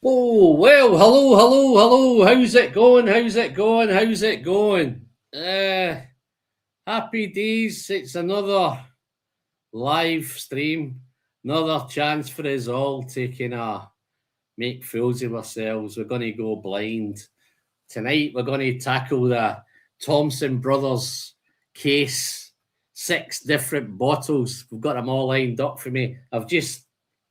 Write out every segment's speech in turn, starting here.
Oh, well, hello. How's it going? Happy days. It's another live stream, another chance for us all taking a make fools of ourselves. We're going to go blind. Tonight, we're going to tackle the Thompson Brothers case. 6 different bottles. We've got them all lined up for me. I've just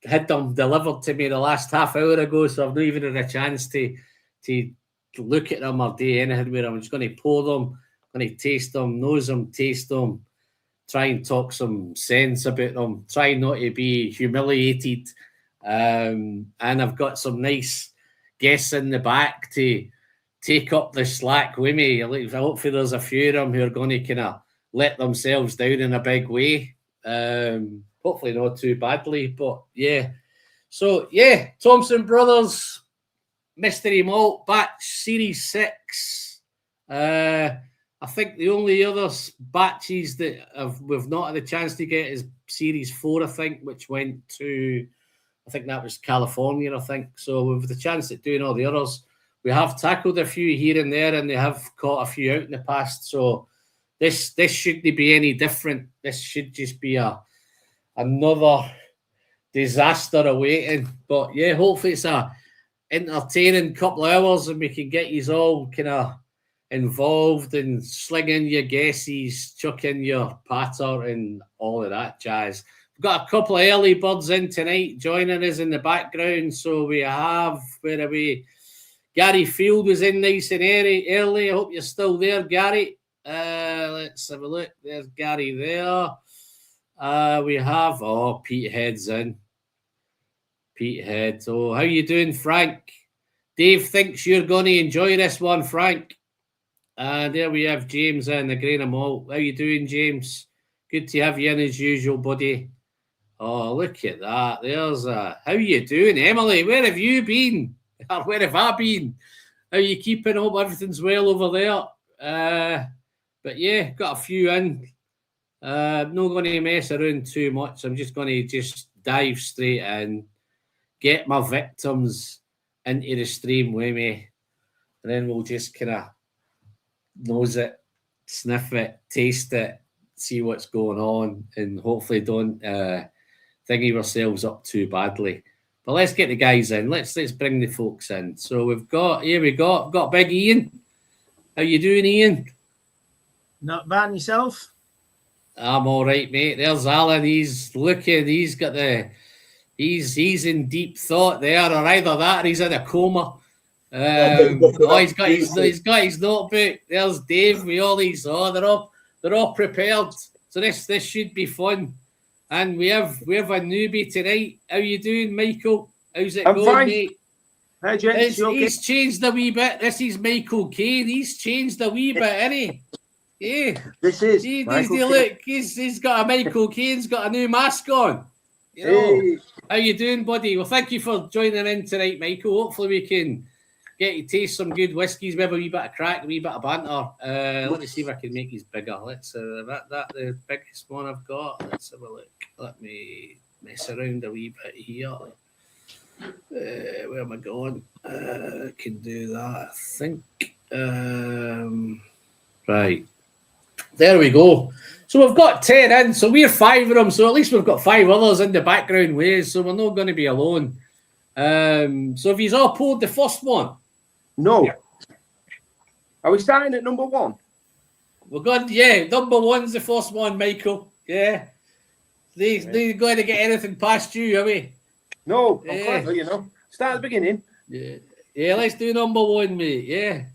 had them delivered to me the last half hour ago, so I've not even had a chance to look at them or do anything with them. I'm just going to pour them, going to taste them, nose them, taste them, try and talk some sense about them, try not to be humiliated. And I've got some nice guests in the back to take up the slack with me. Hopefully there's a few of them who are going to kind of let themselves down in a big way. Hopefully not too badly, but yeah. So yeah, Thompson Brothers Mystery Malt Batch Series 6. I think the only other batches that we've not had a chance to get is Series 4, I think, which went to, I think that was California, I think. So with the chance at doing all the others, we have tackled a few here and there, and they have caught a few out in the past. So this shouldn't be any different. This should just be another disaster awaiting. But yeah, hopefully it's a entertaining couple of hours and we can get you all kind of involved and sling in your guesses, chuck in your patter and all of that jazz. We've got a couple of early birds in tonight joining us in the background. So we have, where are we? Gary Field was in nice and early. I hope you're still there, Gary. Let's have a look. There's Gary there. We have, Pete Head's in. Pete Head. Oh, how you doing, Frank? Dave thinks you're going to enjoy this one, Frank. There we have James in the grain of malt. How you doing, James? Good to have you in as usual, buddy. Oh, look at that. There's how you doing, Emily? Where have you been? Or where have I been? How you keeping? Hope everything's well over there. But yeah, got a few in. I'm not going to mess around too much. I'm just going to dive straight in, get my victims into the stream with me, and then we'll just kind of nose it, sniff it, taste it, see what's going on, and hopefully don't thingy ourselves up too badly. But let's get the guys in. Let's bring the folks in. So we've got Big Ian. How you doing, Ian? Not bad, yourself? I'm all right, mate. There's Alan. He's looking. He's in deep thought there, or either that, or he's in a coma. He's got his notebook. There's Dave with all these. They're all prepared. So this should be fun. And we have a newbie tonight. How you doing, Michael? How's it going, fine, mate? Hi, gents. He's changed a wee bit. This is Michael Caine. He's changed a wee bit, isn't he? Yeah. This is. He's got a Michael Caine's got a new mask on. You know. Hey. How you doing, buddy? Well, thank you for joining in tonight, Michael. Hopefully we can get you taste some good whiskies, maybe a wee bit of crack, a wee bit of banter. Let me see if I can make these bigger. Let's that the biggest one I've got. Let's have a look. Let me mess around a wee bit here. Where am I going? I can do that, I think. Right. There we go. So we've got 10 in. So we're 5 of them. So at least we've got 5 others in the background ways. So we're not going to be alone. So if you've all pulled the first one. No. Yeah. Are we starting at number 1? We're good. Yeah, number 1's the first one, Michael. Yeah. They're going to get anything past you, are we? No, I'm clever, you know. Start at the beginning. Yeah, let's do number 1, mate. Yeah.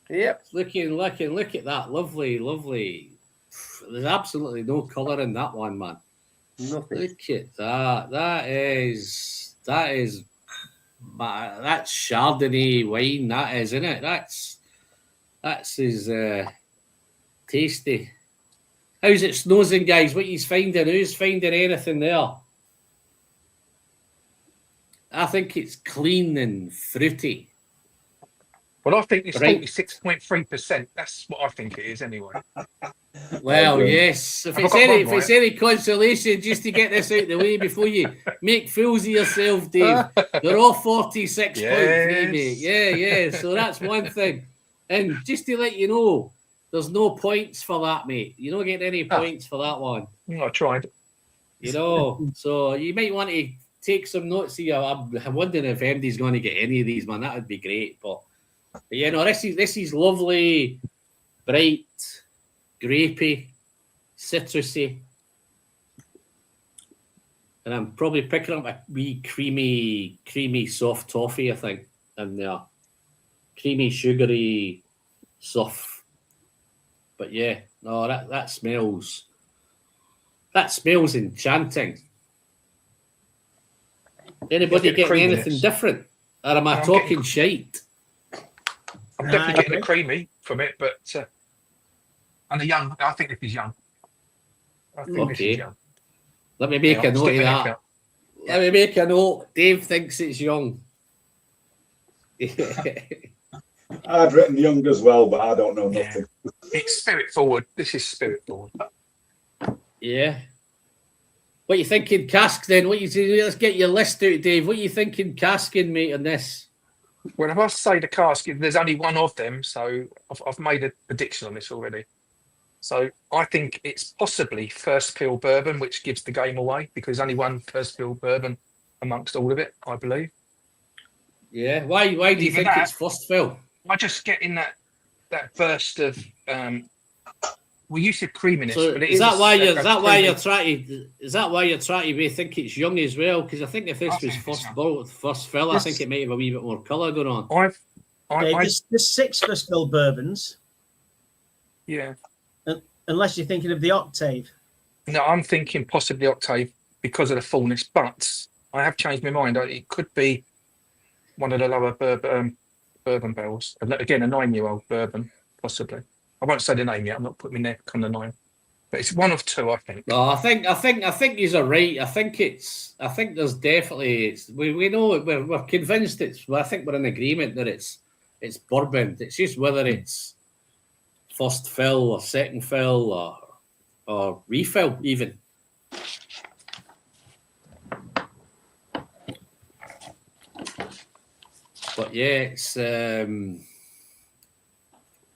Yep. Look at that. Lovely. There's absolutely no colour in that one, man. Nothing. Look at that. That's Chardonnay wine, that is, isn't it? That's his tasty. How's it snoozing, guys? What he's finding? Who's finding anything there? I think it's clean and fruity. Well, I think it's Right. 46.3%. That's what I think it is anyway. Well, Okay. yes. If Have I it's got any, one if it's any consolation, just to get this out of the way before you make fools of yourself, Dave. They're all 46.3, mate. Yes. Yeah. So that's one thing. And just to let you know, there's no points for that, mate. You don't get any Ah. points for that one. I tried. You know, so you might want to take some notes here. I'm wondering if MD's going to get any of these, man. That would be great. But you know, this is lovely, bright, grapey, citrusy, and I'm probably picking up a wee creamy soft toffee, I think, and creamy, sugary, soft. But yeah, no, that smells enchanting. Anybody Get the getting anything creaminess. different? Or am I I'm talking getting- shite? I'm No, definitely I getting the agree. creamy from it, but and the young. I think this is young. I think this Okay. is young. Let me make Yeah, a note stick of my neck that. out. Let me make a note. Dave thinks it's young. I'd written young as well, but I don't know Yeah. nothing. It's spirit forward. This is spirit forward. Yeah. What you thinking cask then? What you do? Let's get your list out, Dave. What you thinking casking, mate, on this? Well, if I say the cask, there's only one of them, so I've made a prediction on this already. So I think it's possibly first fill bourbon, which gives the game away because only one first fill bourbon amongst all of it, I believe. Yeah. Why do you Either think that- it's first fill? I just get in that burst of well, you said creaminess, So but it is that why a you're creamy- trying to think it's young as well? Because I think if this I was think it's first fill, I This- think it might have a wee bit more colour going on. Dave, I there's 6 first fill bourbons, yeah. unless you're thinking of the octave. No, I'm thinking possibly octave because of the fullness, but I have changed my mind. It could be one of the lower bourbon barrels. Again, a 9-year-old bourbon, possibly. I won't say the name yet. I'm not putting my neck on the 9, but it's one of two, I think. No, I think you're right. I think there's definitely we know we're convinced I think we're in agreement that it's bourbon. It's just whether it's first fill or second fill or refill even. But yeah, it's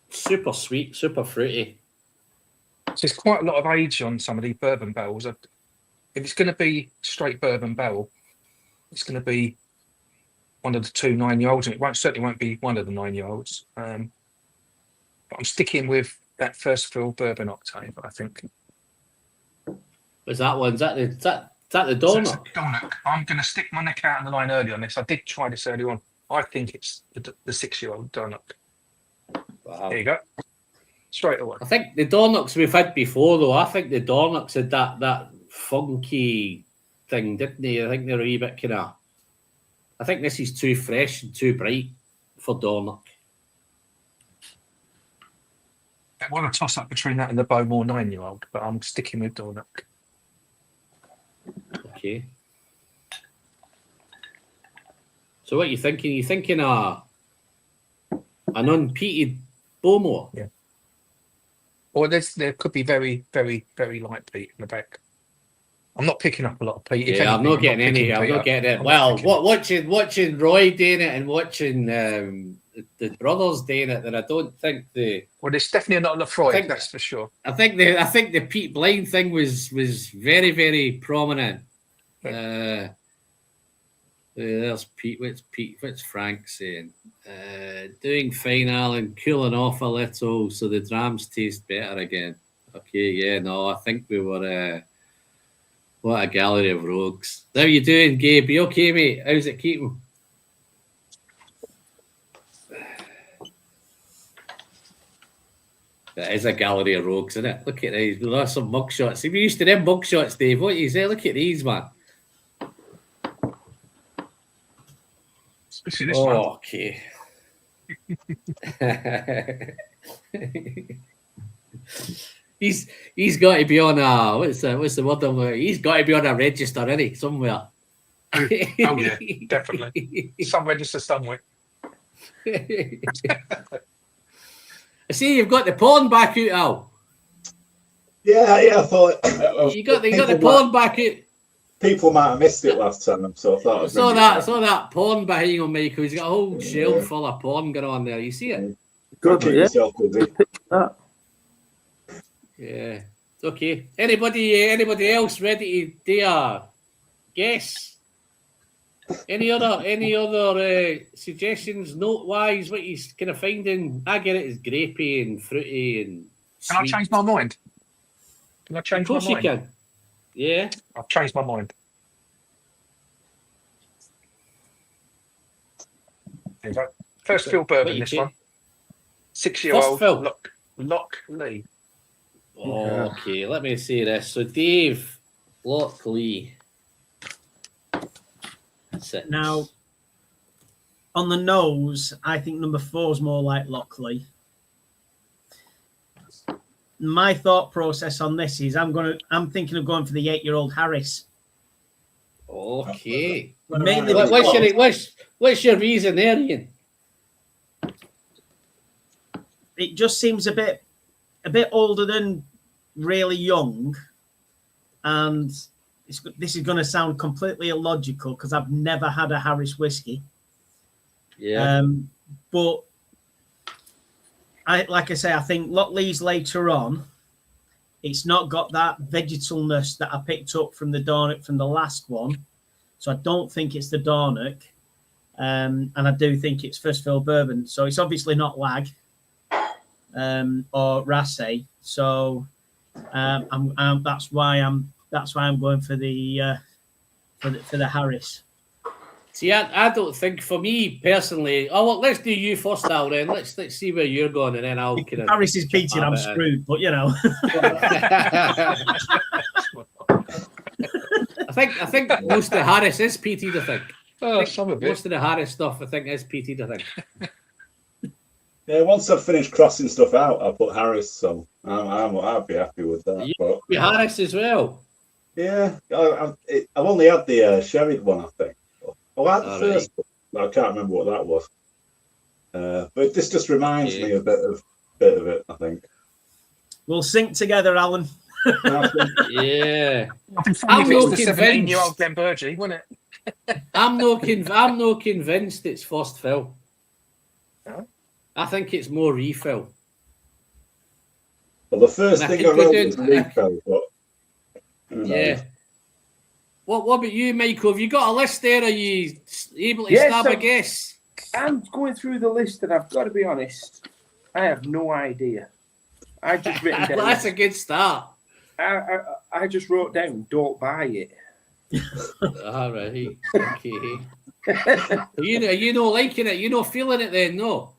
super sweet, super fruity. So there's quite a lot of age on some of these bourbon barrels. If it's going to be straight bourbon barrel, it's going to be one of the 2 9-year-olds, and it certainly won't be one of the 9-year-olds. But I'm sticking with that first fill bourbon octave, I think. Was that one? Is that the So it's a donut? donut. I'm going to stick my neck out on the line early on this. I did try this early on. I think it's the 6-year-old donut. Wow. There you go. Straight away. I think the Dornocks we've had before, though. I think the Dornocks had that funky thing, didn't they? I think they're a wee bit kind of. I think this is too fresh and too bright for Dornock. I want to toss up between that and the Bowmore 9-year-old, but I'm sticking with donut. Okay. So what are you thinking? You thinking an unpeated Bowmore? Yeah. Or there could be very, very, very light peat in the back. I'm not picking up a lot of peat. If Yeah, I'm anything, not getting any. picking I'm peat not up. getting it. I'm Well, not picking watching Roy doing it and watching the brothers doing it, then I don't think Well, there's definitely not Lafroy, think- that's for sure. I think the Pete Blind thing was very, very prominent. There's Pete. What's Frank saying? Doing fine, Alan. Cooling off a little so the drams taste better again. Okay, yeah, no, I think we were. What a gallery of rogues. How you doing, Gabe? You okay, mate? How's it keeping? It is a gallery of rogues, isn't it? Look at these. There's some mugshots. If you used to them mugshots, Dave, what do you say? Look at these, man. Especially this one. Okay. He's got to be on a what's the word? He's got to be on a register, isn't he? Somewhere. Oh yeah, definitely. Some register somewhere. I see you've got the porn back out, Al. Yeah, I thought You got the porn back out. people might have missed it last time, so I thought I I'd saw bring it that. I back. saw that porn behind on Michael. He's got a whole shelf full of porn going on there. You see it? Good, Keep yeah. yourself busy. That. Yeah. Okay. Anybody else ready to do a guess? Any other suggestions, note wise? What he's kind of finding? I get it as grapey and fruity and. Can I sweet. change my mind? Can I Of change my course you mind? can. Yeah. I've changed my mind. There you go. First fill What bourbon, you this take? one. 6-year-old First fill. Lock Lee. Okay, let me see this. So Dave Lockley. Six. Now, on the nose, I think number 4 is more like Lockley. My thought process on this is I'm thinking of going for the 8-year-old Harris. Okay. Mainly What's your reason there, Ian? it just seems a bit older than really young, and this is going to sound completely illogical because I've never had a Harris whiskey. Yeah. But I think Lockley's later on. It's not got that vegetalness that I picked up from the Dornock from the last one, so I don't think it's the Dornock, and I do think it's first fill bourbon. So it's obviously not lag, or Rassay. So that's why I'm going for the Harris. See, I don't think for me personally. Oh, well, let's do you first, Al. Then let's see where you're going, and then I'll If kind of. Harris is beating, I'm screwed. But you know, I think most of Harris is peated. I think. Some of it. Most of the Harris stuff, I think, is peated. I think. Yeah, once I've finished crossing stuff out, I'll put Harris. So I'd be happy with that. You- But Be Harris as well. yeah, I've only had the sherry one, I think. I like the first one, but I can't remember what that was. But this just reminds me a bit of it, I think. we'll sink together, Alan. Yeah. I'm no the 17-year-old Glen Burgie, wouldn't it? I'm no convinced it's first fill. No? I think it's more refill. Well, the first And I thing I think we wrote did- was refill, but Yeah. What about you, Michael? Have you got a list there? Are you able to Yes, stab a I'm- guess? I'm going through the list, and I've got to be honest, I have no idea. I just written down. That's a good start. I just wrote down, don't buy it. All right. Okay. Are you not liking it? You're not feeling it then? No.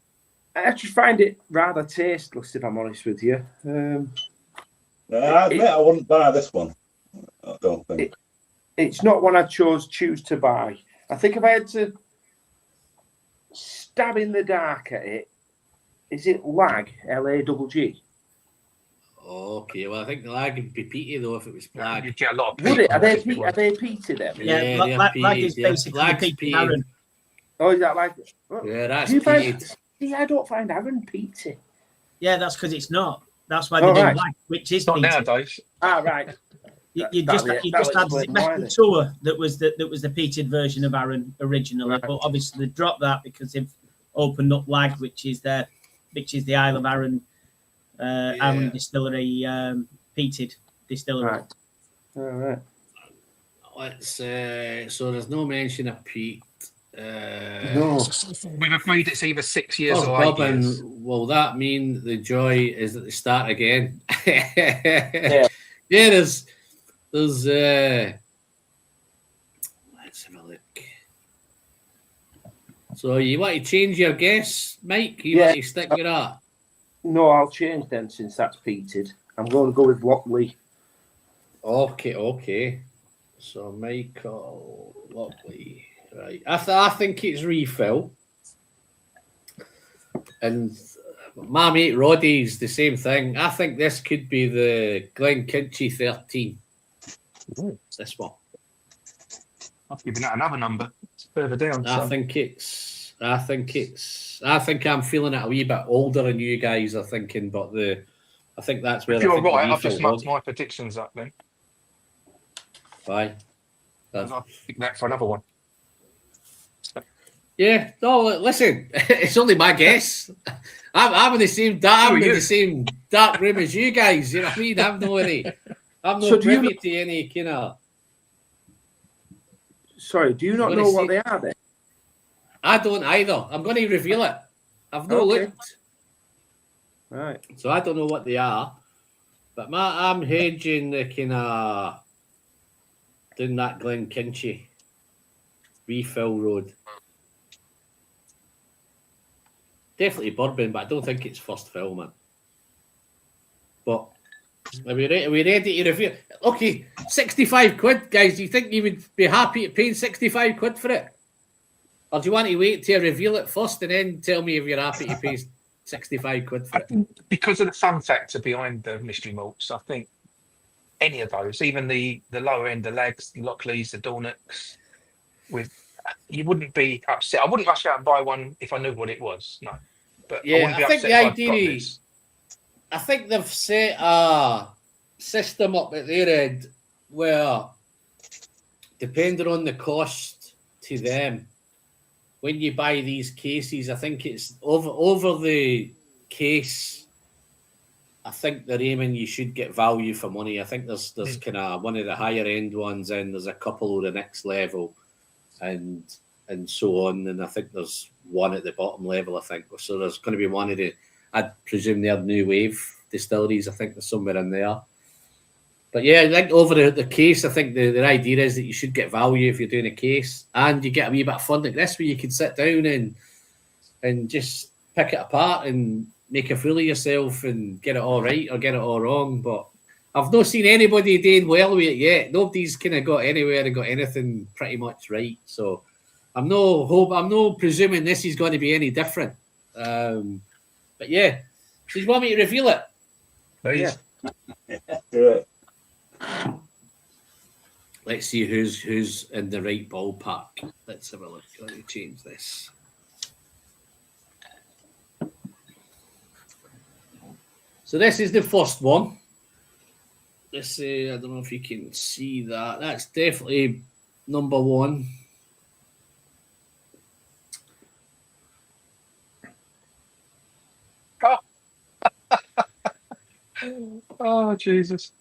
I just find it rather tasteless, if I'm honest with you. I admit I wouldn't buy this one. I don't think. It's not one I choose to buy. I think if I had to stab in the dark at it, is it lag? LAGG? Okay. Well, I think the lag would be peaty though if it was black. You'd get a lot of Would it? Are they people if it was. peated them? Yeah, Yeah, they're lag peated, is yeah. basically Lag's peated peated. Aaron. Oh, is that like? Yeah, that's Do you find- peated. See, I don't find Aaron peaty. Yeah, that's because it's not. That's why they Oh, do right. lag, which is Not peated. nowadays. Ah, right. You That'll just explain had why Metal then. Tour that was the peated version of Aaron originally, Right. but obviously they dropped that because they've opened up Lag, which is the Isle of Arran Arran distillery, peated distillery. Right. All right. Let's so there's no mention of peat. No. We've agreed it's either 6 years Oh, or 8 Bob, and years. will that mean the joy is at the start again? Yeah. Yeah, there's let's have a look. So you want to change your guess, Mike? You want to stick with that? No, I'll change then since that's peated. I'm going to go with Lockley. Okay. So Michael Lockley, right? I think it's refill, and my mate Roddy's the same thing. I think this could be the Glenkinchie 13. Ooh. This one. I've given that another number. It's further down. I So. think it's I think I'm feeling it a wee bit older than you guys are thinking, but I think that's where If you're I think the right, I've just refill mucked my predictions up then. Aye. And I'll pick that for another one. Yeah, no, listen, it's only my guess. I'm in the same dark room as you guys. You know what I mean? I'm not privy to any kind of. Sorry, do you not know what they are then? I don't either. I'm going to reveal it. I've not looked. Right. So I don't know what they are. But I'm hedging the kind of doing that Glen Kinchy refill road. Definitely bourbon, but I don't think it's first fill, man. But are we ready to review? Okay, 65 quid, guys. Do you think you would be happy at paying 65 quid for it? Or do you want to wait till I reveal it first and then tell me if you're happy to pay 65 quid for it? Because of the fun factor behind the mystery malts, I think any of those, even the lower end, the Lags, the Lockleys, the Dornocks, you wouldn't be upset. I wouldn't rush out and buy one if I knew what it was. No. But yeah, I think the idea is, I think they've set a system up at their end where, depending on the cost to them, when you buy these cases, I think it's over the case. I think they're aiming you should get value for money. I think there's kind of one of the higher end ones, and there's a couple of the next level, and so on. And I think there's one at the bottom level, I think. So there's going to be one of the, I'd presume they're new wave distilleries. I think there's somewhere in there. But yeah, I think over the case, I think the idea is that you should get value if you're doing a case, and you get a wee bit of fun like this where you can sit down and just pick it apart and make a fool of yourself and get it all right or get it all wrong. But I've not seen anybody doing well with it yet. Nobody's kind of got anywhere and got anything pretty much right. So I'm no presuming this is going to be any different. But yeah, so you want me to reveal it? please. Yeah. Do it. Let's see who's in the right ballpark. Let's have a look. Let me change this. So this is the first one. Let's see. I don't know if you can see that. That's definitely number one. Oh, Jesus.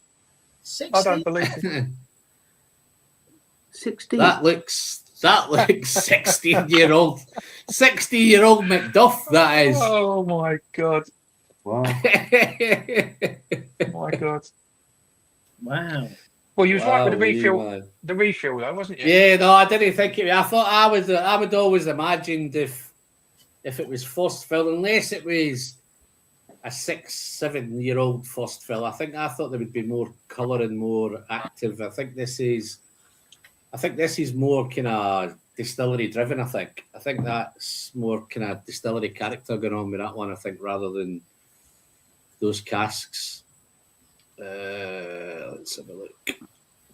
60? I don't believe it. 16. That looks 16-year-old Macduff, that is. Oh, my God. Wow. My God. Wow. Well, you was right with the refill. Man. The refill, though, wasn't you? Yeah, no, I didn't think it. I thought I would always imagined if it was first fill, unless it was a 6-7-year-old first fill. I thought there would be more colour and more active. I think this is more kind of distillery driven. I think that's more kind of distillery character going on with that one. I think rather than those casks. Let's have a look.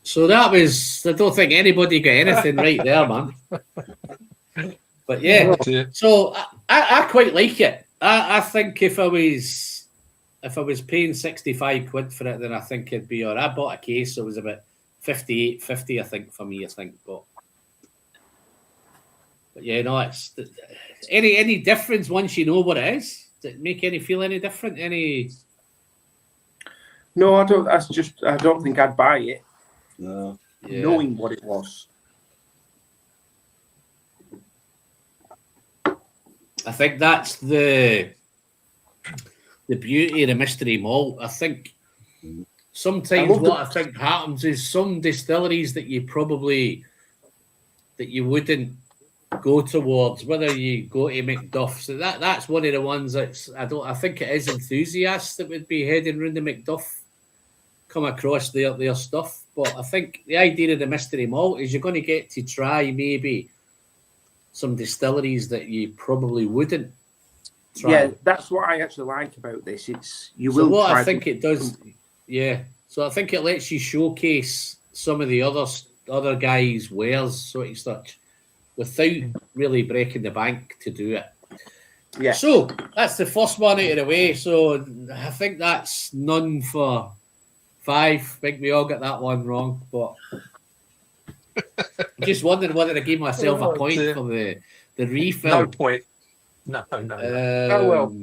So that was. I don't think anybody got anything right there, man. But yeah, so I quite like it. I think if I was paying 65 quid for it, then I think it'd be alright. I bought a case, so it was about 58.50, I think, for me. But yeah, no, it's any difference once you know what it is. Does it make any feel any different? Any? No, I don't. I don't think I'd buy it. No. Yeah. Knowing what it was. I think that's the beauty of the mystery malt. I think sometimes what I think happens is some distilleries that you wouldn't go towards, whether you go to Macduff. So that's one of the ones I think it is enthusiasts that would be heading around the Macduff, come across their stuff. But I think the idea of the mystery malt is you're going to get to try maybe some distilleries that you probably wouldn't try. Yeah, that's what I actually like about this. It's I think it does. Yeah, so I think it lets you showcase some of the other guys' wares, so to such. without really breaking the bank to do it. Yeah. So that's the first one out of the way. So I think that's none for 5. I think we all got that one wrong, but I'm just wondering whether I gave myself a point dear. for the refill. No point. No. Oh well.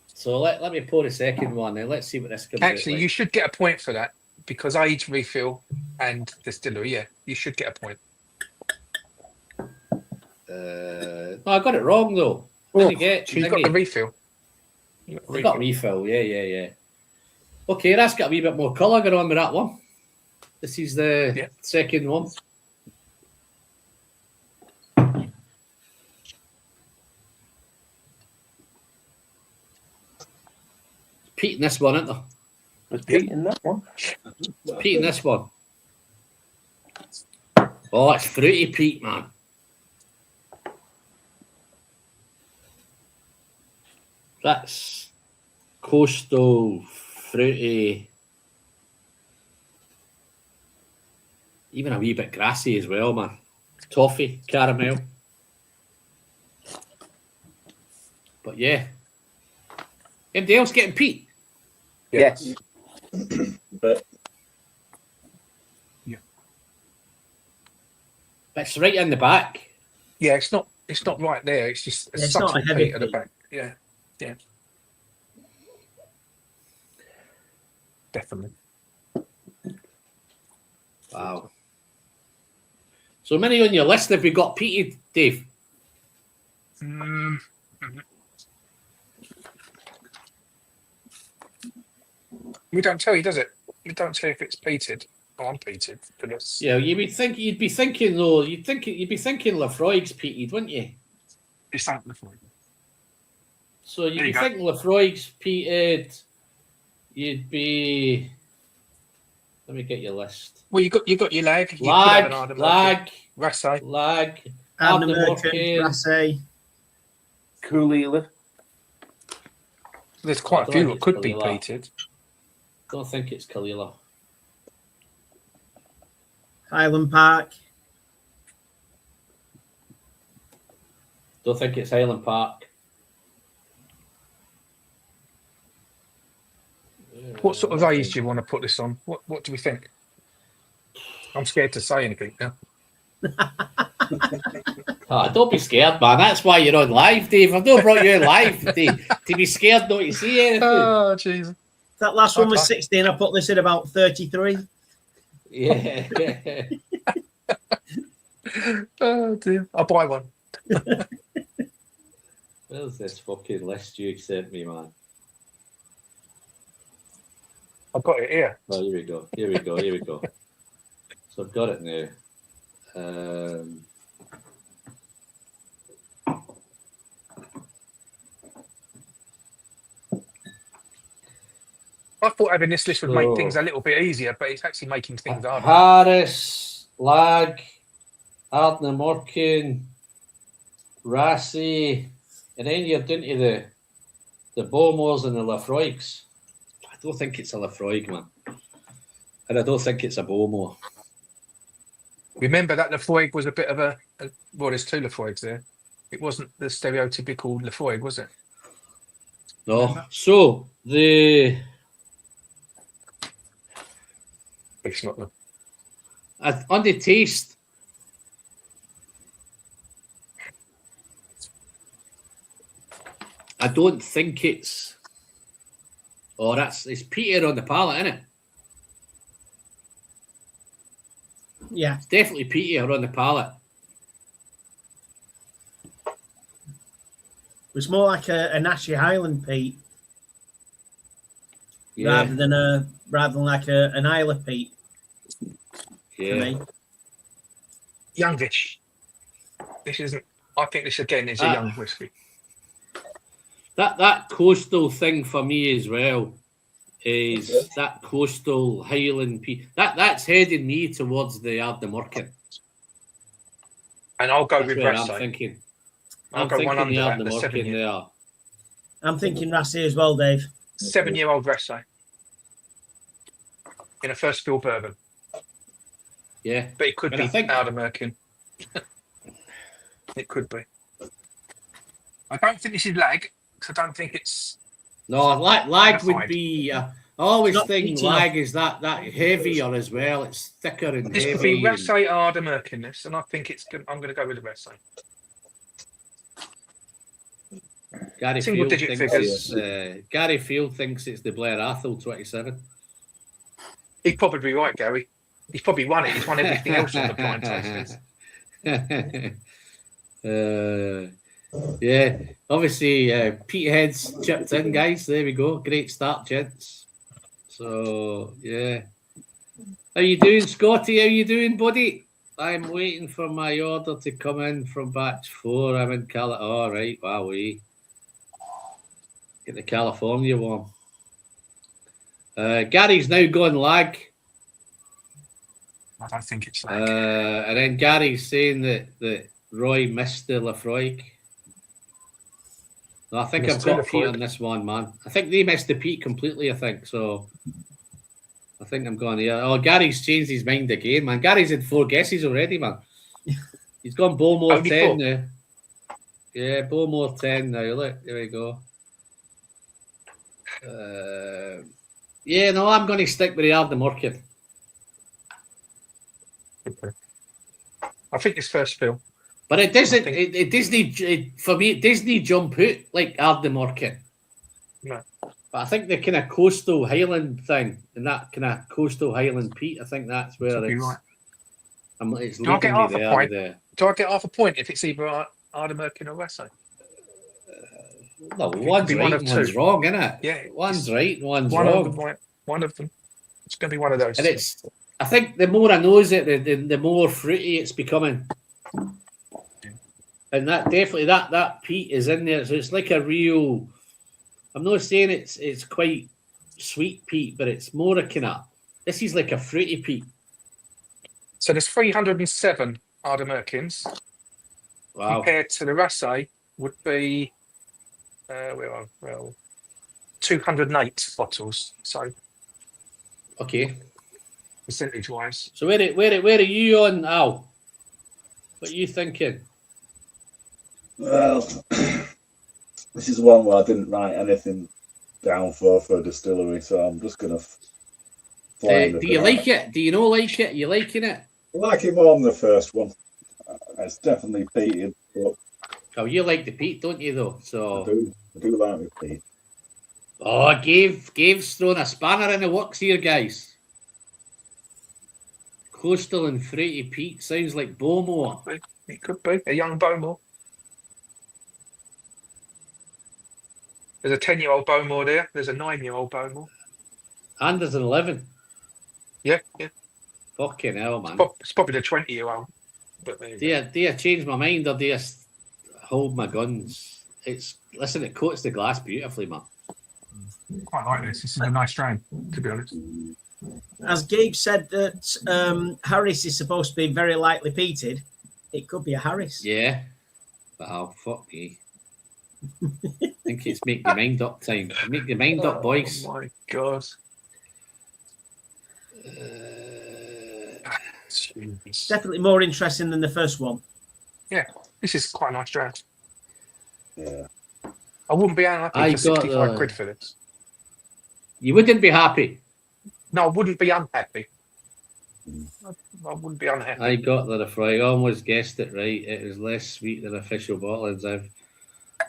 So let me pour the second one now. Let's see what this comes out Actually, like. you should get a point for that because age, refill, and distillery. Yeah, you should get a point. No, I got it wrong though. Oh, Didn't get so you got the refill. I got refill. Yeah. Okay, that's got a wee bit more colour going on with that one. This is the second one. Peat in this one, isn't there? There's Pete in that one. Peat in this one. Oh, it's fruity peat, man. That's coastal, fruity, even a wee bit grassy as well, man. Toffee, caramel. But yeah. Anybody else getting peat? Yes. But It's right in the back. Yeah, it's not right there. It's just It's subtle not a heavy peat at the peat. back. Yeah. Definitely. Wow. So many on your list have we got peated, Dave? We don't tell you, does it? We don't tell you if it's peated or unpeated. But it's, Yeah, you'd be thinking though. You'd be thinking Lafroig's peated, wouldn't you? it's not the point. So you'd There be you go. thinking Lafroig's peated. You'd be. Let me get your list. Well, you got your lag. You could have Lag, an Ardent lag, Rassay. lag. Ardnamurchan, Rassay. Coolila. There's quite a don't few think that it's could be Kalila. peated. Don't think it's Kalila. Highland Park. Don't think it's Highland Park. What sort of age do you want to put this on? What do we think? I'm scared to say anything now. Oh, don't be scared, man. That's why you're on live, Dave. I've not brought you on live to be scared not to see anything. Oh, jeez. That last one was Okay. 16. I put this in about 33. Yeah. Oh, dear. I'll buy one. Where's this fucking list you sent me, man? I've got it here. Oh, here we go. So I've got it now. I thought having this list would So- make things a little bit easier, but it's actually making things harder. Harris, Lag, Ardnamurchan, Rassay, and then you're down to the Bowmores and the Lafroigs. I don't think it's a Lafroig, man. And I don't think it's a Bowmore. Remember that Lafroig was a bit of a well, there's two Lafroigs there. It wasn't the stereotypical Lafroig, was it? No. So It's not the on the taste, I don't think it's. Oh, it's peated on the palate, isn't it? Yeah. It's definitely peatier on the palate. It's more like a Nashi Highland peat Yeah, rather than like an Isla peat for yeah. me. youngish. This isn't. I think this again is a young whiskey. That coastal thing for me as well is that coastal Highland peat. That's heading me towards the Ardnamurchan. And I'll go That's with where I'm Rassay. thinking. I'll I'm go one thinking the under that, the 7 Ardnamurchan year. there. I'm thinking Rassay as well, Dave. 7-year-old Rassay. In a first fill bourbon. Yeah. But it could And I be think- Ardnamurchan. It could be. I don't think this is lag, because I don't think it's. No, lag would Magnified. be. I always Not think heating lag is that heavier as well. It's thicker and This could heavy. be Rassay Ardamurkiness, and I think I'm going to go with the Rassay. Gary Single Field digit thinks figures. Gary Field thinks it's the Blair Athol 27. He'd probably be right, Gary. He's probably won it. He's won everything else on the blind tastings. Yeah, obviously, Peterhead's chipped in, guys. There we go. Great start, gents. So, yeah. How you doing, Scotty? How you doing, buddy? I'm waiting for my order to come in from batch 4. I'm in California. All right, wow, get the California one. Gary's now gone lag. I don't think it's lag. And then Gary's saying that Roy missed the Lafroig. No, I think Missed I've got the Pete Lafroig. on this one, man. I think they missed the Pete completely, I think. So I think I'm going here. Oh, Gary's changed his mind again, man. Gary's had 4 guesses already, man. He's gone Bowmore Only 10 4? now. Yeah, Bowmore 10 now. Look, there we go. Yeah, no, I'm going to stick with the Ardmurchan. Okay. I think this first fill. But it doesn't. I think- It doesn't. For me, it doesn't jump out like Ardmurchan. No. But I think the kind of coastal Highland thing and that kind of coastal Highland peat. I think that's where Could be it's. right. It's Do I get leading me half a there. point? With Do I get half a point if it's either Ardamurchan or Rassay? no, could one's be right one of and one's two. wrong, isn't it? Yeah, One's right and one's One wrong. of them. One of them. It's going to be one of those. And it's. I think the more I knows it, the more fruity it's becoming. And that definitely that peat is in there. So it's like a real. I'm not saying it's quite sweet peat, but it's more a kind of. This is like a fruity peat. So there's 307 Ardamurchans Wow. compared to the Rassay would be 208 bottles. So Okay. percentage wise, So where are you on, Al? What are you thinking? Well, this is one where I didn't write anything down for a distillery, so I'm just going to fly. Do you like it? Do you not like it? You liking it? I like it more than the first one. It's definitely peated, but Oh, you like the peat, don't you, though? I So, do like the peat. oh, Gave's thrown a spanner in the works here, guys. Coastal and fruity peat sounds like Bowmore. it could be a young Bowmore. There's a 10-year-old Bowmore there. There's a 9-year-old Bowmore. And there's an 11. Yeah. Fucking hell, man. It's probably the 20-year-old. But there you go. Do you change my mind or do you hold my guns? Listen, it coats the glass beautifully, man. Quite like this. This is a nice strain, to be honest. As Gabe said that Harris is supposed to be very lightly peated, it could be a Harris. Yeah. But fuck me. I think it's make your mind up time. Make your mind up, boys. Oh my god. It's definitely more interesting than the first one. This is quite a nice draft. Yeah. I wouldn't be unhappy I for got 65 quid for this. You wouldn't be happy. No, I wouldn't be unhappy. I wouldn't be unhappy. I got the Lafroig. I almost guessed it right. It is less sweet than official bottlings. I've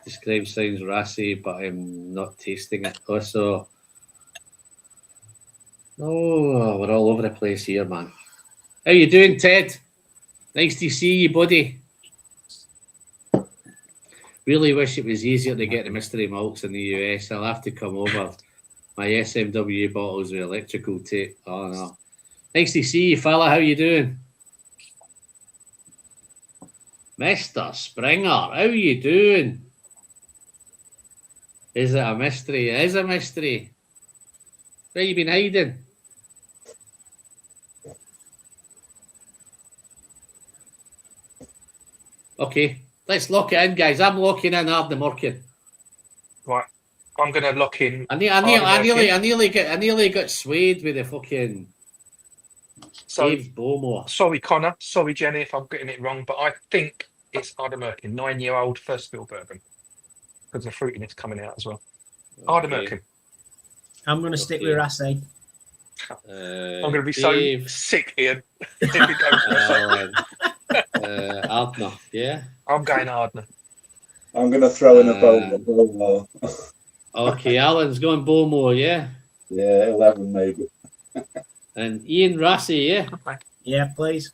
described sounds rassy, but I'm not tasting it. Also, we're all over the place here, man. How you doing, Ted? Nice to see you, buddy. Really wish it was easier to get the mystery malts in the US. I'll have to come over. My SMW bottles with electrical tape. Oh no. Nice to see you, fella. How you doing? Mr. Springer, how you doing? Is it a mystery? It is a mystery. Where you been hiding? Okay, let's lock it in, guys. I'm locking in Ardmurchan. Right. I'm going to lock in. I nearly got swayed with the fucking So, Dave's Bowmore. sorry, Connor. Sorry, Jenny, if I'm getting it wrong, but I think It's Ardnamurchan, 9-year-old first fill bourbon. Because the fruitiness coming out as well. Ardnamurchan. I'm going to stick with Rossi. I'm going to be Dave, so sick, Ian. If it goes Rossi. Ardner, yeah. I'm going Ardner. I'm going to throw in a Bowmore. Okay, Alan's going Bowmore, yeah. Yeah, 11 maybe. And Ian Rossi, yeah. Yeah, please.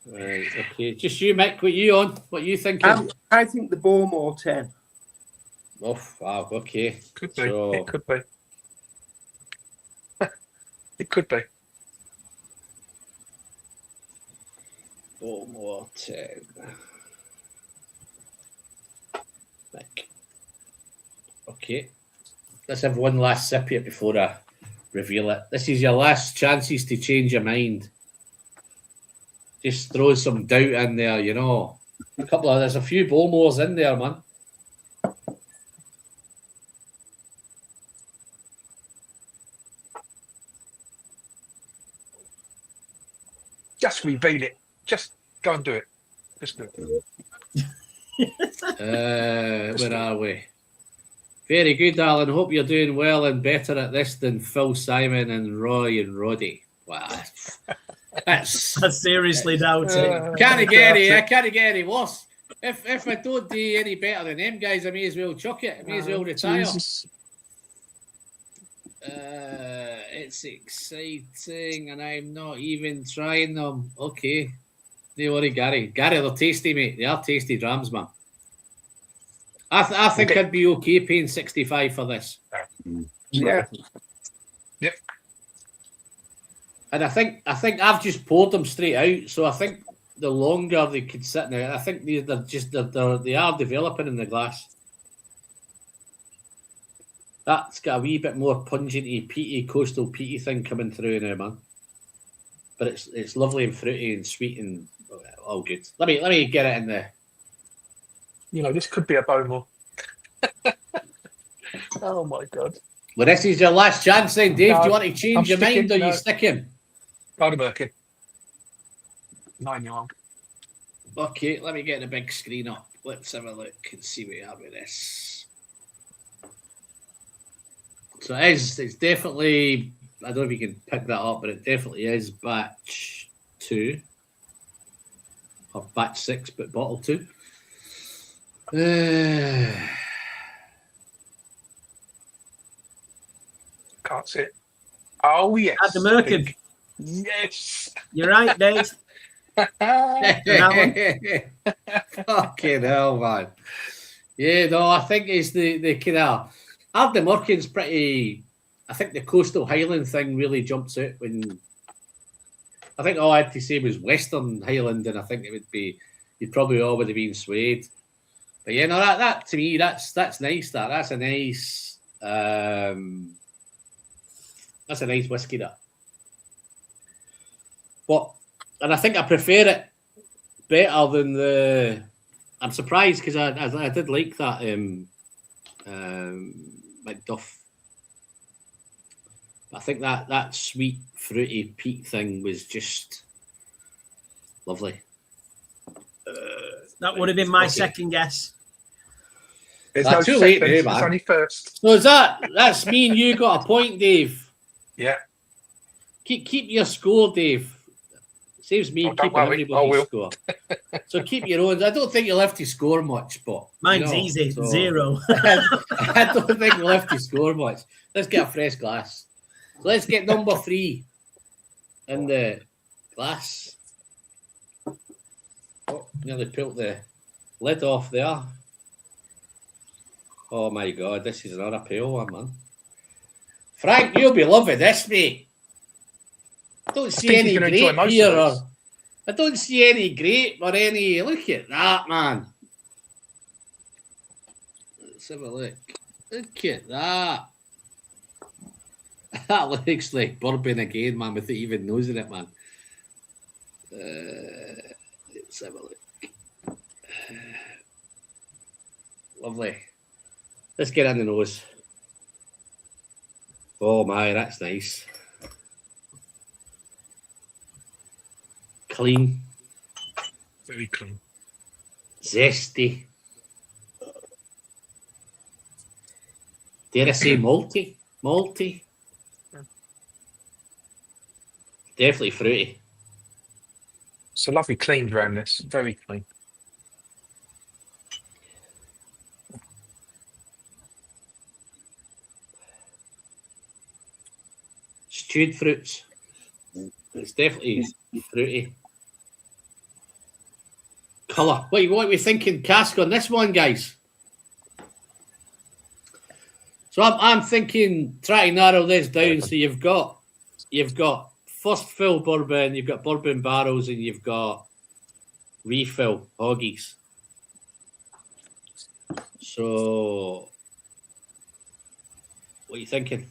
Right, okay. Just you, Mick, what you on? What you thinking? I think the Bowmore 10. Oh, wow, okay. Could be. So, It could be. It could be. Bowmore 10. Mick. Okay. Let's have one last sip here before I reveal it. This is your last chances to change your mind. Just throw some doubt in there, you know. There's a few Bowmores in there, man. Just reveal it. Just go and do it. Just do it. Where are we? Very good, Alan. Hope you're doing well and better at this than Phil Simon and Roy and Roddy. Wow. That's I seriously doubt it. can't get any worse. If I don't do any better than them guys, I may as well chuck it. I may as well retire. Jesus. It's exciting, and I'm not even trying them. Okay. No worry, Gary. Gary, they're tasty, mate. They are tasty drams, man. I think Okay. I'd be okay paying 65 for this. Yeah. Yep. And I think I've just poured them straight out. So I think the longer they could sit now, I think they are developing in the glass. That's got a wee bit more pungenty, peaty, coastal peaty thing coming through now, man. But it's lovely and fruity and sweet and all good. Let me get it in there. You know, this could be a Bowmore. Oh my God. Well, this is your last chance then, Dave. No, Do you want to change I'm your mind sticking, or you no. sticking? Ardnamurchan. 9-year-old. Okay, let me get the big screen up. Let's have a look and see where we are with this. So it's definitely, I don't know if you can pick that up, but it definitely is batch 2 or batch 6, but bottle 2. Can't see it. Oh, yes. Ardnamurchan. Yes. You're right, Dave. Fucking hell, man. Yeah, no, I think it's the kind of Ardnamurchan's pretty. I think the coastal Highland thing really jumps out when. I think all I had to say was Western Highland, and I think it would be. You'd probably all would have been swayed. But yeah, no, that to me, that's nice. That's a nice. That's a nice whiskey. That. But and I think I prefer it better than the. I'm surprised because I did like that McDuff. I think that sweet fruity peat thing was just lovely. That would have been my second guess. It's That's no too late seconds, now, man. It's only first. So that's me and you got a point, Dave. Yeah. Keep your score, Dave. Saves me Oh, don't keeping worry, I everybody's will. score. So keep your own. I don't think you'll have to score much, but Mine's easy, so 0. I don't think we'll have to score much. Let's get a fresh glass. So let's get number 3 in the glass. Oh, nearly pulled the lid off there. Oh my God, this is another pale one, man. Frank, you'll be loving this, mate. I don't see think he's any gonna enjoy grape most of here. those. I don't see any grape or any. Look at that, man. Let's have a look. Look at that. That looks like bourbon again, man, without even nosing it, man. Let's have a look. Lovely. Let's get in the nose. Oh my, that's nice. Clean. Very clean. Zesty. Dare I say malty? Malty. Definitely fruity. It's a lovely clean around this. Very clean. Stewed fruits. It's definitely fruity. Colour. What are we thinking cask on this one, guys? So I'm thinking, try to narrow this down. So you've got first fill bourbon, you've got bourbon barrels, and you've got refill hoggies. So what are you thinking?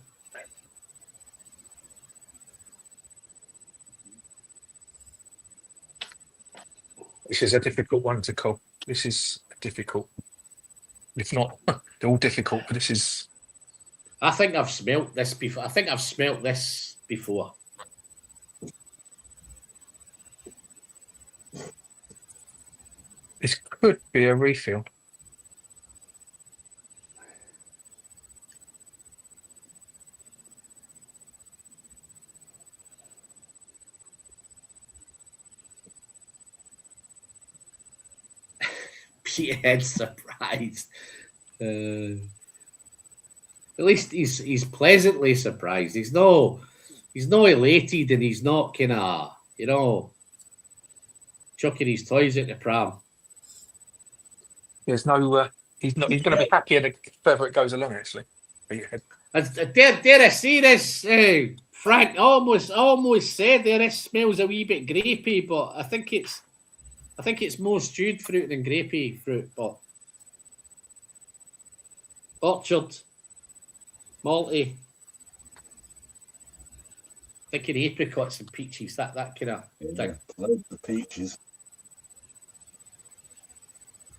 This is a difficult one to call. This is difficult. If not, they're all difficult, but this is. I think I've smelt this before. This could be a refill. Peterhead's surprised. At least he's pleasantly surprised. He's not elated, and he's not kind of chucking his toys at the pram. There's no. He's not. He's going to be happier the further it goes along. Actually, Dare I say this, Frank? Almost said there. This smells a wee bit grapey, but I think it's more stewed fruit than grapey fruit. But orchard, malty, thinking apricots and peaches. That kind of thing. Love the peaches.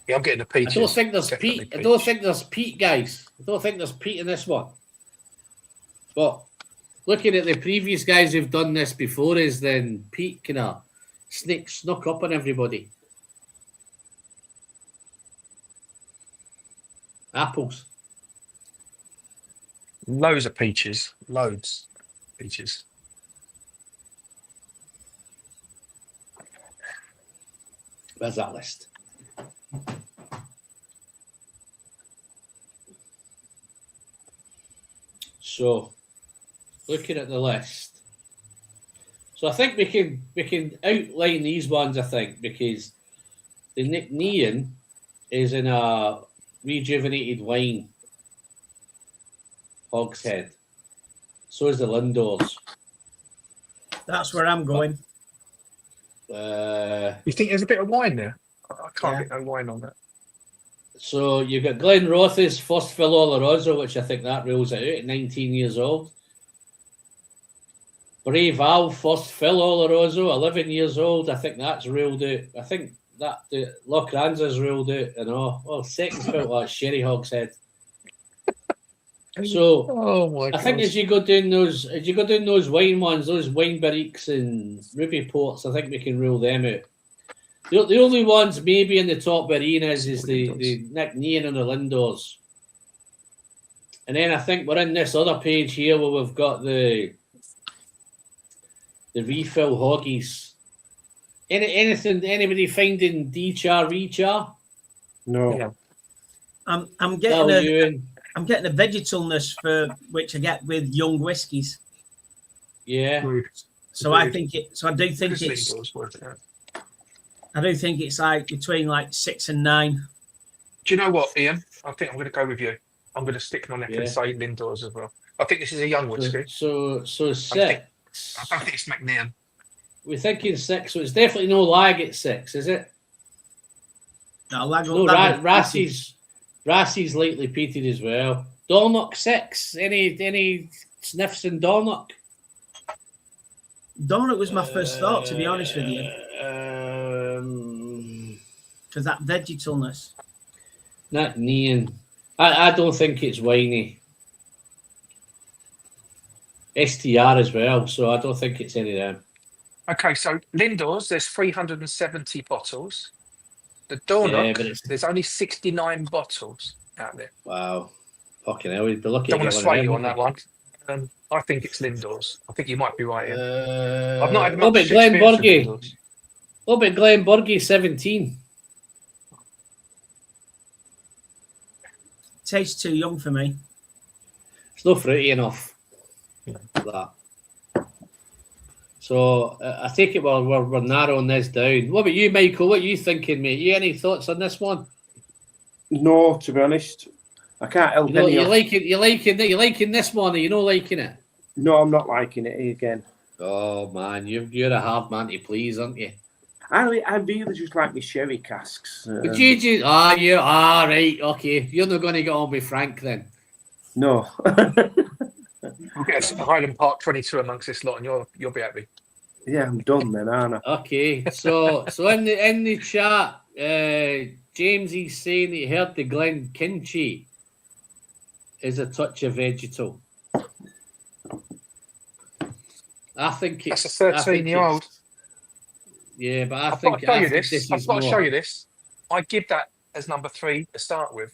Yeah, I'm getting the peaches. I don't think there's Definitely peat. I don't think there's peat, guys. I don't think there's peat in this one. But looking at the previous guys who've done this before us, then peat kind of snuck up on everybody. Apples. Loads of peaches. Loads of peaches. Where's that list? So, looking at the list, so I think we can outline these ones. I think because the Nick Neon is in a rejuvenated wine hogshead. So is the Lindors. That's where I'm going. You think there's a bit of wine there? I can't get no wine on that. So you've got Glen Roth's first fill Oloroso, which I think that rules it out at 19 years old. Brave Al, first fill Oloroso, 11 years old. I think that's ruled out. I think that the Loch Ranza's ruled out and all. Oh, second fill, like Sherry Hogshead. So I think as you go down those wine ones, those wine barriques and ruby ports, I think we can rule them out. The only ones maybe in the top arenas is the Nick Neon and the Lindors. And then I think we're in this other page here where we've got the refill hoggies. Anybody finding D-char, rechar? No. Yeah. I'm getting a vegetalness for which I get with young whiskies. Yeah. So I think it. So I do think it's. I do think it's like between like 6 and 9. Do you know what, Ian? I think I'm going to go with you. I'm going to stick my neck and say Lindors as well. I think this is a young whiskey. So 6. I don't think it's McNean. We're thinking 6, so it's definitely no lag at 6, is it? No, lag. No, Rassie's lately peated as well. Dornock 6. Any sniffs in Dornock? Dornock was my first thought, to be honest with you. Because that vegetalness. Not Neon. I don't think it's winey. STR as well, so I don't think it's any of them. Okay, so Lindor's, there's 370 bottles. The Yeah, Dornoch, but it's there's only 69 bottles out there. wow. Fucking hell, we'd be lucky Don't to want get to one sway of you them, on that wouldn't one. I think it's Lindor's. I think you might be right, we? Ian. I've not had What much about experience with Glenborgie? Lindor's. What about Glenborgie 17? Tastes too young for me. It's not fruity enough. No. That. So I take it we're narrowing this down. What about you, Michael? What are you thinking, mate? You any thoughts on this one? No, to be honest, I can't help You know, any you of. like it. You liking this one? Or you not liking it? No, I'm not liking it again. Oh man, you're a hard man to please, aren't you? I really just like my sherry casks. But you just right, okay. You're not going to get on with Frank then. No. We'll get a Highland Park 22 amongst this lot, and you'll be happy. Yeah, I'm done then, aren't I? Okay, so in the chat, James is saying that he heard the Glen Kinchy is a touch of vegetal. I think it's That's a 13-year-old. Yeah, but I've got to show you this. I've got to show more. you this. I give that as number 3 to start with.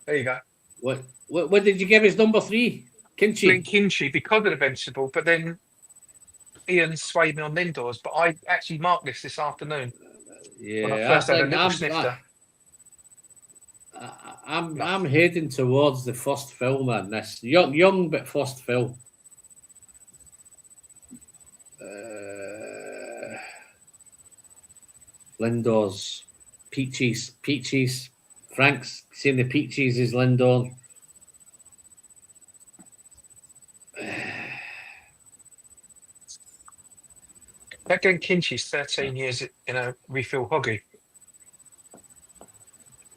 There you go. What did you give as number 3? Glen Kinchy. Kinchy because of the vegetable, but then Ian swayed me on Lindor's. But I actually marked this afternoon when I Yeah, first had a little snifter. I'm heading towards the first fill, man. This young but first fill. Lindor's peaches. Frank's saying the peaches is Lindor. That Glen Kinchy's 13 years in a refill hoggy.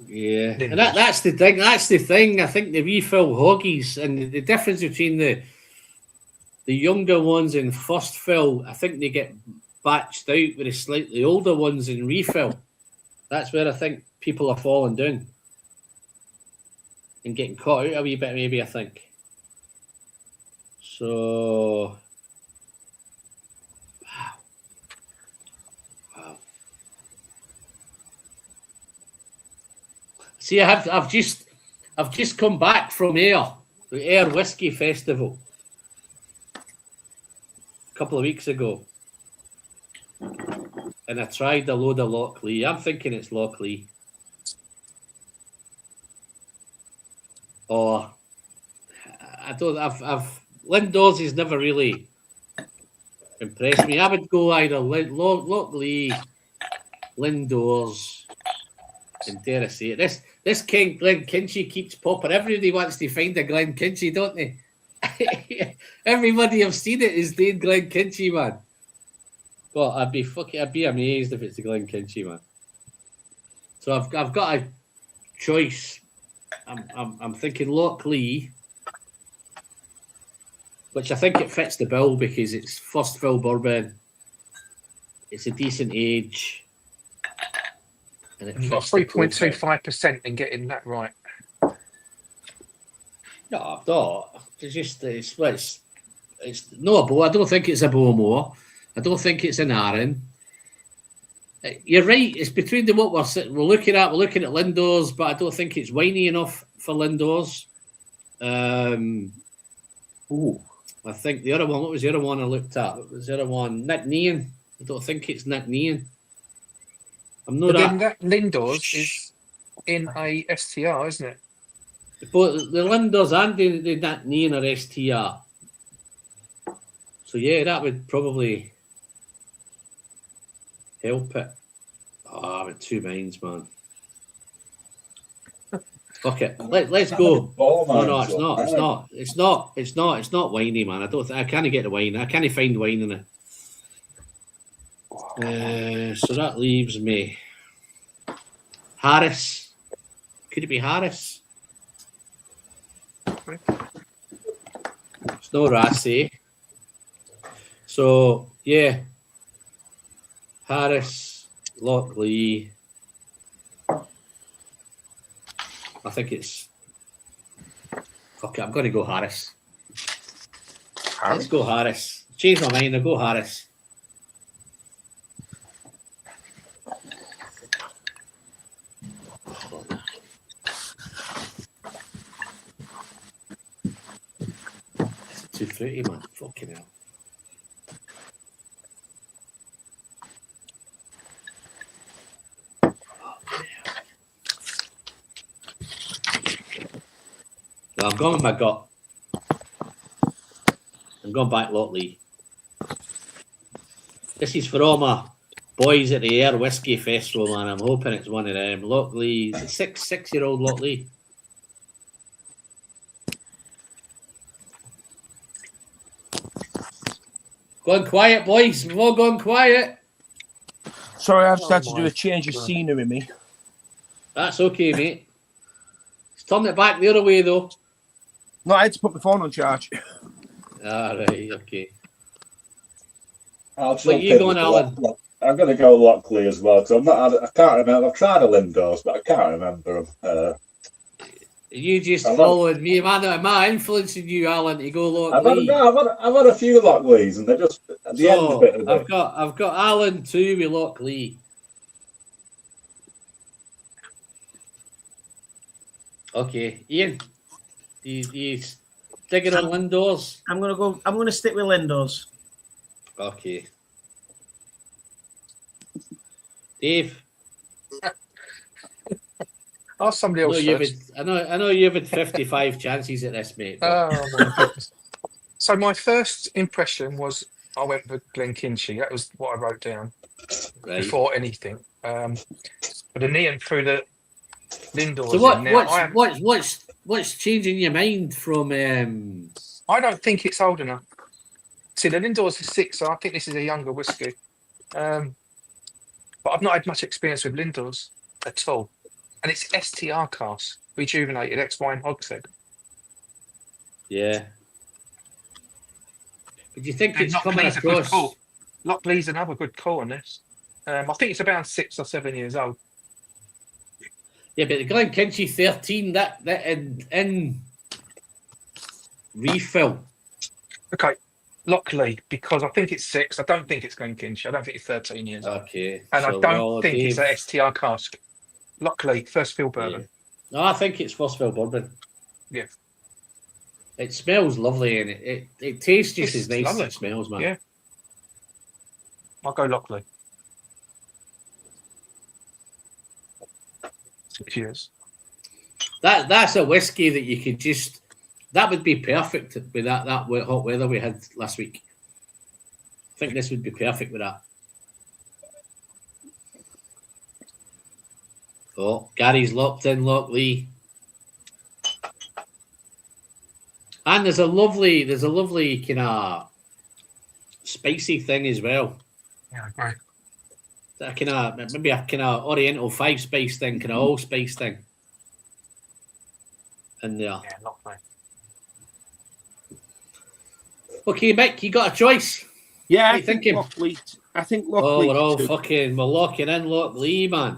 Yeah, and Lindor's. that's the thing. That's the thing. I think the refill hoggies and the difference between the younger ones in first fill, I think they get batched out with the slightly older ones in refill. That's where I think people are falling down and getting caught out a wee bit, maybe, I think. So, wow. See, I've just come back from the Air Whiskey Festival a couple of weeks ago. And I tried a load of Lockleigh. I'm thinking it's Lockleigh. Or I don't. I've Lindor's has never really impressed me. I would go either Lockleigh, Lindor's, and dare I say it, this King Glen Kinchy keeps popping. Everybody wants to find a Glen Kinchy, don't they? Everybody I've seen it is doing Glen Kinchy, man. Well, I'd be amazed if it's a Glen Kinchy, man. So I've got a choice. I'm thinking Lockleigh, which I think it fits the bill because it's first fill bourbon. It's a decent age. And You've got 3.25% in getting that right. No, I've not. It's no a bow. I don't think it's a Bowmore. I don't think it's an Aaron. You're right. It's between what we're looking at. We're looking at Lindor's, but I don't think it's winey enough for Lindor's. I think the other one. What was the other one I looked at? What was the other one? Nick Nean. I don't think it's Nick Nean. I'm not. But then that Lindor's is in a STR, isn't it? But the Lindor's and the Nick Nean are STR. So yeah, that would probably help it. I'm in two minds, man. Fuck it. Let's go. No, it's not. It's not winey, man. I can't get the wine. I can't find wine in it. So that leaves me Harris. Could it be Harris? It's no Rassy. So yeah, Harris, Lockleigh. I think it's. Fuck it, I'm going to go Harris. Let's go Harris. Change my mind. I'll go Harris. It's too fruity, man. Fucking hell. No, I'm going with my gut. I'm going back Lockley. This is for all my boys at the Air Whiskey Festival, man. I'm hoping it's one of them. Lockley, is it 6-year-old Lockley? Going quiet, boys. We've all gone quiet. Sorry, I've just had to my do a change of God. scenery, me. That's okay, mate. Just turn it back the other way, though. No, I had to put my phone on charge. All right, okay. I'll What jump you in going, with Alan? I'm going to go Lockley as well because I can't remember. I've tried a Lindors, but I can't remember them. You just I love- followed me, man. Am I influencing you, Alan, to go I've had, Lockley? no, I've had a few Lockleys, and they're just at the end So bit of I've it. got Alan too with Lockley. Okay, Ian, you digging on Lindors? I'm gonna stick with Lindos. Okay. Dave, Ask somebody I know, else you've first. had, I know you've had 55 chances at this, mate. but- Oh my goodness. So my first impression was I went for Glenkinchie. That was what I wrote down right. before anything. But then Ian threw the Lindors So in. Now what's changing your mind from? I don't think it's old enough. See, the Lindors is 6, so I think this is a younger whiskey. But I've not had much experience with Lindors at all. And it's STR cask, rejuvenated ex-wine hogshead. Yeah. But do you think And it's coming Lockley's a good across? call. Lockley's another good call on this. I think it's around 6 or 7 years old. Yeah, but the Glenkinchie 13 that in refill. Okay, Lockley, because I think it's 6. I don't think it's Glenkinchie. I don't think it's 13 years old. Okay. And I so, don't well, think it's Dave- a STR cask. Lockley, first fill bourbon. Yeah. No, I think it's first fill bourbon. Yeah. It smells lovely and it tastes just It's as nice lovely. as it smells, man. Yeah. I'll go Lockley. 6 years. That's a whiskey that you could just that would be perfect with that hot weather we had last week. I think this would be perfect with that. Oh, Gary's locked in Lockley. And there's a lovely kind of spicy thing as well. Yeah, I agree. That kind of maybe a kind of Oriental 5-spice thing, kind of allspice thing. And Yeah, Lockley. okay, Mick, you got a choice. Yeah, What I you think thinking? Lockley. I think Oh, Lockley. we're all too. we're locking in Lockley, man.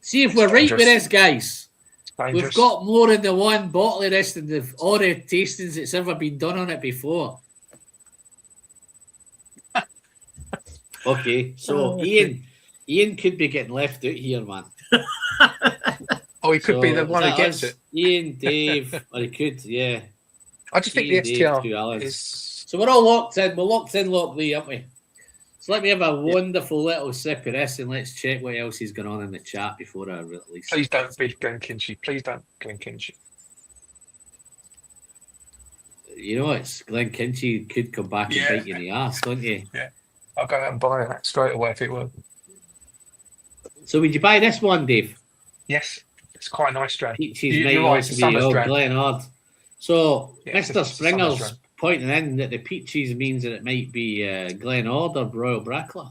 See if we're right with Dangerous. this, guys. Dangerous. We've got more in the one bottle of this than all the tastings that's ever been done on it before. Okay, so Oh, Ian could be getting left out here, man. Oh, he could be So, the is one who that gets us? it. Ian, Dave, or he could, yeah. I just think Ian, the Dave, STR 2 Alans. is. So we're all locked in. We're locked in Lockley, aren't we? So let me have a wonderful little sip of this and let's check what else is going on in the chat before I release. Please don't be Glenkinchie. Please don't Glenkinchie. You know, it's Glenkinchie could come back and Yeah. bite you in the ass, don't you? I'll go out and buy that straight away if it were. So would you buy this one, Dave? Yes, it's quite a nice strain. Peaches You're might right, also it's a be summer's old dram. Glenard. So Yeah, it's a Mr. summer's Springer's dram. pointing in that the peaches means that it might be Glenard or Royal Brackler.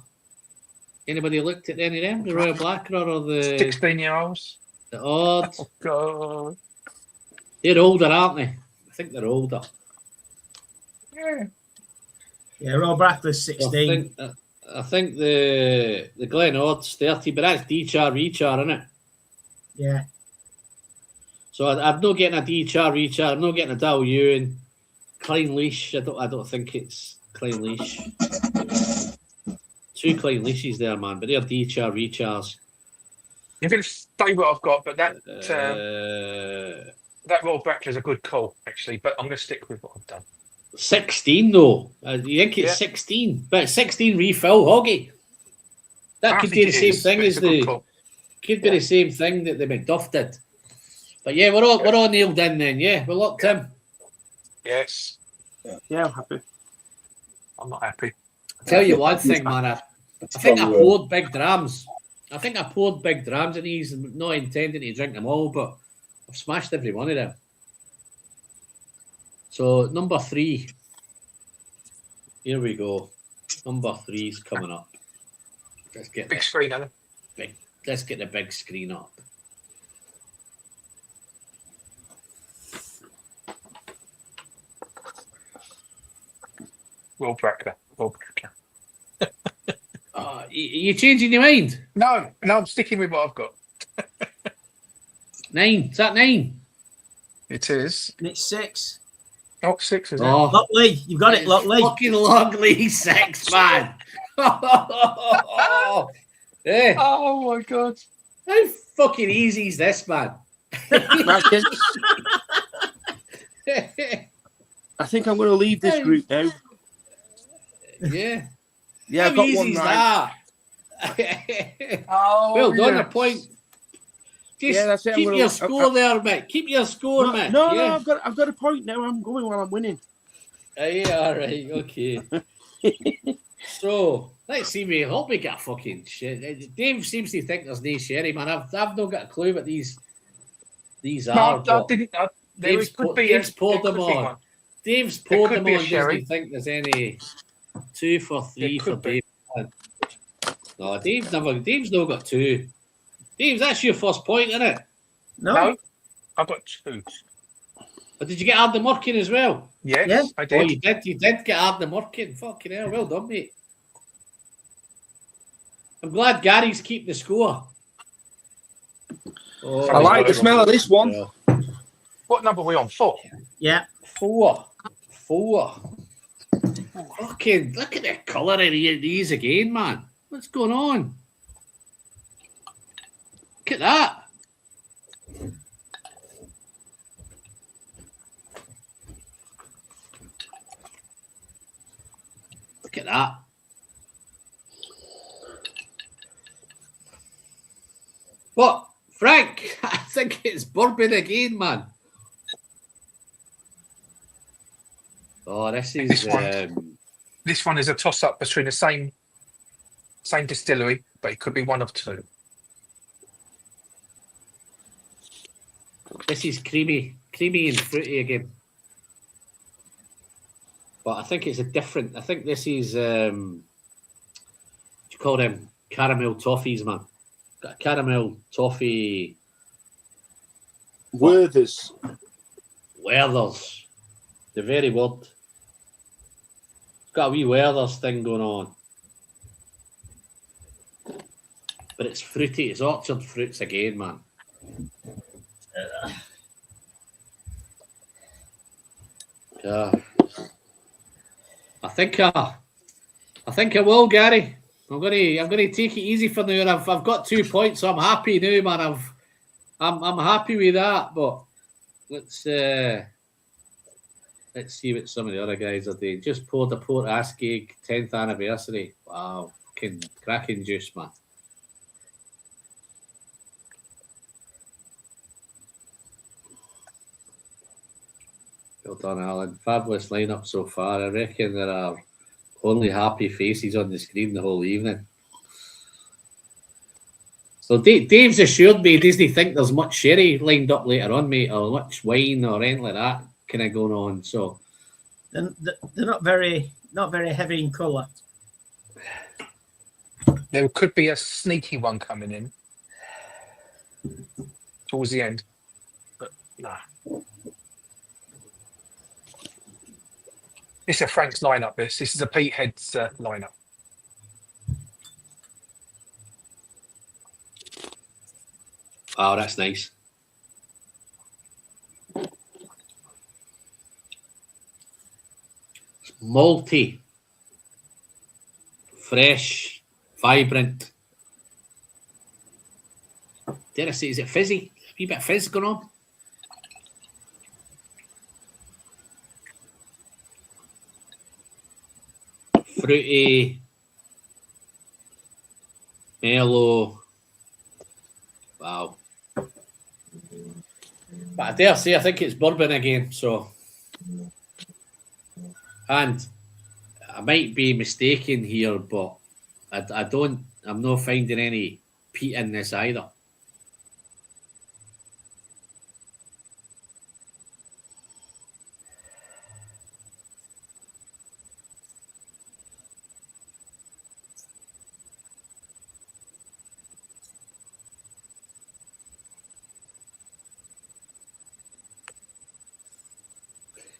Anybody looked at any of them? The Royal Brackler or the 16-year-olds. Odd? Oh, God. They're older, aren't they? I think they're older. Yeah. Yeah, Rob Brackler's So 16. I think the Glenard's 30, but that's D-Char Rechar, isn't it? Yeah. So I'm not getting a D-Char Rechar. I'm not getting a Dal Ewan. Klein Leash. I don't think it's Klein Leash. 2 Klein Leashes there, man, but they're D-Char Rechars. You're going to stay what I've got, but that Royal Brackler is a good call, actually. But I'm going to stick with what I've done. 16 though. You think it's Yeah. 16, but 16 refill Hoggy. That I could think be the it same is, thing but it's as a good the call. could be the same thing that the Macduff did. But yeah, we're all nailed in then. Yeah, we're locked in. Yes. Yeah, I'm happy. I'm not happy. Tell you one thing, man. I think I Strong word. poured big drams. I think I poured big drams in these, not intending to drink them all, but I've smashed every one of them. So number 3. Here we go. Number 3 is coming up. Let's get Big the screen, Alan. let's get the big screen up. Royal Brackler. You changing your mind? No, I'm sticking with what I've got. 9. Is that 9? It is. And it's 6. Oh, 6 is it? Oh, Lockley, you've got it, Lockley. fucking Lockley 6, man. Yeah. Oh my god. How fucking easy is this, man? Right, kids, I think I'm going to leave this group now. Yeah. Yeah, I've How got easy one is right. that? Oh, Well done, yeah. a point. Just Yeah, that's it. I'm keep gonna- your score there, mate. Keep your score, mate. No, yeah. I've got a point now. I'm going while I'm winning. Yeah, all right, okay. So let's see, me. Hope we get a fucking shit. Dave seems to think there's no sherry, man. I've not got a clue what these No, are. I but didn't. There Dave's could po- be Dave's a, poured there them could be on. one. Dave's There poured could them be a on. sherry. Doesn't think there's any 2 for 3 There for could be. Dave. No, Dave's not got 2. Dave, that's your first point, isn't it? No, I've got 2. But did you get Arden Murkin as well? Yes, Yeah. I Oh, did. you did get Arden Murkin. Fucking hell, well done, mate. I'm glad Gary's keeping the score. Oh, I like the smell of this one. well, What number are we on? 4. Yeah. 4. Fucking look at the colour of these again, man. What's going on? Look at that. Look at that. What? Frank, I think it's bourbon again, man. Oh, this is This one. This one is a toss-up between the same distillery, but it could be one of 2. this is creamy and fruity again. But I think it's a different. I think this is what do you call them? Caramel toffees, man. Got a caramel toffee Werther's. Werther's. The very word. It's got a wee Werther's thing going on. But it's fruity. It's orchard fruits again, man. Yeah. I think I will, Gary. I'm gonna take it easy for now. I've got 2 points, so I'm happy now, man. I'm happy with that. But let's see what some of the other guys are doing. Just poured the Port Askeig 10th anniversary. Wow, fucking cracking juice, man. Well done, Alan. Fabulous lineup so far. I reckon there are only happy faces on the screen the whole evening. So Dave's assured me he doesn't think there's much sherry lined up later on, mate, or much wine or anything like that kind of going on. So They're not very heavy in colour. There could be a sneaky one coming in towards the end, but nah. This is a Frank's lineup. This is a Pete Head's lineup. oh, that's nice. It's malty, fresh, vibrant. dare I say, is it fizzy? A wee bit of fizz going on. Fruity, mellow. Wow. But I dare say I think it's bourbon again. So, and I might be mistaken here, but I'm not finding any peat in this either.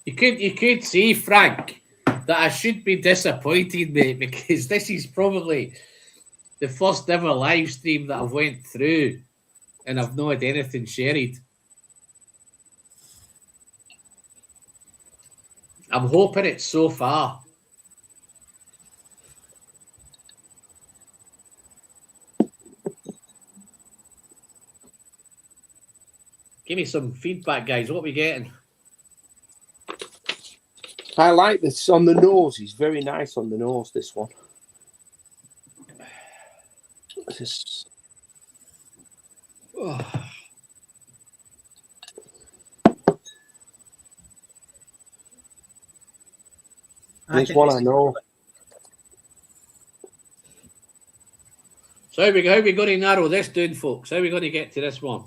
You could say, Frank, that I should be disappointed, mate, because this is probably the first ever live stream that I've went through and I've not had anything shared. I'm hoping it's so far. Give me some feedback, guys. What are we getting? I like this on the nose. He's very nice on the nose, this one. This... Oh. This one I know. So how are we going to narrow this down, folks? How are we going to get to this one?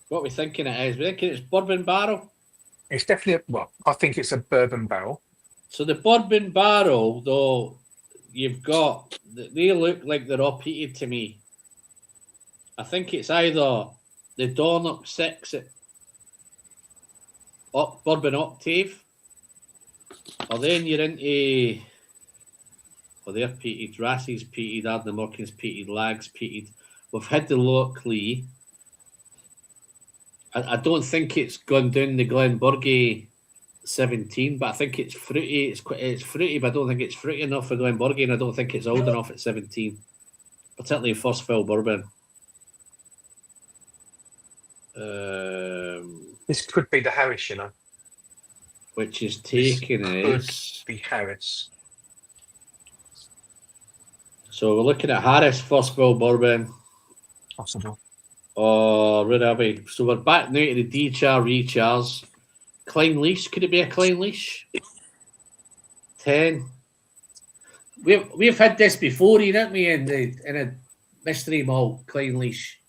What are we thinking it is? We're thinking it's bourbon barrel? It's definitely, I think it's a bourbon barrel. So the bourbon barrel, though, you've got, they look like they're all peated to me. I think it's either the Dornock 6 bourbon octave, or then you're into, they're peated, Rassie's peated, Ardnamurchan's peated, Lag's peated. We've had the Lockley. I don't think it's gone down the Glenburgie 17, but I think it's fruity. It's fruity, but I don't think it's fruity enough for Glenburgie, and I don't think it's old enough at 17, particularly first fill bourbon. This could be the Harris, you know. Which is taken as... Could be Harris. So we're looking at Harris first fill bourbon. Possible. Oh, where are we? So we're back now to the D-Char Rechars. Klein Leash. Could it be a Klein Leash? 10. We've had this before, didn't we? In a mystery malt, Klein Leash.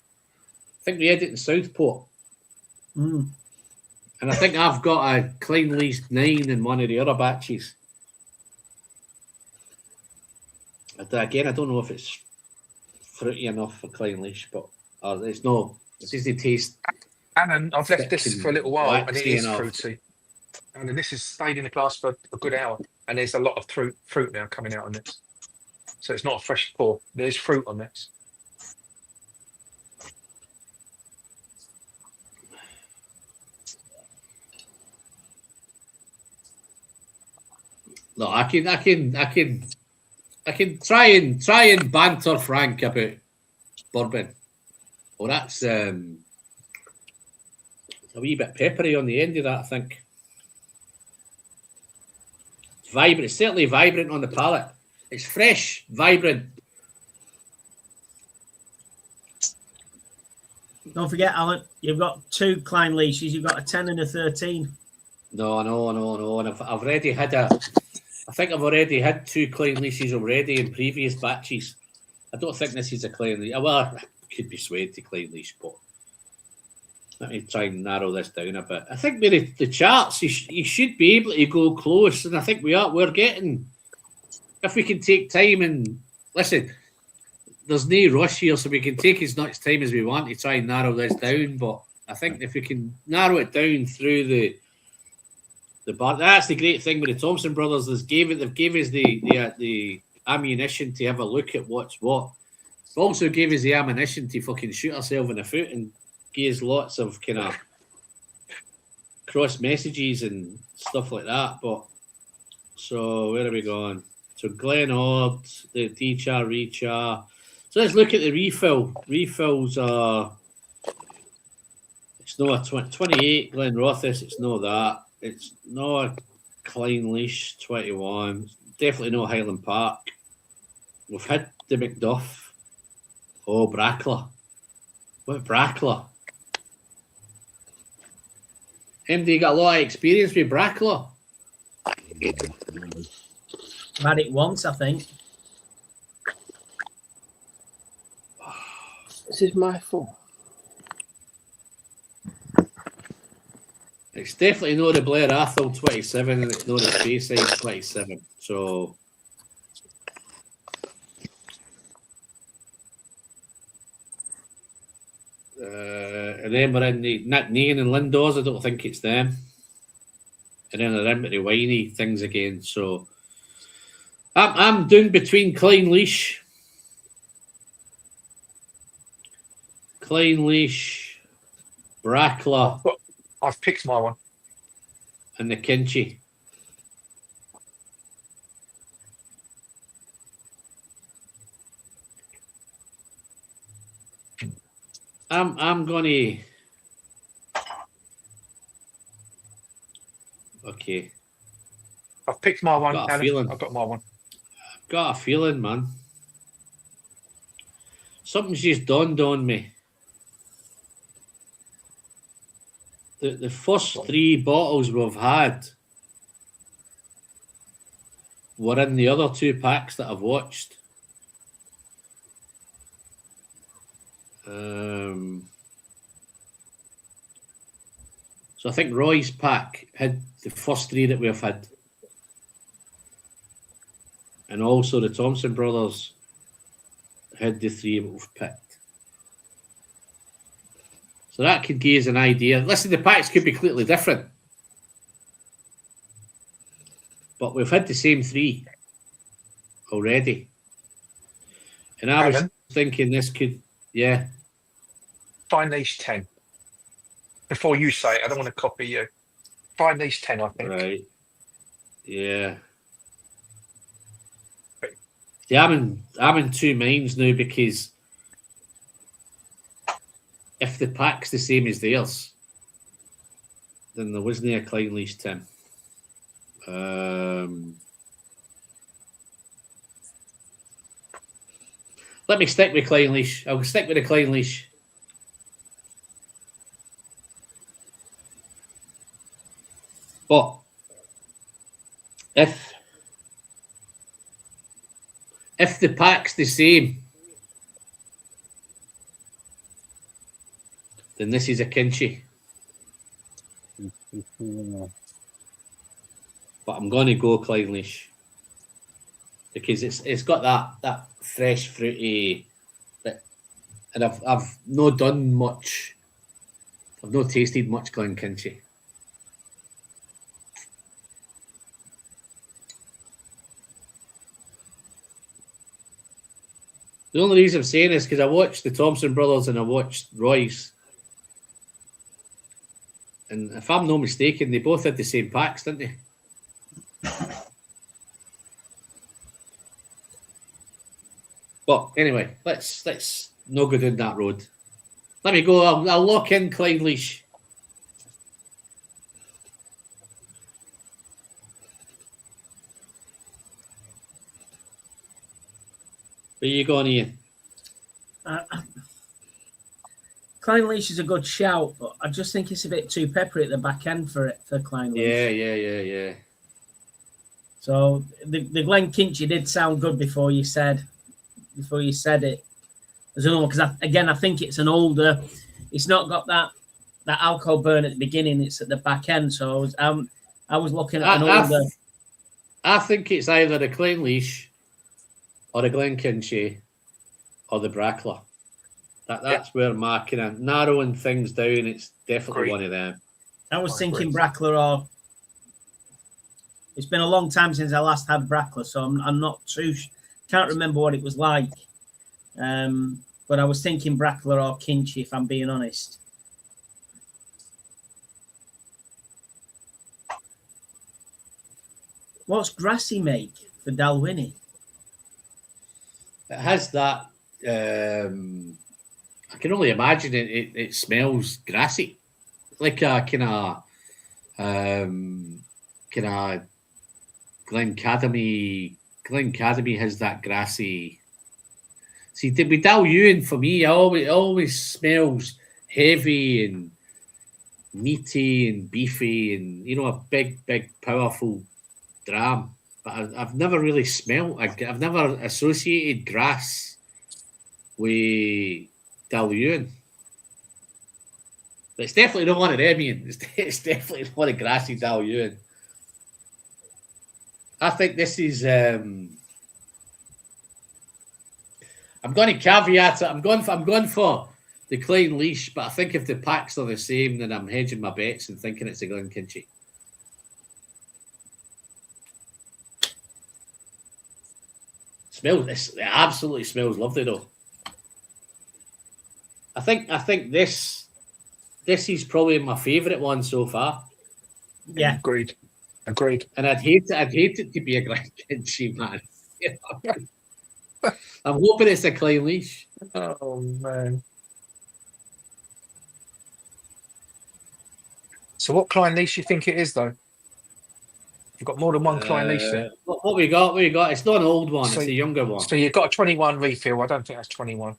I think we had it in Southport. Mm. And I think I've got a Klein Leash 9 in one of the other batches. Again, I don't know if it's fruity enough for Klein Leash, but it's no. It doesn't taste. And I've left this for a little while, and it is enough. fruity. And then this has stayed in the glass for a good hour, and there's a lot of fruit now coming out on this. So it's not a fresh pour. There's fruit on this. No, I can try and banter Frank about bourbon. Oh, that's a wee bit peppery on the end of that, I think. It's vibrant. It's certainly vibrant on the palate. It's fresh, vibrant. Don't forget, Alan, you've got 2 Klein Leashes. You've got a 10 and a 13. No. And I've already had I think I've already had 2 Klein Leashes already in previous batches. I don't think this is a Klein Leash. Well, it could be swayed to Klein Leash, but let me try and narrow this down a bit. I think with the charts, you should be able to go close, and I think we're getting, if we can take time and listen, there's no rush here, so we can take as much time as we want to try and narrow this down. But I think if we can narrow it down through the bar, that's the great thing with the Thompson brothers. They've gave us the ammunition to have a look at what's what. They also gave us the ammunition to fucking shoot ourselves in the foot and give us lots of kind of cross messages and stuff like that. But so where are we going? So Glen Ord, the D-Char, Rechar. So let's look at the refill. Refills are not a 28 Glenrothes. It's not that. It's not a Clynelish 21. Definitely no Highland Park. We've had the Macduff. Oh, Brackler. What Brackler? MD got a lot of experience with Brackler. I've had it once, I think. This is my fault. It's definitely not the Blair Athol 27 and it's not the Speyside 27. So and then we're in the Nick Negan and Lindos. I don't think it's them. And then they're in with the whiny things again. So I'm doing between Clynelish, Brackler, I've picked my one. and the Kinchy. I'm gonna. Okay. I've picked my one. Got a Alan. feeling. I've got my one. Got a feeling, man. Something's just dawned on me. The first 3 bottles we've had were in the other 2 packs that I've watched. So I think Roy's pack had the first 3 that we've had. And also the Thompson brothers had the 3 we've picked. So that could give us an idea. Listen, the packs could be completely different. But we've had the same 3 already. And I was Alan? thinking this could, yeah. Find these 10. Before you say it, I don't want to copy you. Find these 10, I think. Right. Yeah. Yeah, I'm in 2 minds now because if the pack's the same as theirs, then there wasn't a Clynelish Tim. Let me stick with Clynelish. I'll stick with the Clynelish. But if the pack's the same, then this is a Kinchy. But I'm going to go Clynelish because it's got that fresh fruity bit, and I've not done much. I've not tasted much Glenkinchy. The only reason I'm saying is because I watched the Thompson brothers and I watched Royce. And if I'm not mistaken, they both had the same packs, didn't they? But anyway, let's not go down that road. Let me go. I'll lock in Clynelish. Where you going, Ian? Clynelish is a good shout, but I just think it's a bit too peppery at the back end for Clynelish. Yeah. So the Glenkinchy did sound good before you said it. I don't know, because I think it's an older. It's not got that alcohol burn at the beginning. It's at the back end. So I was looking at an older. I think it's either the Clynelish or the Glenkinchy or the Brackler. That's where my kind of narrowing things down. It's definitely one of them. I was thinking Brackler or. It's been a long time since I last had Brackler, so I'm not too. Can't remember what it was like. But I was thinking Brackler or Kinchy, if I'm being honest. What's Grassy make for Dalwhinnie? It has that. I can only imagine it smells grassy. like a kind of Glencademy. Glencademy has that grassy. See, with Dalhousie for me, it always smells heavy and meaty and beefy, and a big, powerful dram. But I've never really smelled. I've never associated grass with Dalhousie. But it's definitely not one of them, Ian. It's definitely not a grassy Dalhousie. I think this is. I'm going to caveat it. I'm going for the Klein Leash, but I think if the packs are the same, then I'm hedging my bets and thinking it's a Glenkinchie. It absolutely smells lovely though. I think this is probably my favourite one so far. Yeah, agreed. And I'd hate it to be a Glenkinchie, man. I'm hoping it's a Klein Leash. Oh man. So what Klein Leash you think it is though? You've got more than one Klein Leash there. What we got? It's not an old one, So- it's a younger one. So you've got a 21 refill. I don't think that's 21.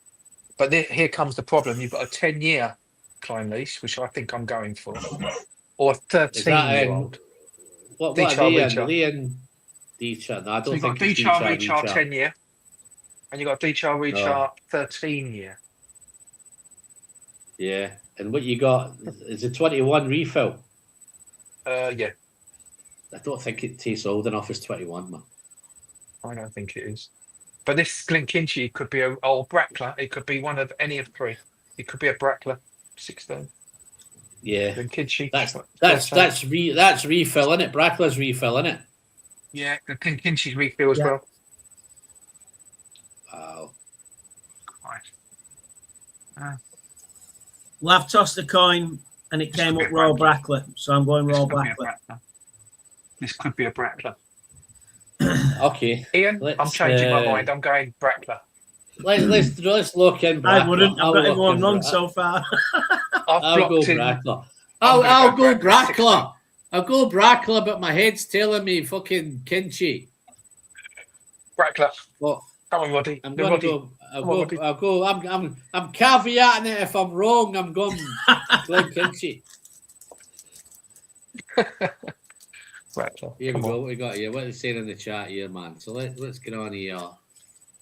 But here comes the problem. You've got a 10-year Klein Leash, which I think I'm going for. Or a 13-year-old. What Dechar are they in? Rechar. Are they in Dechar? No, I So don't you've think got it's Dechar Dechar Rechar 10-year. And you've got Dechar Rechar 13-year. Yeah. And what you got is a 21 refill. Yeah, I don't think it tastes old enough as 21, man. I don't think it is. But this Glenkinchie could be an old Brackler. It could be one of any of three. It could be a Brackler 16. Yeah. Glenkinchie. That's refilling it. Brackler's refilling it. Yeah, the Glenkinchie's refill as Yeah. well. Wow. Right. well, I've tossed a coin and it came could up be a Royal Brackler. Brackler, so I'm going This Royal could be a Brackler. Brackler. This could be a Brackler. Okay. Ian, I'm changing my mind. I'm going Brackler. Let's look in. I Brackler. wouldn't. I've got look everyone in wrong Brackler. so far. I'll go blocked in. Brackler. I'm gonna I'll go Brackler Brackler. I'll go Brackler, but my head's telling me fucking Kinchy. Brackler. Well, Come on, Roddy. I'm You're going to Roddy. go. Come on, Roddy. I'll go. I'm caveating it. If I'm wrong, I'm going Glen Kinchy. Brackler. Here we Come go. on. What we got here? What are they saying in the chat here, man? So let's get on here.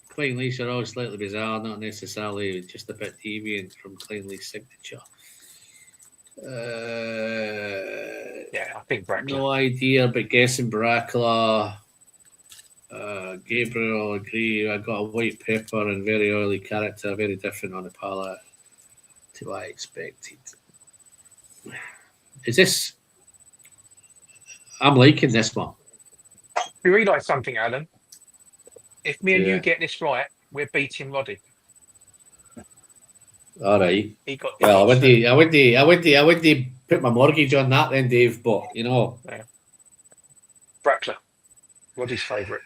Klein Leash are all slightly bizarre, not necessarily just a bit deviant from Klein Leash signature. Yeah, I think Brackler. No idea, but guessing Brackler. Gabriel, agree. I got a white pepper and very oily character, very different on the palate to what I expected. Is this? I'm liking this one. You realise something, Alan? If me and Yeah. you get this right, we're beating Roddy. All right. He got. Well, I wouldn't put my mortgage on that then, Dave. But Brackler. Roddy's favourite.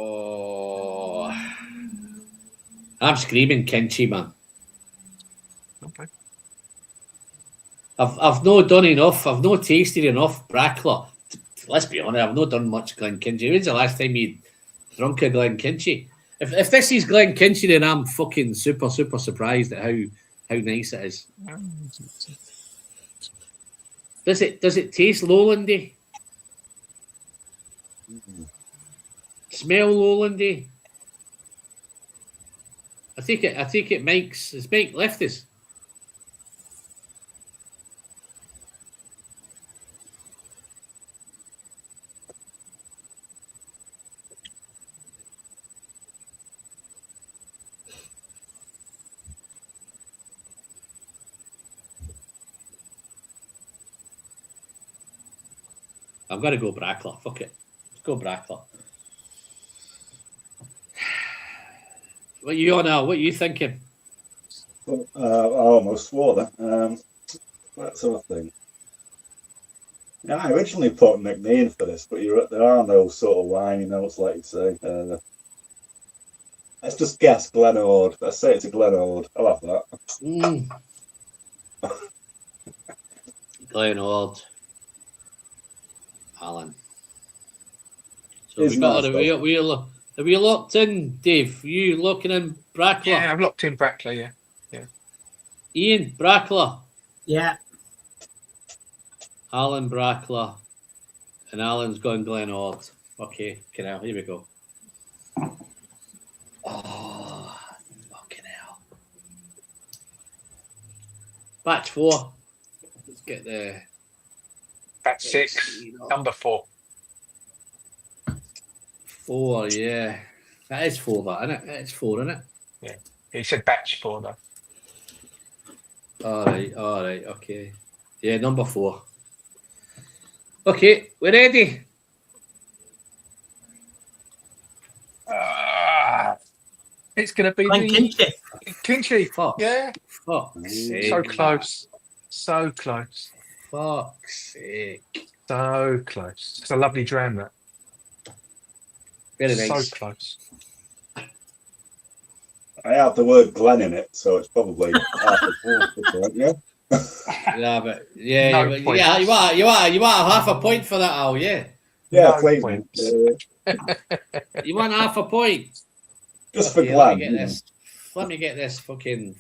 Oh, I'm screaming Kinchy, man. Okay. I've not done enough. I've not tasted enough Brackler. Let's be honest, I've not done much Glenkinchie. When's the last time you drunk a Glenkinchie? If this is Glenkinchie, then I'm fucking super surprised at how nice it is. Does it taste Lowlandy? Smell Lowlandy? I take it Mike left this. I'm gonna go Brackler. Fuck it. Let's go Brackler. What you on now? What are you thinking? I almost swore that. Let's have a thing. Yeah, I originally put McNean for this, but there are no sort of winey notes, like you say. Let's just guess Glen Ord. Let's say it's a Glen Ord. I love that. Glen Ord. Alan. So It's we got nice, are we locked in, Dave? You looking in Brackler? Yeah, I've locked in Brackley, yeah. Ian, Brackler. Yeah. Alan Brackler. And Alan's gone Glen Ord. Okay, here we go. Oh, fucking hell. Batch 4. Let's get the... Batch 6, number 4. 4, yeah. That is 4, that, isn't it? It's 4, isn't it? Yeah. He said batch 4, though. All right, okay. Yeah, number 4. Okay, we're ready. It's going to be Kinchy. Kinchy. Fuck. Yeah. Fuck's sake. So close. So close. Fuck's sake. So close. It's a lovely dram, that. Very nice. So close. I have the word Glen in it, so it's probably half a point, yeah. Yeah, but yeah, No but, points. yeah, you want half a point for that, Al, yeah. Yeah, No please. points. You want half a point. Just for Okay, Glen. let me get this fucking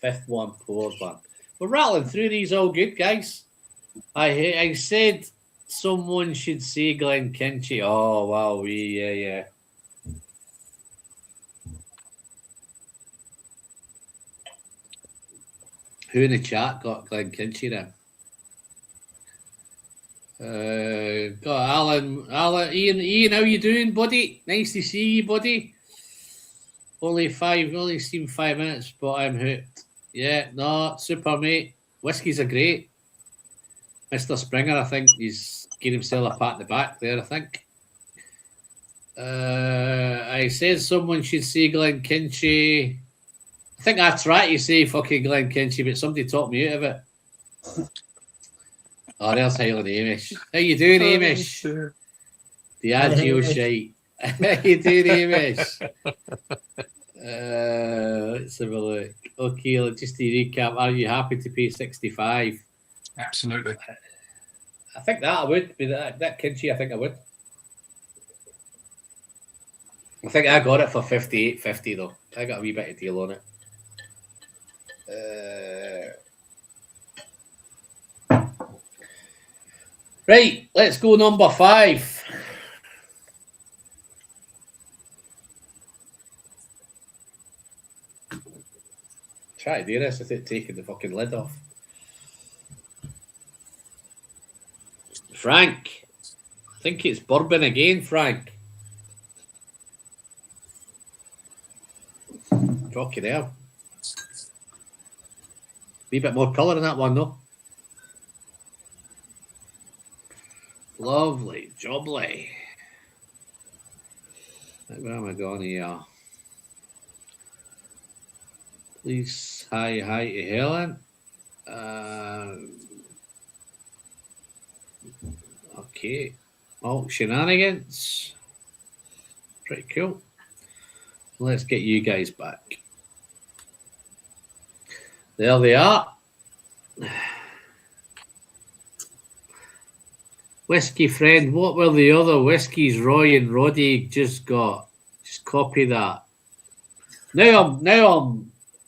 5th one poured, man. We're rattling through these all good, guys. I said someone should say Glen Kinchy. Oh wow, yeah. Who in the chat got Glen Kinchy then? Got Alan, Ian, how you doing, buddy? Nice to see you, buddy. Only seen 5 minutes, but I'm hooked. Yeah, no, super, mate. Whiskies are great. Mr. Springer, I think he's getting himself a pat in the back there, I think. I said someone should say Glen Kinchy. I think I tried to say fucking Glen Kinchy, but somebody talked me out of it. Oh, there's Highland Hamish. How you doing, Hamish? The Agio shite. How you doing, Hamish? Let's have a look. Okay, just to recap, are you happy to pay 65? Absolutely. I think that I would be that Kinchy. I think I would. I think I got it for 58.50 though. I got a wee bit of deal on it. Right, let's go number 5. Try to do this without taking the fucking lid off. Frank. I think it's bourbon again, Frank. Fucking hell. Wee bit more colour in that one, though. Lovely, jubbly. Where am I going here? Please, hi to Helen. Okay. Malt shenanigans. Pretty cool. Let's get you guys back. There they are. Whiskey friend, what were the other whiskies Roy and Roddy just got? Just copy that. Now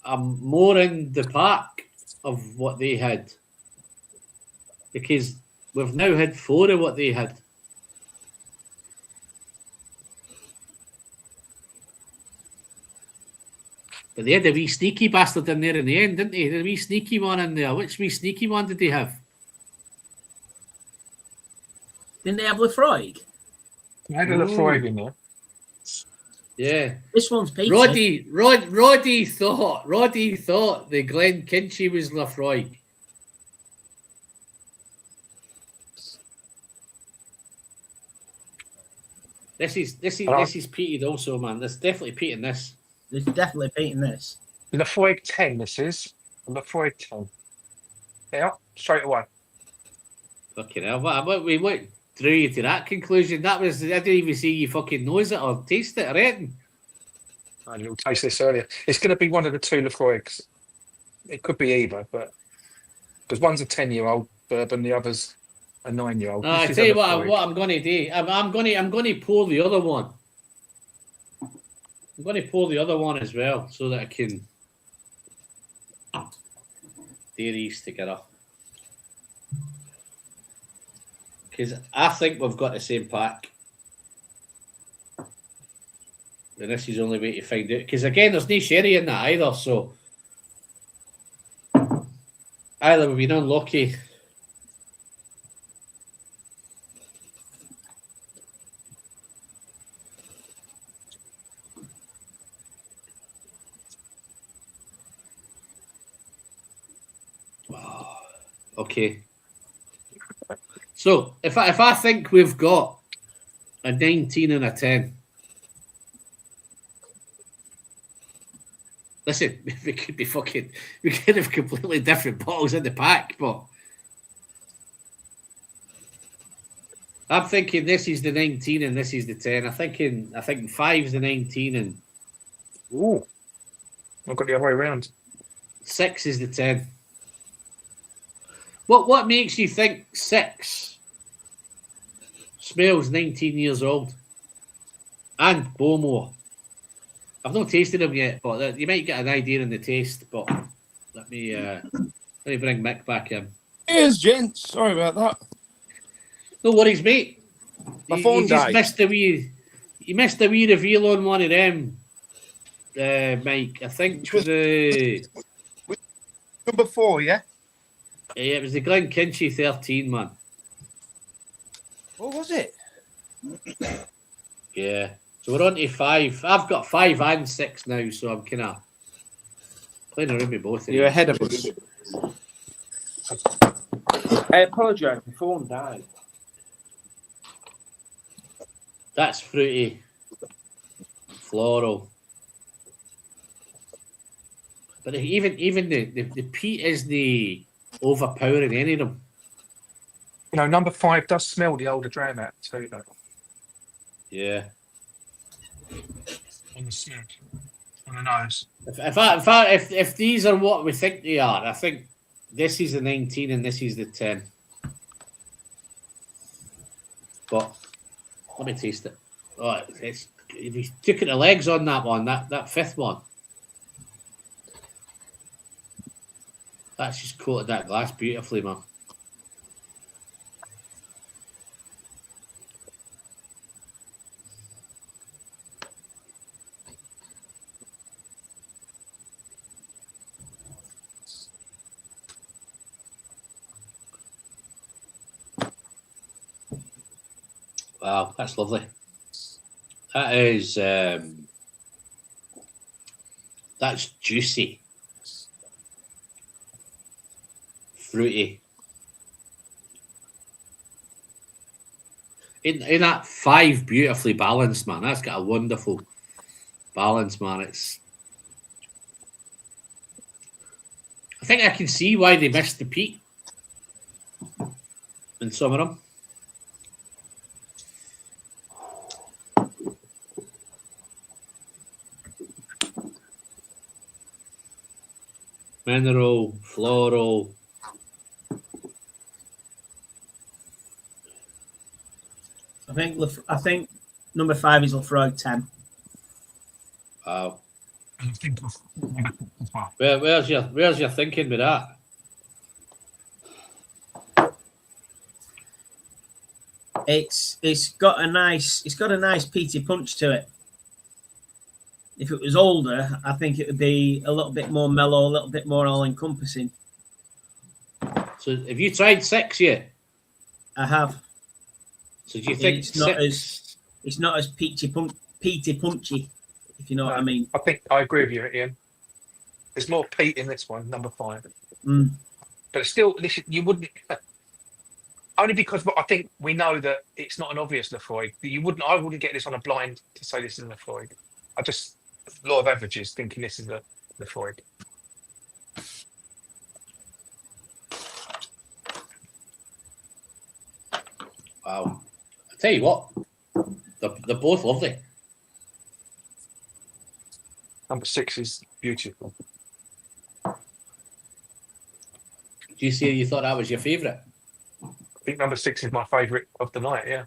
I'm more in the pack of what they had. Because we've now had 4 of what they had. But they had a wee sneaky bastard in there in the end, didn't they? They had a wee sneaky one in there. Which wee sneaky one did they have? Didn't they have Lefroy? I had a Lefroy in there. Yeah. This one's peaty. Roddy thought the Glen Kinchy was Lefroy. This is peated also, man. There's definitely peat in this. There's definitely peat in this. Lefroy 10, this is. Lefroy 10. Yeah, straight away. Fucking hell. What drew you to that conclusion? I didn't even see you fucking nose it or taste it or anything. I had a little taste of this earlier. It's going to be one of the two Lefroy's. It could be either, but because one's a 10-year-old bourbon, the other's a 9-year-old. I tell you what I'm going to do. I'm going to pour the other one. I'm going to pour the other one as well, so that I can do these together. Because I think we've got the same pack. And this is the only way to find out. Because again, there's no sherry in that either, so either we've been unlucky. Okay. So if I think we've got a 19 and a 10, listen, we could have completely different bottles in the pack, but I'm thinking this is the 19 and this is the 10. I think 5's the 19 and I've got the other way around. 6 is the 10. What makes you think 6 smells 19 years old? And Bowmore. I've not tasted them yet, but you might get an idea in the taste. But let me bring Mick back in. Cheers, gents. Sorry about that. No worries, mate. My phone died. You missed a wee reveal on one of them, Mike. I think number 4, yeah? It was the Glen Kinchy 13, man. What was it? Yeah. So we're on to 5. I've got 5 and 6 now, so I'm kind of playing around with both of You're them. ahead of us. I apologise. My phone died. That's fruity, floral. But even the peat is the overpowering any of them. You know, number 5 does smell the older dram out too, though. Yeah. On the smell, on the nose. If these are what we think they are, I think this is the 19 and this is the 10. But let me taste it. Oh, it's if you took at the legs on that one, that 5th one. That's just coated that glass beautifully, man. Wow, that's lovely. That is that's juicy. Fruity. In that 5 beautifully balanced, man. That's got a wonderful balance, man. I think I can see why they missed the peak in some of them. Mineral, floral. I think number 5 is Lefroy 10. Wow. I think of Where's your thinking with that? It's got a nice peaty punch to it. If it was older, I think it would be a little bit more mellow, a little bit more all-encompassing. So have you tried 6 yet? I have. So do you think It's not 6? It's not as peaty punchy, if you know what I mean. I think I agree with you, Ian. There's more peat in this one, number 5. Mm. But it's still, you wouldn't. Only because I think we know that it's not an obvious Lefroy. I wouldn't get this on a blind to say this is a Lefroy. I just law of averages thinking this is a Lefroy. Wow. I tell you what, they're both lovely. Number 6 is beautiful. Do you say you thought that was your favourite? I think number 6 is my favourite of the night. Yeah.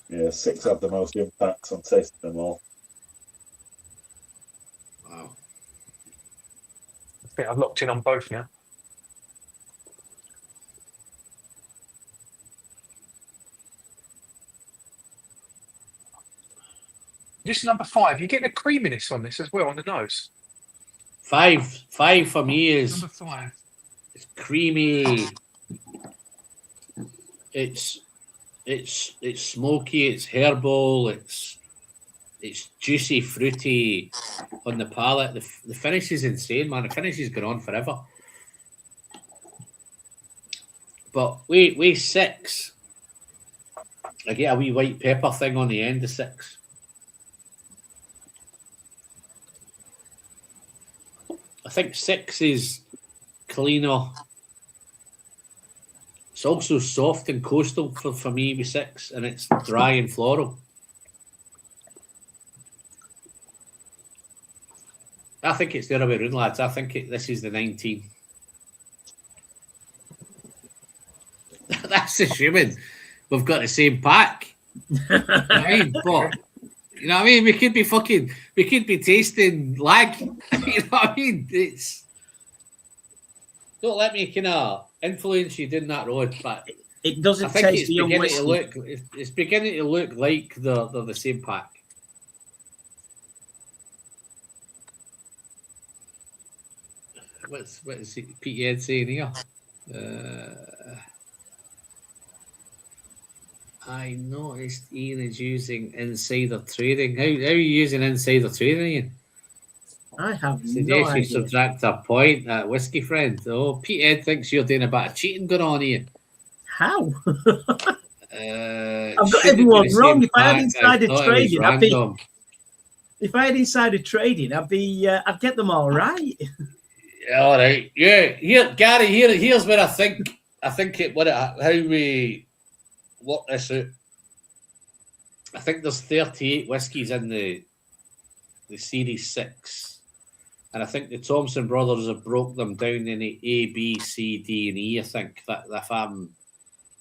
Yeah, 6 had the most impact on tasting them all. Wow. I think I've locked in on both now. This is number 5. You're getting a creaminess on this as well on the nose. 5 for me is Number 5. it's creamy. It's smoky. It's herbal. It's juicy, fruity on the palate. The finish is insane, man. The finish has gone on forever. But we 6. I get a wee white pepper thing on the end of 6. I think 6 is cleaner. It's also soft and coastal for me with 6, and it's dry and floral. I think it's the other way around, lads. I think this is the 19. That's assuming we've got the same pack. Right? But you know what I mean? We could be tasting lag. You know what I mean? Don't let me kind of influence you down that road, but It doesn't I think taste it's the young beginning to whiskey. look. It's beginning to look like they're the same pack. What is Pete Ed saying here? I noticed Ian is using insider trading. How are you using insider trading, Ian? I have no Suggest you idea. subtract a point at whiskey friend. Oh, Pete Ed thinks you're doing a bit of cheating going on here. How? I've I've got everyone wrong. If I had insider trading, if I had insider trading, I'd get them all right. All right. Yeah. Here, Gary. Here's where I think how we work this out. I think there's 38 whiskies in the Series 6, and I think the Thompson brothers have broke them down in A, B, C, D, and E. I think that if I'm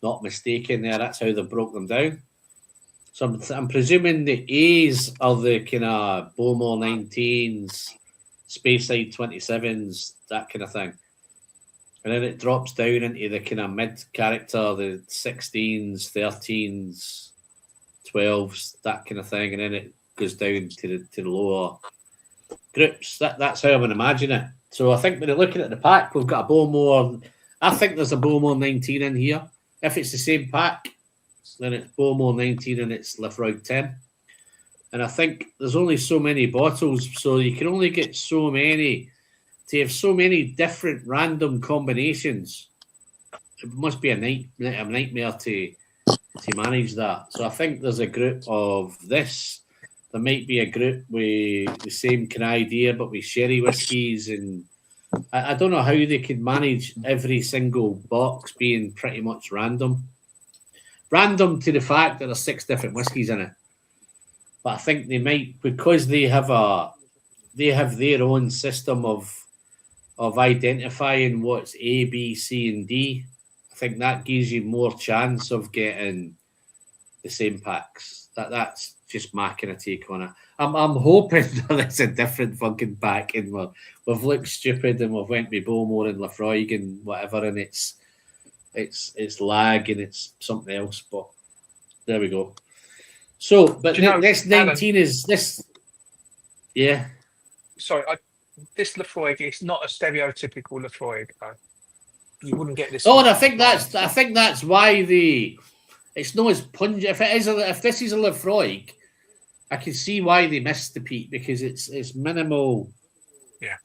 not mistaken, that's how they broke them down. So I'm presuming the A's are the kind of Bowmore 19s, Speyside 27s, that kind of thing. And then it drops down into the kind of mid character, the 16s, 13s, 12s, that kind of thing. And then it goes down to the lower groups. That's how I'm going to imagine it. So I think when you're looking at the pack, we've got a Bowmore. I think there's a Bowmore 19 in here. If it's the same pack, then it's Bowmore 19 and it's Lafroig 10. And I think there's only so many bottles, so you can only get so many. To have so many different random combinations, it must be a nightmare to manage that. So I think there's a group of this. There might be a group with the same kind of idea, but with sherry whiskies, and I don't know how they could manage every single box being pretty much random. Random to the fact that there's 6 different whiskies in it. But I think they might, because they have their own system of identifying what's A, B, C, and D. I think that gives you more chance of getting the same packs. That's just my kind of take on it. I'm hoping that it's a different fucking pack, and we've looked stupid and we've went with Bowmore and Lafroig and whatever, and it's lag and it's something else. But there we go. So, but this 19 Alan, is this. Yeah. Sorry, this Lafroig is not a stereotypical Lafroig. You wouldn't get this. Oh, and I think that's why it's not as pungent. If this is a Lafroig, I can see why they missed the peat, because it's minimal. Yeah.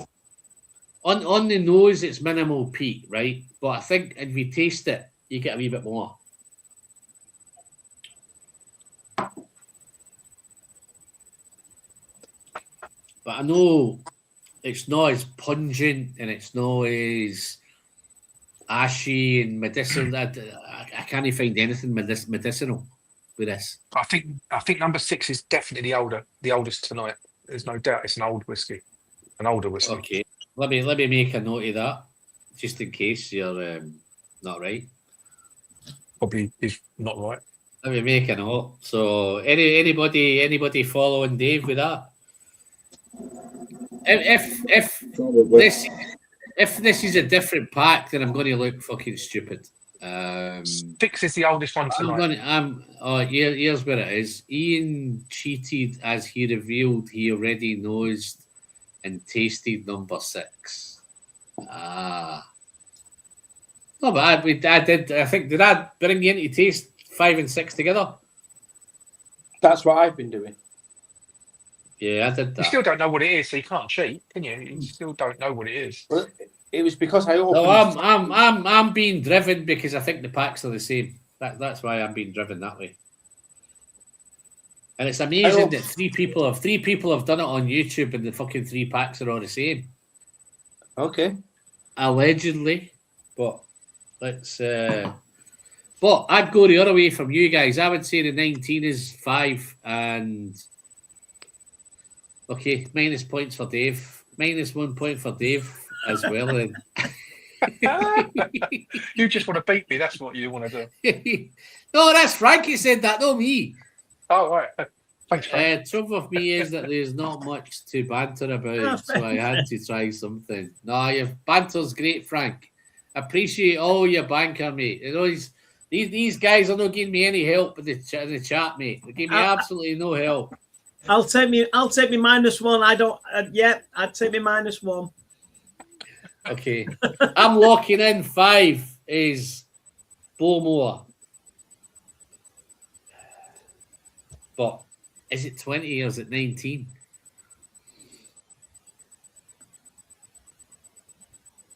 On the nose, it's minimal peat, right? But I think if you taste it, you get a wee bit more. But I know it's not as pungent and it's not as ashy and medicinal. I can't find anything medicinal. with this. I think number 6 is definitely the oldest tonight. There's no doubt it's an older whiskey. Okay, let me make a note of that, just in case you're not right. Probably is not right. Let me make a note. So, anybody following Dave with that? Probably. If this is a different pack, then I'm going to look fucking stupid. 6 is the oldest one tonight. Here's where it is. Ian cheated as he revealed he already knows and tasted number 6. No, but I did. I think, did I bring you in to taste 5 and 6 together? That's what I've been doing. Yeah, I did that. You still don't know what it is, so you can't cheat, can you? You still don't know what it is. Well, it was because I opened. No, I'm being driven because I think the packs are the same. That's why I'm being driven that way. And it's amazing that three people have done it on YouTube, and the fucking 3 packs are all the same. Okay. Allegedly, but let's. But I'd go the other way from you guys. I would say the 19 is 5 and. Okay, minus points for Dave. Minus 1 point for Dave as well. Then. You just want to beat me. That's what you want to do. No, that's Frankie said that, not me. Oh, right. Thanks, Frank. Trouble with me is that there's not much to banter about, so I had to try something. No, your banter's great, Frank. Appreciate all your banter, mate. You know, these guys are not giving me any help in the chat, mate. They give me absolutely no help. I'll take me -1. I'd take me -1. Okay. I'm locking in 5 is Bowmore. But is it 20 or is it 19?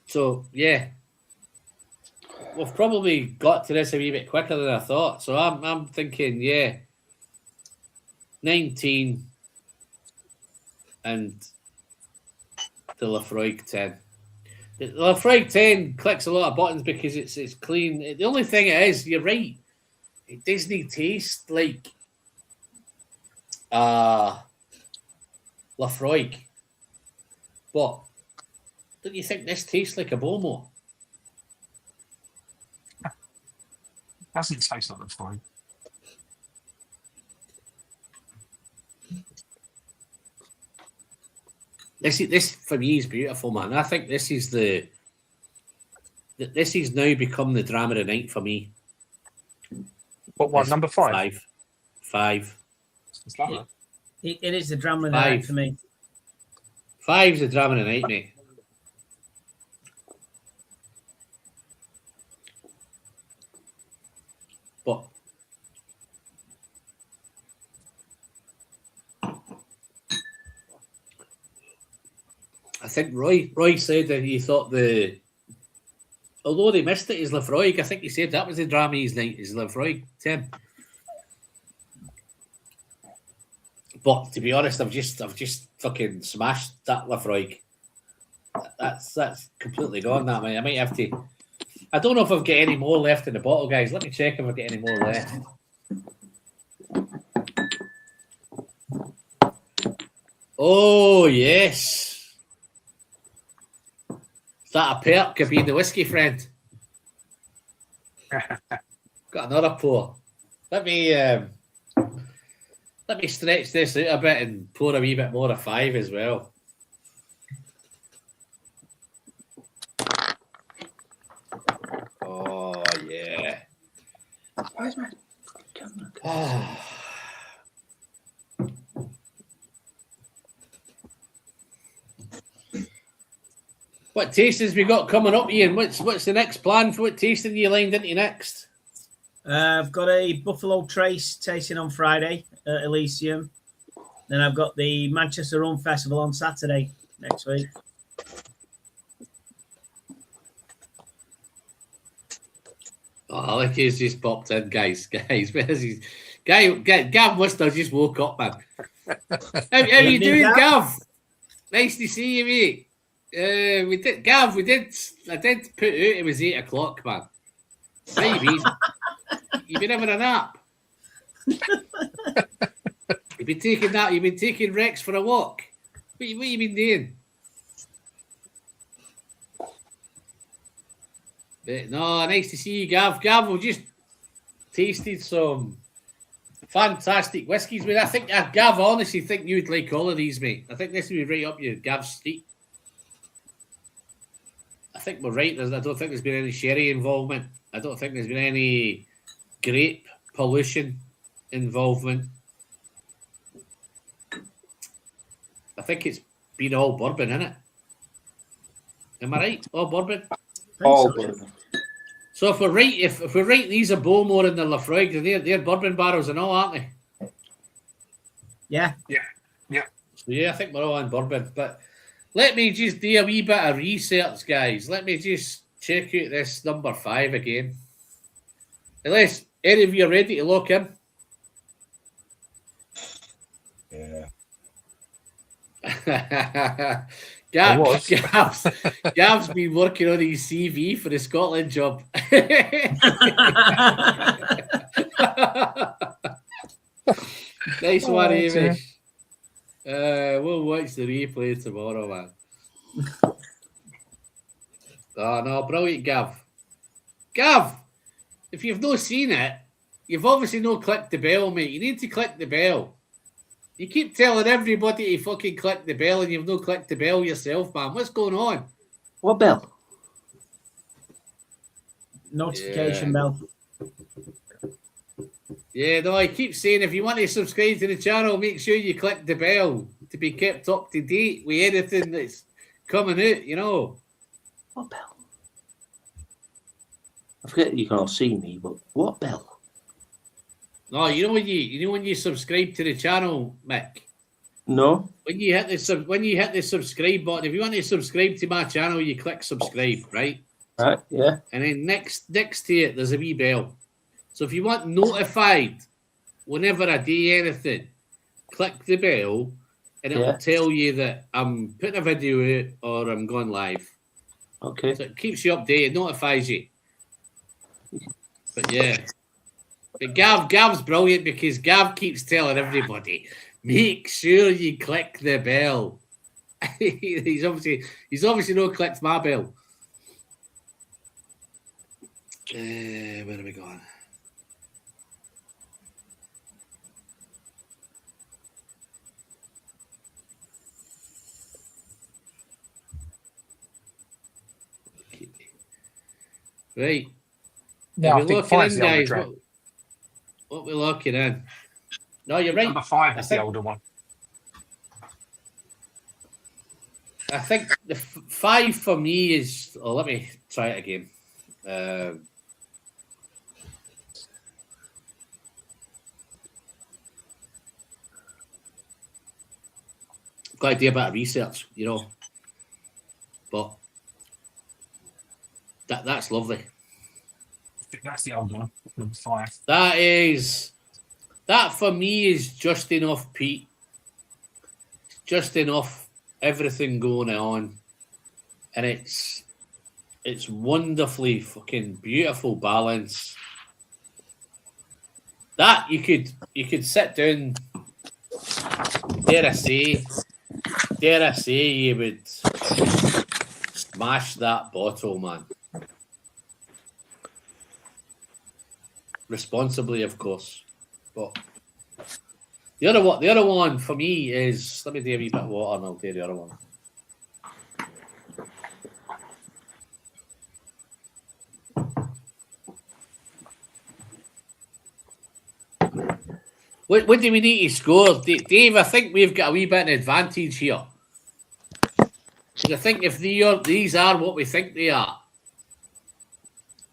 So yeah. We've probably got to this a wee bit quicker than I thought. So I'm thinking, 19 and the Lafroig 10. The Lafroig 10 clicks a lot of buttons because it's clean. The only thing it is, you're right, it doesn't taste like Lafroig. But don't you think this tastes like a Bowmore? Doesn't taste like Lafroig. This for me is beautiful, man. I think this is now become the drama of the night for me. What one? Number 5? 5. It's lovely. It is the drama of the night for me. 5's the drama of the night, mate. But I think Roy said that he thought although they missed it, is Lafroig. I think he said that was the drama of his night, is Lafroig, Tim. But to be honest, I've just fucking smashed that Lafroig. That's completely gone, that, mate. I might have to. I don't know if I've got any more left in the bottle, guys. Let me check if I've got any more left. Oh yes. Is that a perk of being the whiskey friend? Got another pour. Let me stretch this out a bit and pour a wee bit more of 5 as well. Oh yeah. Where's my camera? Oh. What tastings we got coming up, Ian? What's the next plan for what tasting you lined into next? I've got a Buffalo Trace tasting on Friday at Elysium. Then I've got the Manchester Rum Festival on Saturday next week. Oh, look who's just popped in, guys. Where's he? Gav must have just woke up, man. How you doing, Gav? Nice to see you, mate. I did put out it was 8 o'clock, man. Maybe you've been having a nap. You've been taking that. You've been taking Rex for a walk. What you been doing? But no, nice to see you, Gav. Gav, we've just tasted some fantastic whiskies. I think, Gav, I honestly think you'd like all of these, mate. I think this would be right up your Gav's street. I think we're right. I don't think there's been any sherry involvement. I don't think there's been any grape pollution involvement. I think it's been all bourbon, isn't it? Am I right? All bourbon? All bourbon. So if we're right, if we're right, these are Bowmore and the Lafroig, they're bourbon barrels and all, aren't they? Yeah. So yeah, I think we're all on bourbon. But let me just do a wee bit of research, guys. Let me just check out this number 5 again. Unless any of you are ready to lock in. Yeah. Gav's been working on his CV for the Scotland job. Nice one, Hamish. We'll watch the replay tomorrow, man. Oh, no, brilliant, Gav. Gav, if you've not seen it, you've obviously not clicked the bell, mate. You need to click the bell. You keep telling everybody to fucking click the bell and you've not clicked the bell yourself, man. What's going on? What bell? Notification bell. Yeah, no, I keep saying if you want to subscribe to the channel, make sure you click the bell to be kept up to date with anything that's coming out, you know. What bell? I forget you can't see me, but what bell? No, you know when you subscribe to the channel, Mick. No. When you hit the subscribe button, if you want to subscribe to my channel, you click subscribe, right? Right. Yeah. And then next to it, there's a wee bell. So if you want notified whenever I do anything, click the bell, and it will tell you that I'm putting a video out or I'm going live. Okay. So it keeps you updated, notifies you. But yeah. But Gav's brilliant because Gav keeps telling everybody, make sure you click the bell. he's obviously not clicked my bell. Where are we going? Right. No, I think 5's the older guys, dram. what we're looking in. No, you're right. Number 5 is the older one. I think the 5 for me is. Oh, let me try it again. Got to do a bit of research, you know. But that's lovely. I think that's the older one, number 5. That for me is just enough peat. Just enough everything going on. And it's wonderfully fucking beautiful balance. That you could sit down, dare I say you would smash that bottle, man. Responsibly, of course. But the other one for me is, let me do a wee bit of water and I'll do the other one. What do we need to score? Dave, I think we've got a wee bit of an advantage here. I think if these are what we think they are,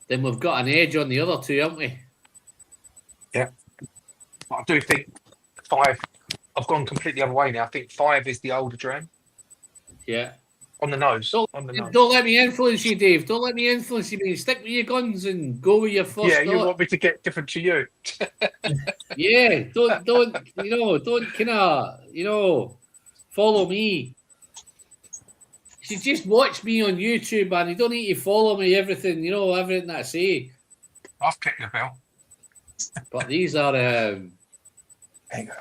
then we've got an edge on the other two, haven't we? Yeah. But I do think 5, I've gone completely the other way now. I think 5 is the older dram. Yeah. On the nose. Don't let me influence you, Dave. Don't let me influence you. Stick with your guns and go with your first thought. You want me to get different to you. Yeah, don't kind of, follow me. You just watch me on YouTube, man. You don't need to follow me, everything that I say. I've clicked the bell. But these are, Hang on.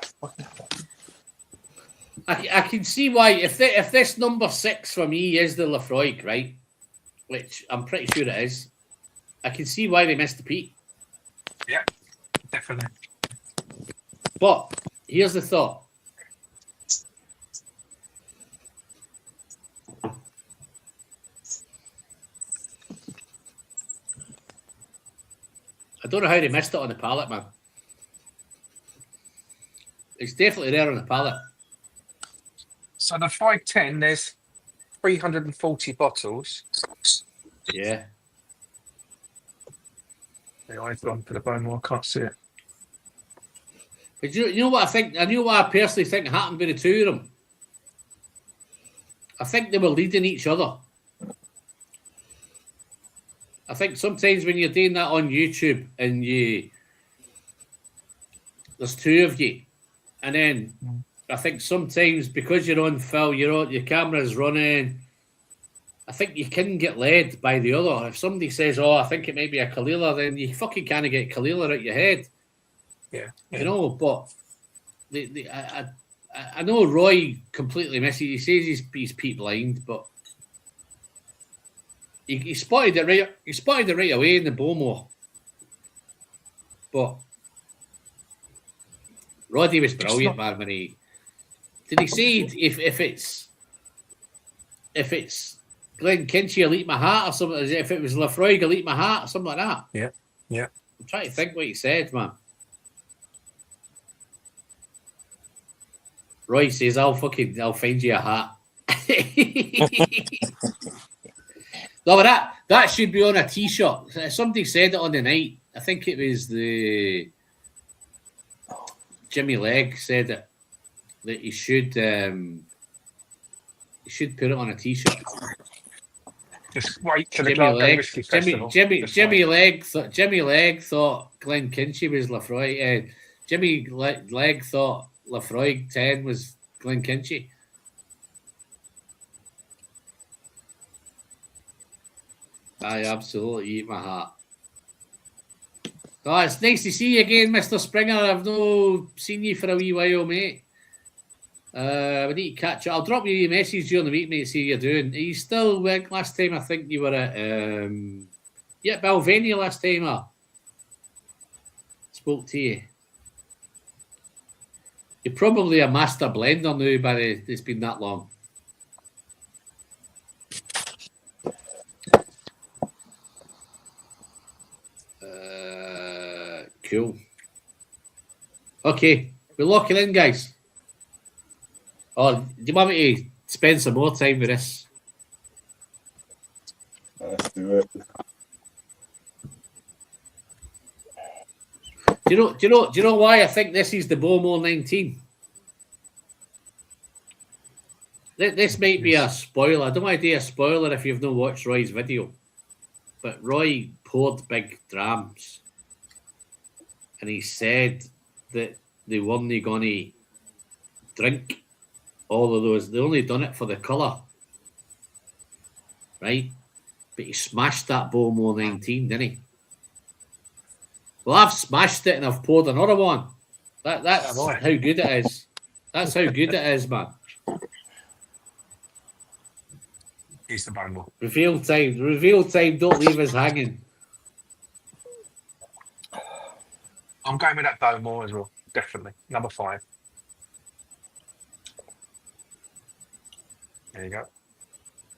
I can see why if this number 6 for me is the Lafroig, right? Which I'm pretty sure it is. I can see why they missed the peak. Yeah, definitely. But here's the thought. I don't know how they missed it on the pallet, man. It's definitely there on the pallet. So the 510, there's 340 bottles. Yeah. The I've gone for the Bowmore, I can't see it. But you know what I think? I know what I personally think happened with the two of them. I think they were leading each other. I think sometimes when you're doing that on YouTube and there's two of you, and then I think sometimes because you're on Phil, your camera's running. I think you can get led by the other. If somebody says, "Oh, I think it might be a Kalila," then you fucking can't get Kalila out your head. Yeah. You know. But I know Roy completely misses. He says he's peat blind, but he spotted it right. He spotted it right away in the Bowmore. But Roddy was brilliant, man. When he say if it's Glenn Kinchy, I'll eat my hat or something. If it was Lafroig, I'll eat my hat or something like that. Yeah, yeah. I'm trying to think what he said, man. Roy says, I'll find you a hat. No, but that should be on a t-shirt. Somebody said it on the night. I think it was the Jimmy Legg said it, that he should put it on a t-shirt. Just wait till the Glasgow Whisky Festival. Jimmy Legg thought Glenn Kinchy was Lafroig. Jimmy Legg thought Lafroig 10 was Glenn Kinchy. I absolutely eat my heart. Oh, it's nice to see you again, Mr. Springer. I've no seen you for a wee while, mate. We need to catch up. I'll drop you a message during the week, mate, see how you're doing. Are you still, last time I think you were at Balvenia last time I spoke to you. You're probably a master blender now, but it's been that long. Cool. Okay, we're locking in, guys. Oh, do you want me to spend some more time with this? Let's do it. Do you know why I think this is the Bowmore 19? This might be a spoiler. I don't want to do a spoiler if you've not watched Roy's video. But Roy poured big drams. And he said that they weren't going to drink all of those. They only done it for the colour. Right? But he smashed that Bowmore 19, didn't he? Well, I've smashed it and I've poured another one. That's how good it is. That's how good it is, man. He's the Bowmore. Reveal time. Don't leave us hanging. I'm going with that Bowmore as well. Definitely. Number 5. There you go.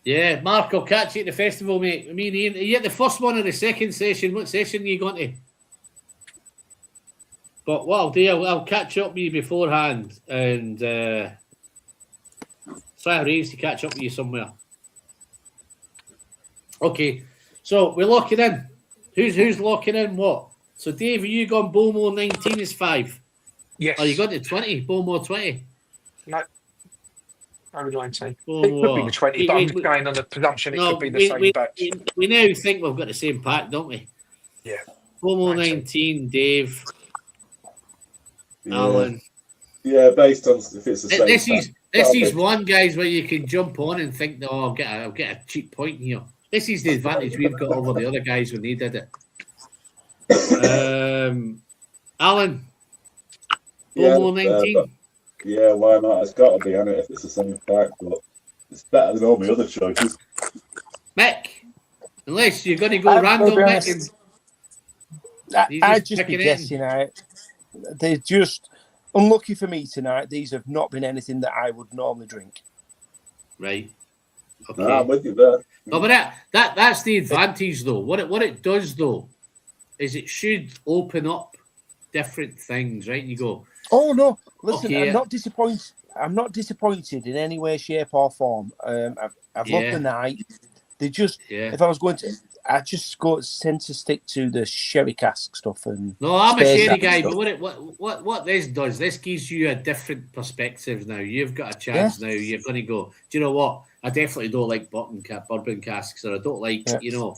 Yeah, Mark, I'll catch you at the festival, mate. I mean, Ian, are you at the first one or the second session? What session are you going to? But what I'll do, I'll catch up with you beforehand and try to arrange to catch up with you somewhere. Okay, so we're locking in. Who's locking in what? So, Dave, are you gone Bowmore 19 is 5? Yes. Are you got to 20? Bowmore 20? No. Only 19. It Bowmore. could be the 20, but I'm just going on the presumption it could be the same batch. We now think we've got the same pack, don't we? Yeah. Bowmore 19, Dave, Alan. Yeah, based on if it's the same. This is one, guys, where you can jump on and think, "Oh, I'll get a cheap point here." This is the advantage we've got over the other guys when they did it. Alan. Bowmore 19. Yeah, why not? It's got to be on it if it's the same pack, but it's better than all my other choices. Mick, unless you're going to go I've random, gotta be Mick, honest. and you I'd just just be picking it in. guessing out. They're just unlucky for me tonight. These have not been anything that I would normally drink. Right. Okay. No, I'm with you there. No, but that's the advantage, though. What it does, though, is it should open up different things, right? You go, Oh no! Listen, Okay. I'm not disappointed. I'm not disappointed in any way, shape, or form. I've loved the night. They just, yeah. if I was going to, I just tend to stick to the sherry cask stuff and. No, I'm a space sherry and guy, stuff. but what this does, this gives you a different perspective now. You've got a chance now. You're going to go, do you know what? I definitely don't like bourbon casks, or I don't like, Yeah. you know.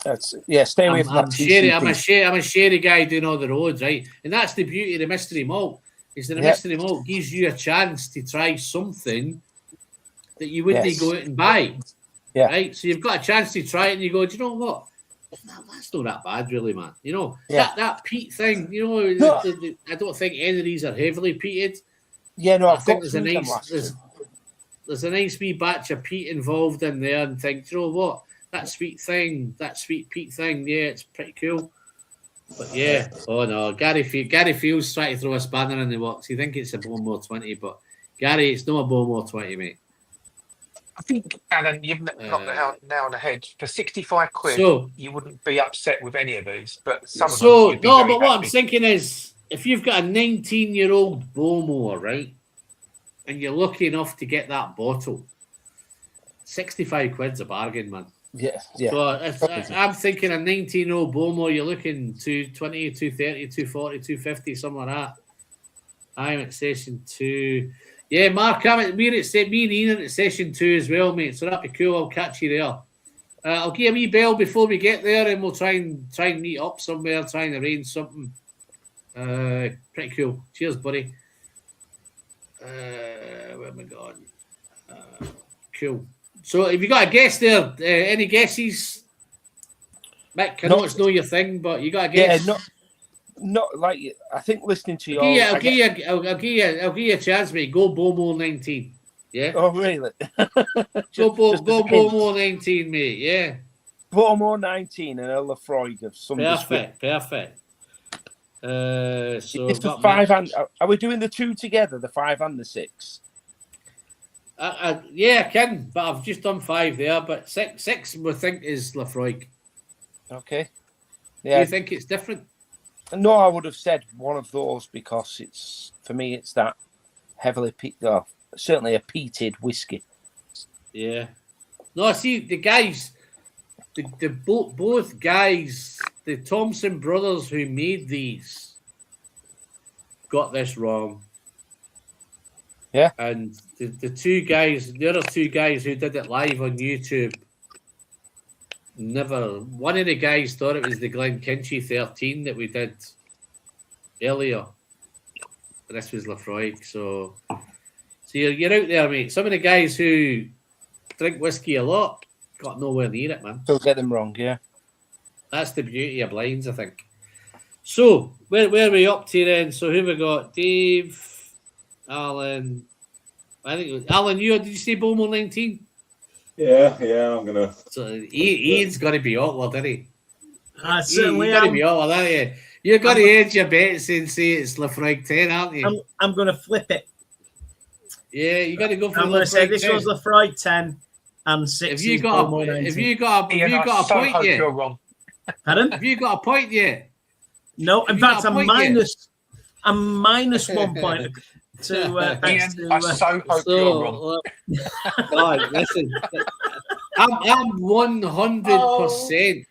That's stay away from that. Sherry, I'm a sherry guy doing all the roads, right? And that's the beauty of the mystery malt. Is that the mystery malt gives you a chance to try something that you wouldn't go out and buy. Yeah. Right. So you've got a chance to try it and you go, do you know what? That's not that bad, really, man. You know, that peat thing, you know, I don't think any of these are heavily peated. Yeah, no, I I've think got some there's a nice wee batch of peat involved in there, and think, do you know what? That sweet peat thing, yeah, it's pretty cool. But yeah, oh no, Gary Fields trying to throw a spanner in the works. You think it's a Bowmore 20, but Gary, it's not a Bowmore 20, mate. I think, Alan, you've knocked the nail on the head. For 65 quid, so, you wouldn't be upset with any of these, but some of them. So you'd be no, very but what happy. I'm thinking is, if you've got a 19-year-old Bowmore, right, and you're lucky enough to get that bottle, 65 quid's a bargain, man. Yeah. So I'm thinking a 19-year-old Bowmore, you're looking 220, 230, 240, 250, something like that. I'm at session 2. Yeah, Mark, me and Ian at session 2 as well, mate. So that'd be cool. I'll catch you there. I'll give a wee bell before we get there, and we'll try and meet up somewhere, try and arrange something. Pretty cool. Cheers, buddy. Where am I going? Cool. So, have you got a guess there? Any guesses? Mick, I know it's not your thing, but you got a guess? Yeah, not like I think listening to you. I'll give you a chance, mate. Go Bowmore 19. Yeah. Oh really? Go Bowmore 19, mate. Yeah. Bowmore 19 and a Lafroig of some. Perfect. So it's the 5 and are we doing the 2 together? The 5 and the 6. Yeah, I can, but I've just done 5 there. But six we think is Lafroig. Okay. Yeah. Do you think it's different? No, I would have said one of those because it's for me. It's that heavily peated, certainly a peated whiskey. Yeah. No, I see the guys. Both guys, the Thompson brothers who made these, got this wrong. Yeah. And the other two guys who did it live on YouTube, one of the guys thought it was the Glenkinchie 13 that we did earlier. This was Lafroig. So you're out there, mate. Some of the guys who drink whiskey a lot got nowhere near it, man. Still get them wrong, yeah. That's the beauty of blinds, I think. So, where are we up to then? So, who we got? Dave, Alan. I think it was Alan. Did you say Bowmore 19? Yeah, I'm gonna. So, Ian's got to be awkward, isn't he? I certainly You've got to be awkward, aren't you? You've got to edge your bets and say it's Lafroig 10, aren't you? I'm going to flip it. Yeah, you got to go for. I'm going to say this was Lafroig 10 and 6. Have you got a point yet? You're wrong. Pardon? Have you got a point yet? No, in fact, I'm minus 1 point. Ian, I so hope you're wrong. Right, listen, I'm 100%,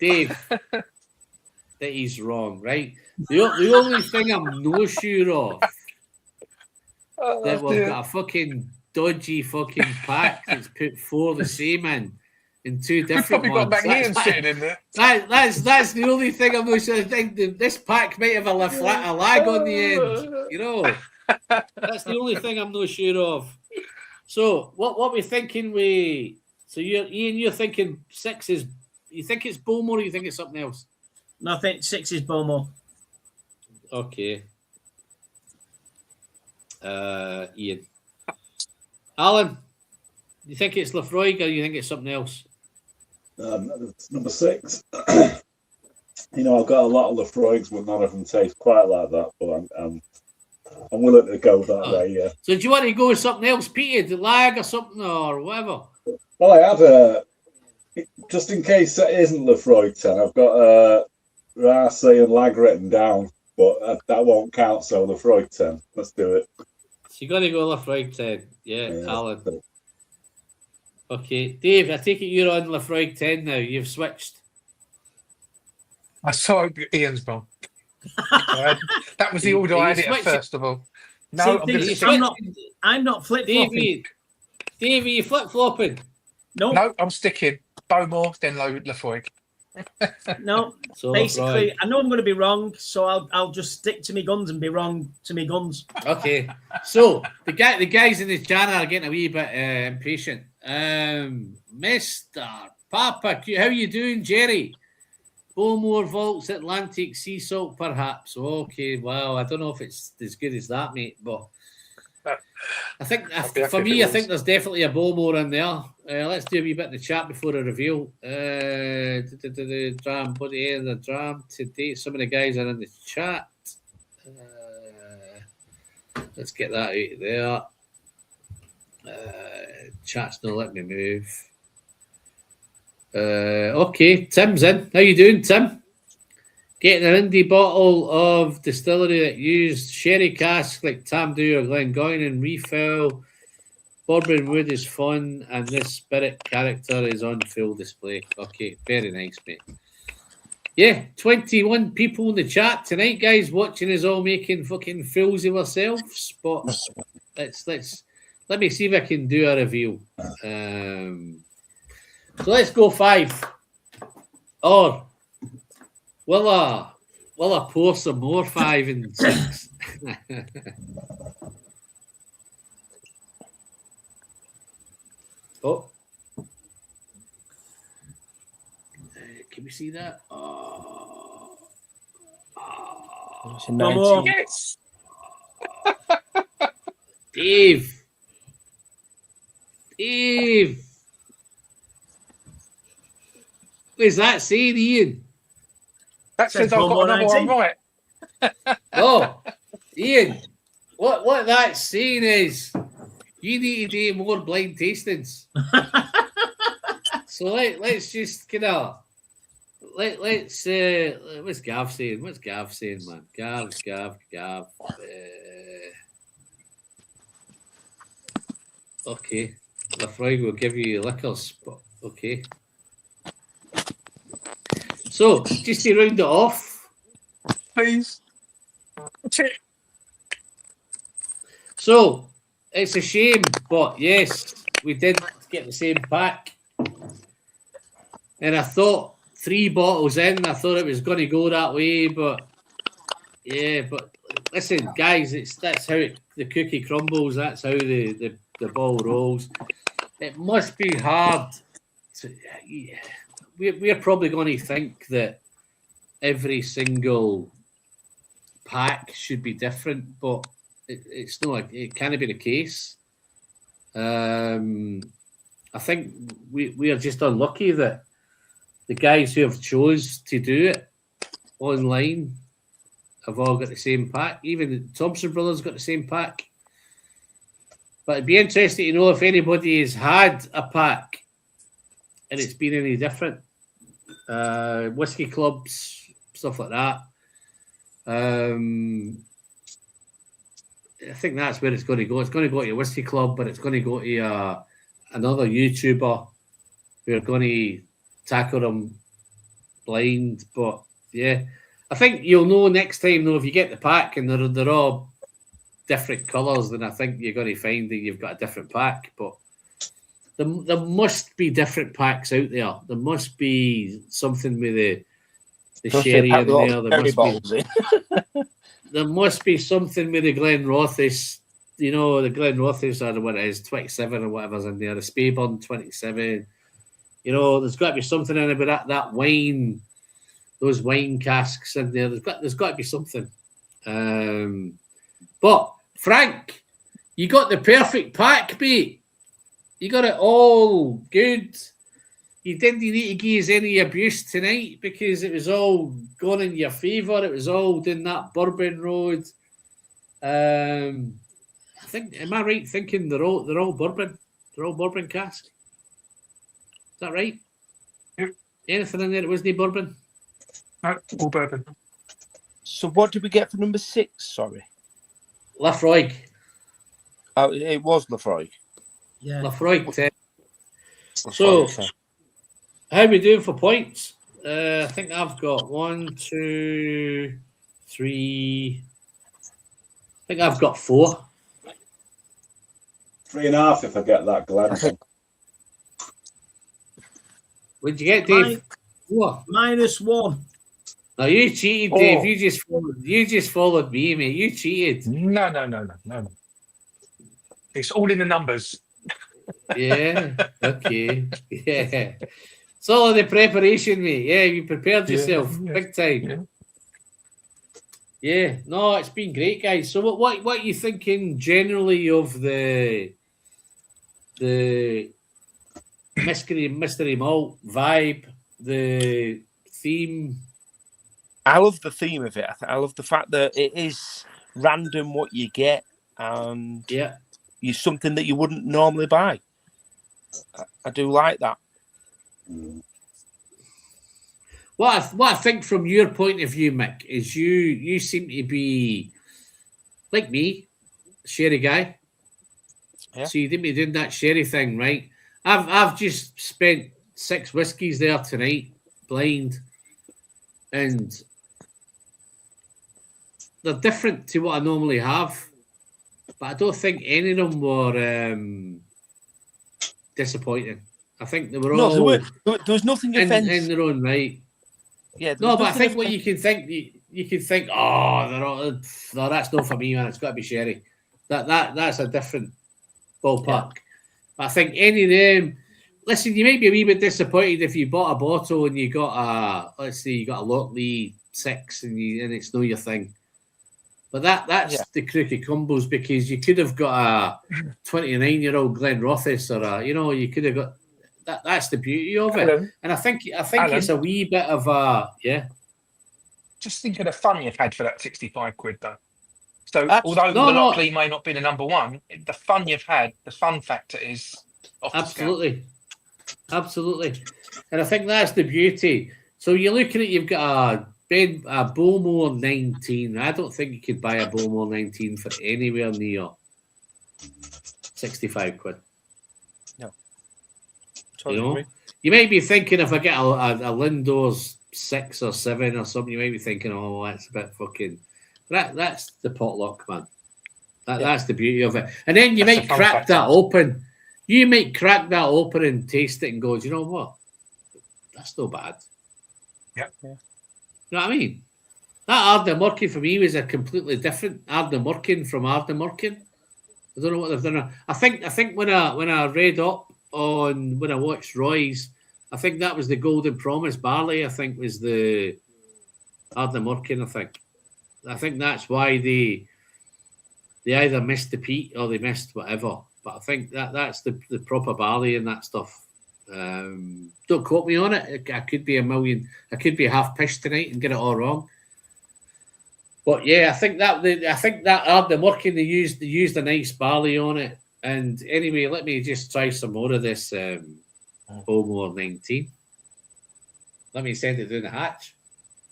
Dave, that he's wrong. Right, the only thing I'm no sure of that we've got a fucking dodgy fucking pack that's put 4 the same in 2 different We've ones. probably got Ian sitting in there. That's the only thing I'm not sure. I think this pack might have a lag on the end. You know, that's the only thing I'm not sure of. So what we're thinking? So you're thinking 6 is. You think it's Bowmore, or you think it's something else? No, I think 6 is Bowmore. Okay. Ian. Alan, you think it's Lafroig or you think it's something else? It's number 6. You know, I've got a lot of Lafroigs, but none of them taste quite like that. But I'm willing to go that way. Yeah. So do you want to go with something else, Peter? The lag or something or whatever? Well, I had just in case it isn't Lafroig 10. I've got Racing and Lag written down, but that won't count. So Lafroig 10. Let's do it. So you're going to go Lafroig 10. Yeah, Alan. Okay. Dave, I take it you're on Lafroig 10 now. You've switched. I saw Ian's wrong. That was the order I had it at, first of all. No, I'm not flip-flopping. Davey, you flip-flopping? No, I'm sticking Bowmore, then Lafroig. No, so basically, I know I'm going to be wrong, so I'll just stick to my guns and be wrong to my guns. Okay, so the guys in the channel are getting a wee bit impatient. Mr. Papa, how you doing, Jerry? Bowmore Vaults Atlantic Sea Salt, perhaps. Okay, well, I don't know if it's as good as that, mate, but I think for me, I think there's definitely a Bowmore in there. Let's do a wee bit in the chat before I reveal. Dram, put the end of the dram today. Some of the guys are in the chat. Let's get that out there. Chat's not letting me move. Okay, Tim's in. How you doing, Tim? Getting an indie bottle of distillery that used sherry cask like Tamdhu or Glengoyne refill. Bourbon wood is fun, and this spirit character is on full display. Okay, very nice, mate. Yeah, 21 people in the chat tonight, guys, watching us all making fucking fools of ourselves. But let me see if I can do a review. So let's go 5. Or will I pour some more 5 and 6? Oh. Can we see that? Oh. It's a 19. Yes. Dave. What is that saying, Ian? That says I've got another one right. Oh, Ian, what that's saying is you need to do more blind tastings. So let's just kind of let's what's Gav saying? What's Gav saying, man? Gav. Okay, Lafroig will give you liquors, but okay. So just to round it off, please. So it's a shame, but yes, we did get the same pack. And I thought 3 bottles in, I thought it was going to go that way, but yeah, but listen, guys, that's how the cookie crumbles. That's how the ball rolls. It must be hard. We're probably going to think that every single pack should be different, but it's not. It can't be the case. I think we are just unlucky that the guys who have chose to do it online have all got the same pack. Even the Thompson brothers got the same pack. But it'd be interesting to know if anybody has had a pack and it's been any different. Whiskey clubs, stuff like that. I think that's where it's going to go. It's going to go to a whiskey club, but it's going to go to another YouTuber who are going to tackle them blind. But yeah, I think you'll know next time though if you get the pack and they're all different colours, then I think you're going to find that you've got a different pack. But there must be different packs out there. There must be something with the sherry in there. There must be something with the Glenrothes. You know, the Glenrothes are what it is, 27 or whatever's in there. The Speyburn 27. You know, there's got to be something in it with that wine, those wine casks in there. There's got to be something. But Frank, You got the perfect pack, mate. You got it all good. You didn't need to give us any abuse tonight because it was all going in your favour. It was all down that Bourbon Road. I think, am I right thinking they're all bourbon? They're all bourbon cask. Is that right? Yep. Anything in there that wasn't bourbon? No, all bourbon. So what did we get for number 6? Sorry. Lafroig. Oh, it was Lafroig. Yeah. Lafroig 10. So, Lafroig 10. how are we doing for points? I think I've got 1, 2, 3. I think I've got 4. 3.5 if I get that Glen. What'd you get, Dave? 4. -1. No, you cheated, Oh. Dave. You just followed me, mate. You cheated. No. It's all in the numbers. Yeah. Okay. Yeah. It's all in the preparation, mate. Yeah, you prepared yourself big time. Yeah. No, it's been great, guys. So what are you thinking generally of the mystery malt vibe, the theme? I love the theme of it. I love the fact that it is random what you get, and you're something that you wouldn't normally buy. I do like that. What I think from your point of view, Mick, is you seem to be like me, sherry guy. Yeah. So you didn't be doing that sherry thing, right? I've just spent 6 whiskies there tonight, blind, and they're different to what I normally have. But I don't think any of them were disappointing. I think they were all there was nothing offensive in their own right. Yeah. No, but I think what you can think, oh, they're all, no, that's not for me, man. It's got to be sherry. That's a different ballpark. Yeah. But I think any of them. Listen, you might be a wee bit disappointed if you bought a bottle and you got let's say you got a Lockley 6 and it's not your thing. But that's the crooked combos, because you could have got a 29-year-old Glen Rothes or you could have got that. That's the beauty of it. Alan, And I think it's a wee bit of a Just think of the fun you've had for that 65 quid, though. So although No, the Lockley may not be the number one, the fun you've had, the fun factor is off the scale. Absolutely. And I think that's the beauty. So you're looking at, you've got a Bowmore 19. I don't think you could buy a Bowmore 19 for anywhere near 65 quid. No. Totally agree. You might be thinking, if I get a Lindor's 6 or 7 or something, you might be thinking, oh, that's a bit fucking... That's the potluck, man. That's the beauty of it. And then you might crack that open. You might crack that open and taste it and go, do you know what? That's no bad. Yeah. You know what I mean? That Ardnamurchan for me was a completely different Ardnamurchan from Ardnamurchan. I don't know what they've done. I think when I read up on, when I watched Roy's, I think that was the Golden Promise barley. I think was the Ardnamurchan. I think that's why they either missed the peat or they missed whatever. But I think that's the proper barley and that stuff. Don't quote me on it. I could be I could be half pissed tonight and get it all wrong. But yeah, I think that Ardnamurchan, they used a nice barley on it. And anyway, let me just try some more of this Bowmore 19. Let me send it down the hatch.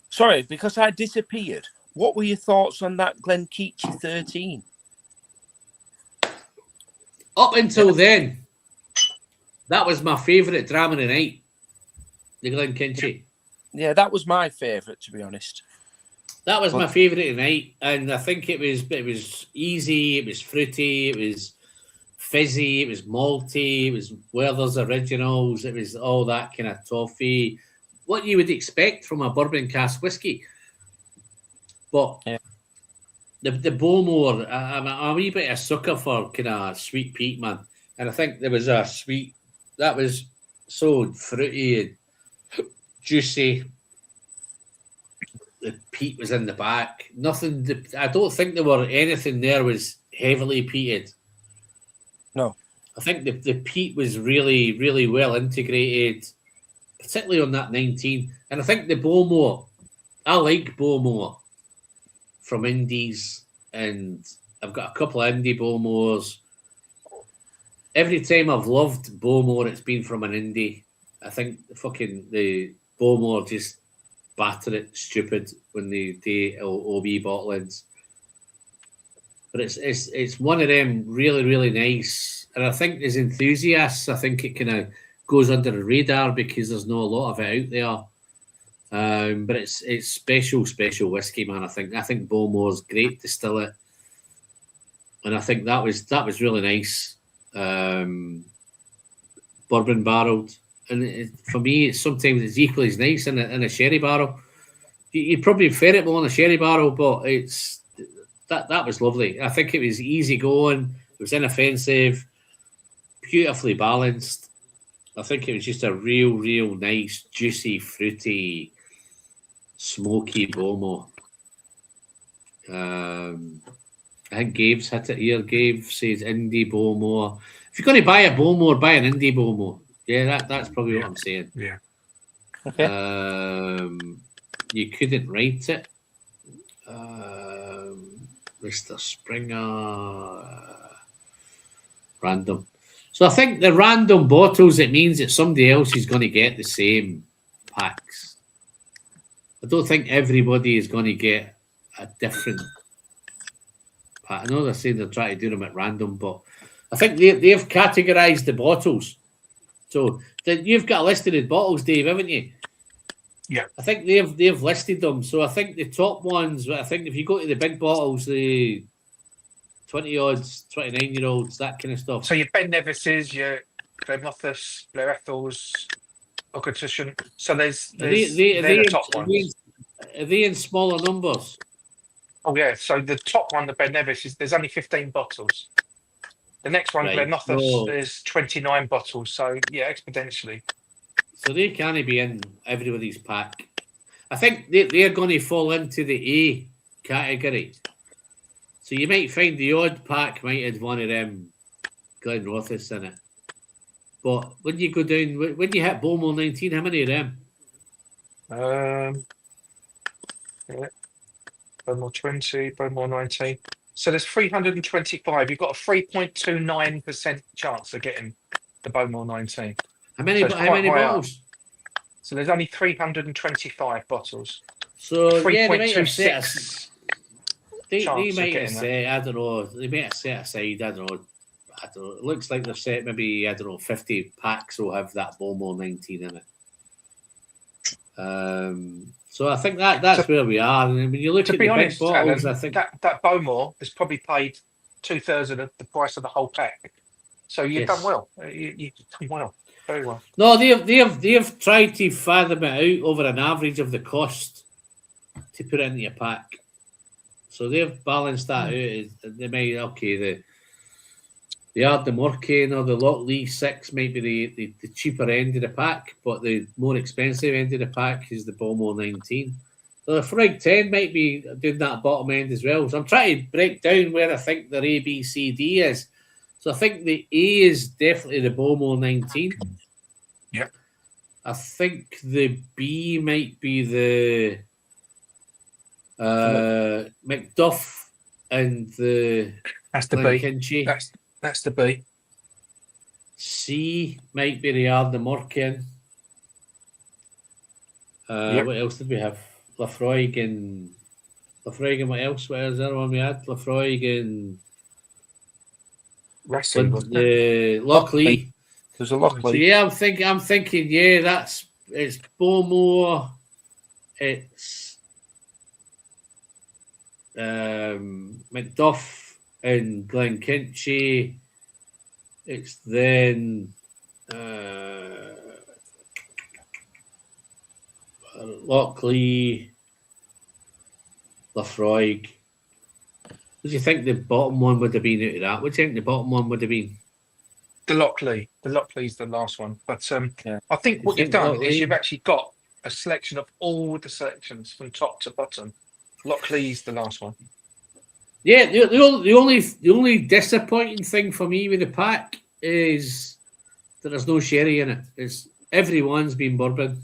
Sorry, because I disappeared. What were your thoughts on that Glenkeechee 13? Up until then, that was my favourite dram of the night, the Glenkeechee. Yeah, that was my favourite, to be honest. That was my favourite of the night, and I think it was easy, it was fruity, it was fizzy, it was malty, it was Werther's Originals, it was all that kind of toffee, what you would expect from a bourbon cask whiskey. But the Bowmore, I'm a wee bit of a sucker for kind of sweet peat, man. And I think there was a sweet, that was so fruity and juicy. The peat was in the back. I don't think there were anything there was heavily peated. No. I think the peat was really, really well integrated, particularly on that 19. And I think the Bowmore, I like Bowmore from Indies, and I've got a couple of Indie Bowmores. Every time I've loved Bowmore, it's been from an Indie. I think the Bowmore just batter it stupid when they do OB bottlings. But it's one of them really, really nice. And I think as enthusiasts, I think it kind of goes under the radar because there's not a lot of it out there. But it's special whiskey, man. I think Bowmore's great distiller, and I think that was really nice. Bourbon barreled, and for me, sometimes it's equally as nice in a sherry barrel. You probably prefer it more in a sherry barrel, but that was lovely. I think it was easy going. It was inoffensive, beautifully balanced. I think it was just a real nice, juicy, fruity, smoky Bowmore. I think Gabe's hit it here. Gabe says Indie Bowmore. If you're going to buy a Bowmore, buy an Indie Bowmore. Yeah, that's probably what I'm saying. Yeah. Okay. You couldn't write it. Mr. Springer. Random. So I think the random bottles, it means that somebody else is going to get the same packs. I don't think everybody is going to get a different pack. I know they're saying they're trying to do them at random, but I think they've categorised the bottles. So you've got a list of the bottles, Dave, haven't you? Yeah. I think they've listed them. So I think the top ones, I think if you go to the big bottles, the 20-odds, 29-year-olds, that kind of stuff. So your Ben Nevis's, your Glenrothes, Blair Ethels, Occupation. So there's they're the top ones. Are they in smaller numbers? Oh yeah. So the top one, the Ben Nevis, there's only 15 bottles. The next one, Right. Glenrothes, there's 29 bottles. So yeah, exponentially. So they can't be in everybody's pack. I think they're going to fall into the A category. So you might find the odd pack might have one of them Glenrothes in it. But when you go down, when you hit Bowmore 19, how many of them? Yeah. Bowmore 20, Bowmore 19. So there's 325. You've got a 3.29% chance of getting the Bowmore 19. How many bottles? So there's only 325 bottles. So 3.26. They might have set, I don't know, they might have set aside, I don't know, it looks like they've set maybe, 50 packs will have that Bowmore 19 in it. So I think that's where we are. And when you look at the big bottles, Alan, I think that Bowmore has probably paid 2/3 of the price of the whole pack. So you've done well. You've done well. Very well. No, they've tried to fathom it out over an average of the cost to put it into your pack. So they've balanced that out. They might the Ardnamurchan or the Loch 6 might be the cheaper end of the pack, but the more expensive end of the pack is the Bowmore 19. So the Frigg 10 might be doing that bottom end as well. So I'm trying to break down where I think their A, B, C, D is. So I think the A is definitely the Bowmore 19. Yeah. I think the B might be the Macduff and the That's the Glenkinchie. That's the B. C might be the Ardnamurchan. What else did we have? Lafroig and what else? What was the other one we had? Lafroig and Racing, the Lockleigh. There's a Lockleigh. So yeah, I'm thinking, yeah, it's Bowmore, it's Macduff and Glenkinchie. It's then Lockleigh, Lafroig. What do you think the bottom one would have been out of that? What do you think the bottom one would have been? The Lockleigh. The Lockleigh's the last one. But I think what you've done is you've actually got a selection of all the selections from top to bottom. Lockleigh's the last one. Yeah, the only disappointing thing for me with the pack is that there's no sherry in it. It's everyone's been bourbon.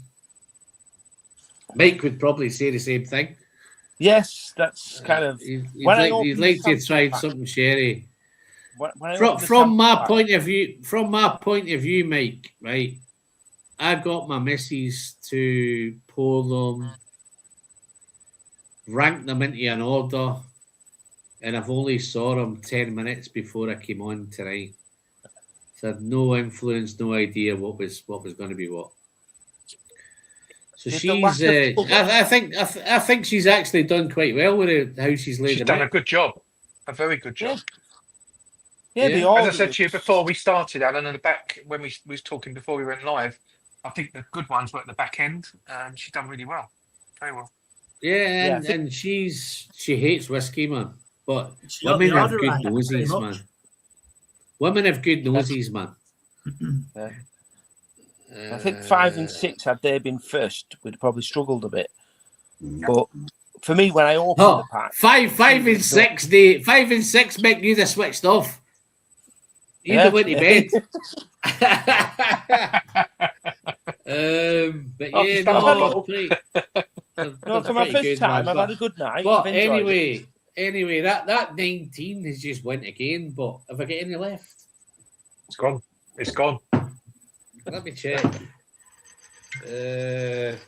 Mike would probably say the same thing. Yes, that's kind of. You'd like to try something sherry. From my point of view, Mike, right? I got my missus to pour them, rank them into an order, and I've only saw them 10 minutes before I came on tonight. So I had no influence, no idea what was going to be what. So she's, I think she's actually done quite well with how she's laid. She's done a good job, a very good job. Yeah. As I said to you before we started, Alan, at the back when we was talking before we went live, I think the good ones were at the back end. She's done really well, very well. Yeah, and she hates whiskey, man. But women have good noses, man. Women have good noses, man. I think 5 and 6, had they been first, we'd probably struggled a bit. But for me, when I opened the pack, 5 and 6, 5 and 6 make you the switched off. You went to bed. But yeah, no, for my first time, I've had a good night. But anyway, that 19 has just went again. But have I got any left? It's gone. It's gone. Let me check. There's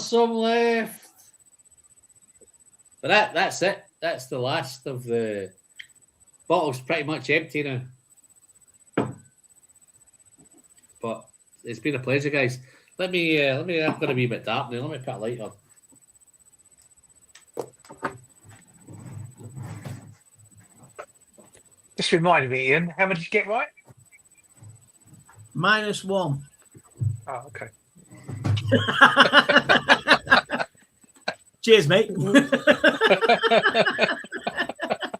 some left. But that's it. That's the last of the bottles. Pretty much empty now. But it's been a pleasure, guys. Let me. I'm going to be a bit dark now. Let me put a light on. Just reminded me, Ian. How much did you get right? -1. Oh, okay. Cheers, mate. Is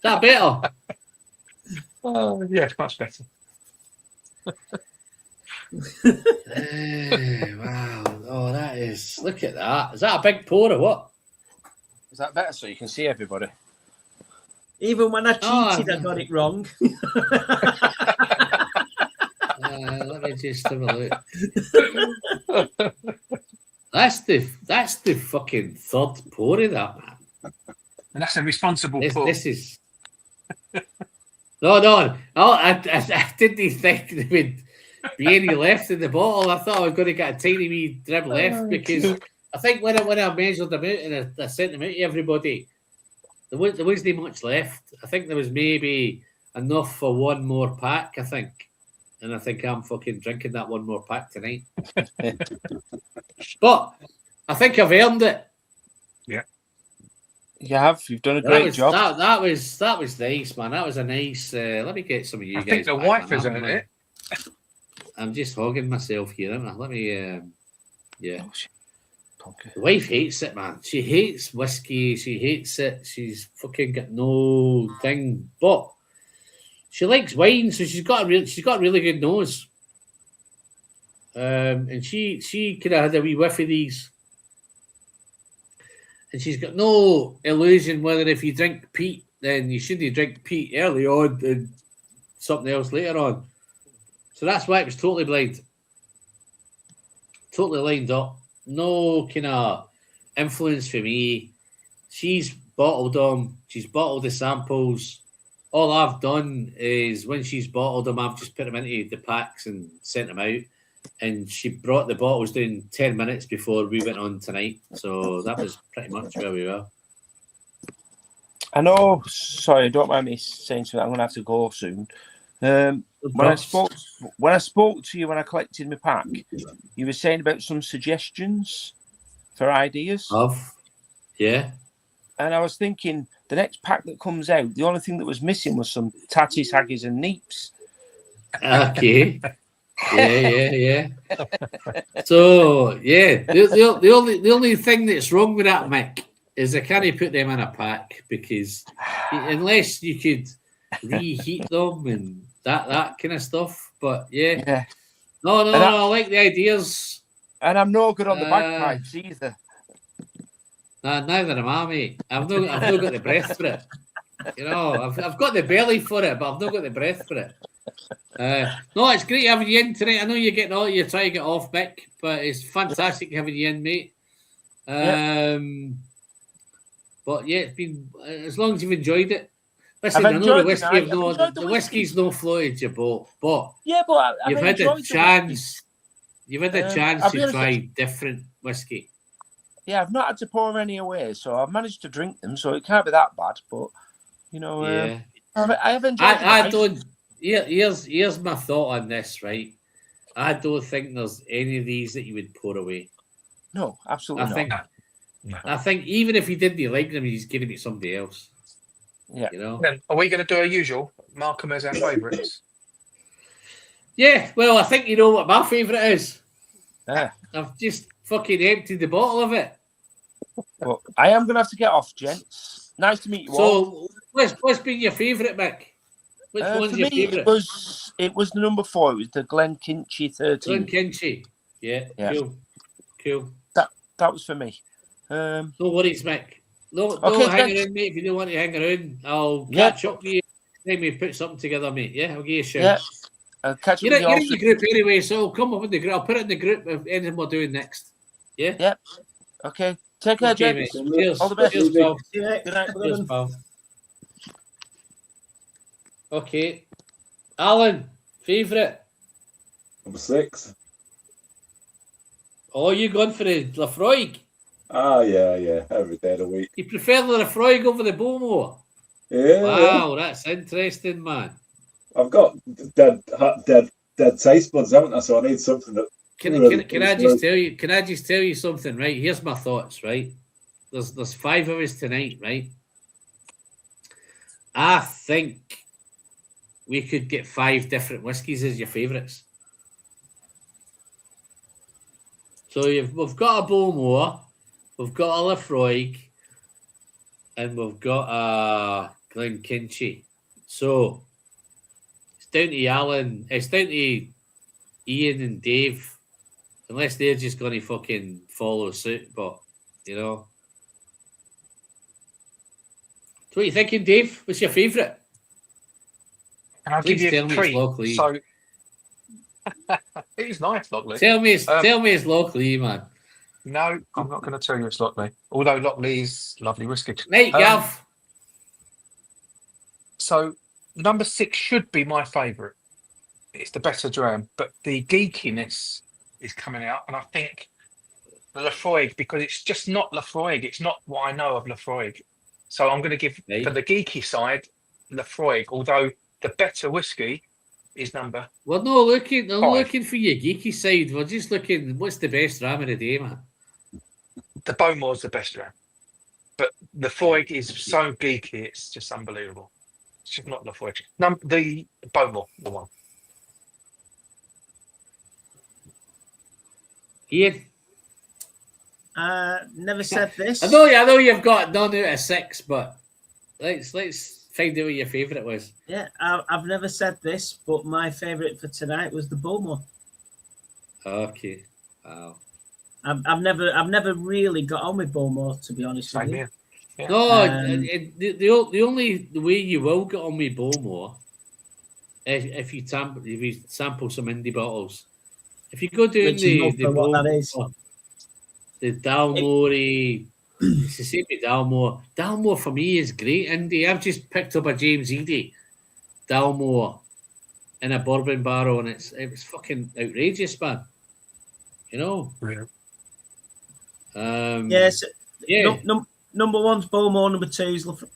that better? Oh, yeah, much better. Wow. Oh, that is. Look at that. Is that a big pour or what? Is that better so you can see everybody? Even when I cheated, I got it wrong. Let me just have a look. That's the fucking third pour of that, man. And that's a responsible pour. This is. No. I didn't think there would be any left in the bottle. I thought I was going to get a tiny wee drib left because I think when I measured them out and I sent them out to everybody, there wasn't much left. I think there was maybe enough for one more pack, I think. And I think I'm fucking drinking that one more pack tonight. But I think I've earned it. Yeah. You have. You've done a great job. That was nice, man. That was a nice. Let me get some of you guys. I think the wife has earned it. I'm just hogging myself here, aren't I? Let me. Yeah. The wife hates it, man. She hates whiskey. She hates it. She's fucking got no thing, but she likes wine, so she's got a really good nose. And she could have had a wee whiff of these. And she's got no illusion whether if you drink peat, then you shouldn't drink peat early on and something else later on. So that's why it was totally blind. Totally lined up. No kind of influence for me. She's bottled them. She's bottled the samples. All I've done is when she's bottled them, I've just put them into the packs and sent them out. And she brought the bottles down 10 minutes before we went on tonight. So that was pretty much where we were. I know. Sorry, don't mind me saying something. I'm going to have to go soon. When I spoke to you when I collected my pack, you were saying about some suggestions for ideas. Yeah. And I was thinking the next pack that comes out, the only thing that was missing was some tatties, haggies, and neeps. Okay. Yeah. So yeah, the only thing that's wrong with that, Mick, is I can't put them in a pack because unless you could reheat them and that kind of stuff. But yeah. No, I like the ideas. And I'm no good on the bagpipes either. Neither am I, mate. I've not got the breath for it. You know, I've got the belly for it, but I've not got the breath for it. No, it's great having you in tonight. I know you're trying to get off, Mick, but it's fantastic having you in, mate. But yeah, it's been as long as you've enjoyed it. Listen, I know the whiskey's no floated your boat, but you've had a chance. You've had a chance to try different whiskey. Yeah, I've not had to pour any away, so I've managed to drink them, so it can't be that bad. But you know, I have enjoyed. I don't. Here's my thought on this. Right, I don't think there's any of these that you would pour away. No, absolutely not. I think even if you didn't like them, he's giving it somebody else. Yeah. You know. Then are we going to do a usual? Mark them as our favourites. Yeah. Well, I think you know what my favourite is. Yeah. I've just fucking emptied the bottle of it. Well, I am going to have to get off, gents. Nice to meet you all. So, what's been your favourite, Mick? Which one's your favourite? It was the number 4. It was the Glenkinchie 13. Glenkinchie. Yeah. Cool. That was for me. No worries, Mick. No okay, hang around, mate. If you don't want to hang around, I'll catch up with you. Then we put something together, mate. Yeah, I'll give you a shout. Yeah. I'll catch up with you. You're in the group anyway, so I'll come up in the group. I'll put it in the group of anything we're doing next. Yeah? Yep. Okay. Take care, Mate. Cheers. All the best. Cheers, pal. Good night. Cheers, pal. Okay. Alan, favourite? Number 6. Oh, you gone for the Lafroig? Yeah. Every day of the week. You prefer the Lafroig over the Bowmore? Yeah. Wow, that's interesting, man. I've got dead taste buds, haven't I? So I need something that. Can I just tell you something, right? Here's my thoughts, right? There's 5 of us tonight, right? I think we could get 5 different whiskies as your favourites. So we've got a Bowmore, we've got a Lafroig, and we've got a Glenkinchie. So it's down to Alan. It's down to Ian and Dave. Unless they're just going to fucking follow suit, but, you know. So what are you thinking, Dave? What's your favourite? I'll Please give you tell me it's Loch So it is nice, Loch Lee. Tell me it's Loch Lee, man. No, I'm not going to tell you it's Loch Lee. Although Loch Lee's lovely whiskey. Right, Gav. So number 6 should be my favourite. It's the better dram, but the geekiness is coming out, and I think the Lafroig, because it's just not Lafroig. It's not what I know of Lafroig. So I'm going to give for the geeky side Lafroig, although the better whiskey is number. We're not looking for your geeky side. We're just looking. What's the best ram of the day, man? The Bowmore's the best ram, but the Lafroig is so geeky. It's just unbelievable. It's just not Lafroig. The Bowmore, the one. Ian? Never said this. I know you've got none out of 6, but let's find out what your favourite was. Yeah, I've never said this, but my favourite for tonight was the Bowmore. Okay. Wow. I've never really got on with Bowmore, to be honest with you. Yeah. No, the only way you will get on with Bowmore if you sample some indie bottles. If you go doing the Dalmore, it's the same with Dalmore. Dalmore for me is great indie. I've just picked up a James Eady Dalmore in a bourbon barrel, and it was fucking outrageous, man. You know. Yes. Yeah. Number 1's Bowmore. Number 2's Lafroig.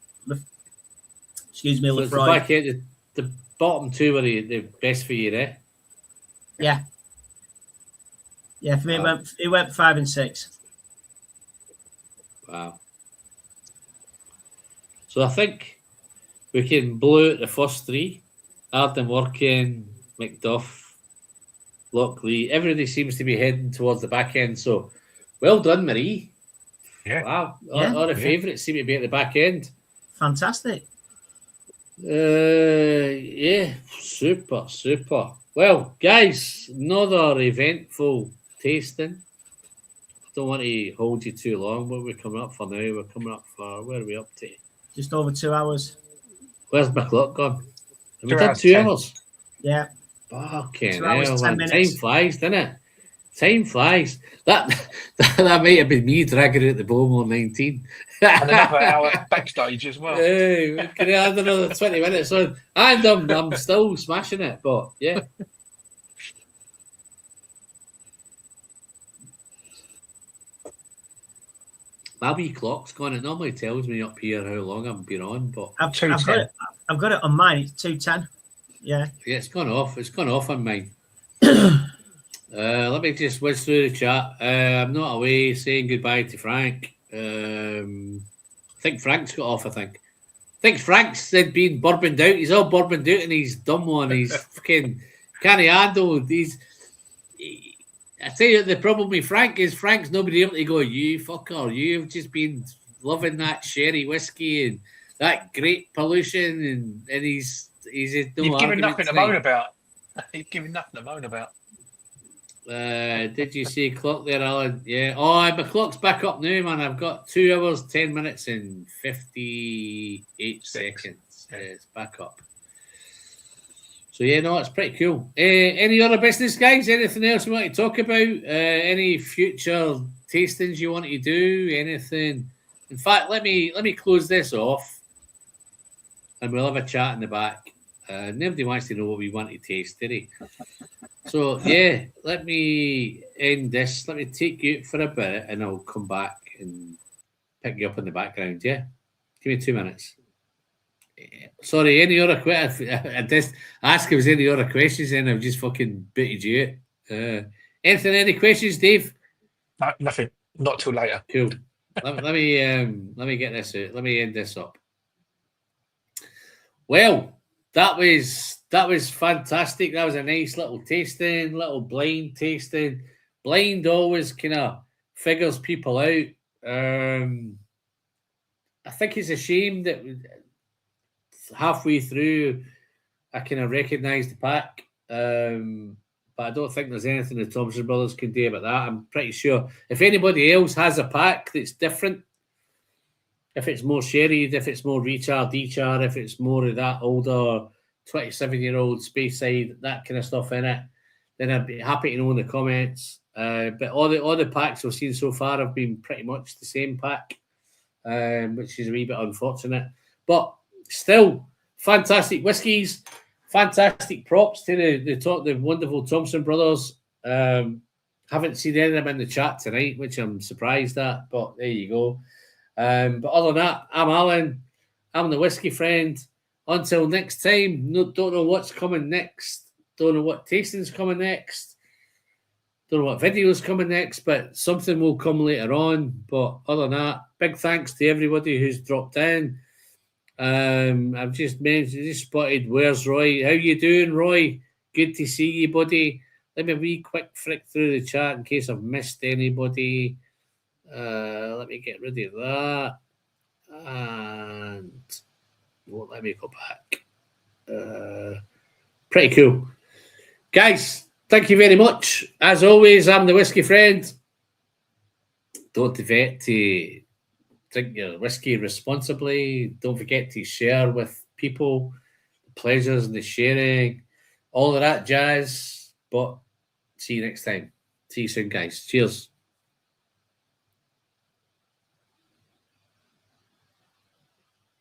The bottom 2 were the best for you, eh? Yeah. Yeah, for me, it went 5 and 6. Wow. So I think we can blow out the first 3. Arden Working, McDuff, Loch Lee. Everybody seems to be heading towards the back end. So well done, Marie. Yeah. Wow. All the favourites seem to be at the back end. Fantastic. Yeah. Super. Well, guys, another eventful tasting. don't want to hold you too long. What are we coming up for now? We're coming up for, where are we up to? Just over 2 hours. Where's my clock gone? Have we 2 done hours 2 10. hours? Yeah. Fucking 2 hours, hell, 10 man. minutes. Time flies, doesn't it? Time flies. That might have been me dragging it at the Bowmore 19. And another hour backstage as well. Hey, we could add another 20 minutes on. And I'm still smashing it, but yeah. My wee clock's gone. It normally tells me up here how long I've been on, but I've got it on mine. It's 2:10. Yeah. Yeah, it's gone off. It's gone off on mine. Let me just whiz through the chat. I'm not away saying goodbye to Frank. I think Frank's got off, I think Frank's said being bourboned out. He's all bourboned out and he's dumb one. He's fucking can't handle. I tell you, the problem with Frank is Frank's nobody able to go, you fucker, you've just been loving that sherry whiskey and that great pollution and he's You've given nothing to moan about. You've given nothing to moan about. Did you see clock there, Alan? Yeah. Oh, my clock's back up now, man. I've got 2 hours, 10 minutes and 58 seconds. It's back up. So yeah, no, it's pretty cool. Any other business, guys? Anything else you want to talk about? Any future tastings you want to do? Anything? In fact, let me close this off, and we'll have a chat in the back. Nobody wants to know what we want to taste, did he? So yeah, let me end this. Let me take you out for a bit, and I'll come back and pick you up in the background. Yeah, give me 2 minutes. Sorry, any other questions? I just ask if there's any other questions, and I've just fucking booted you out. Any questions, Dave? No, nothing. Not till later. Cool. let me get this out. Let me end this up. Well, that was fantastic. That was a nice little tasting, little blind tasting. Blind always kind of figures people out. I think it's a shame that halfway through I kind of recognised the pack, but I don't think there's anything the Thompson brothers can do about that. I'm pretty sure if anybody else has a pack that's different, if it's more sherried, if it's more Richard, Dechar, if it's more of that older 27-year-old Speyside, that kind of stuff in it, then I'd be happy to know in the comments. But all the packs we've seen so far have been pretty much the same pack, which is a wee bit unfortunate. But still, fantastic whiskies, fantastic props to the wonderful Thompson brothers. Haven't seen any of them in the chat tonight, which I'm surprised at, but there you go. But other than that, I'm Alan. I'm the Whiskey Friend. Until next time, don't know what's coming next. Don't know what tasting's coming next. Don't know what video's coming next, but something will come later on. But other than that, big thanks to everybody who's dropped in. I've just spotted, where's Roy? How you doing, Roy? Good to see you, buddy. Let me wee quick flick through the chat in case I've missed anybody. Let me get rid of that. And won't let me go back. Pretty cool. Guys, thank you very much. As always, I'm the Whiskey Friend. Don't forget to drink your whiskey responsibly. Don't forget to share with people the pleasures and the sharing, all of that jazz. But see you next time. See you soon, guys. Cheers.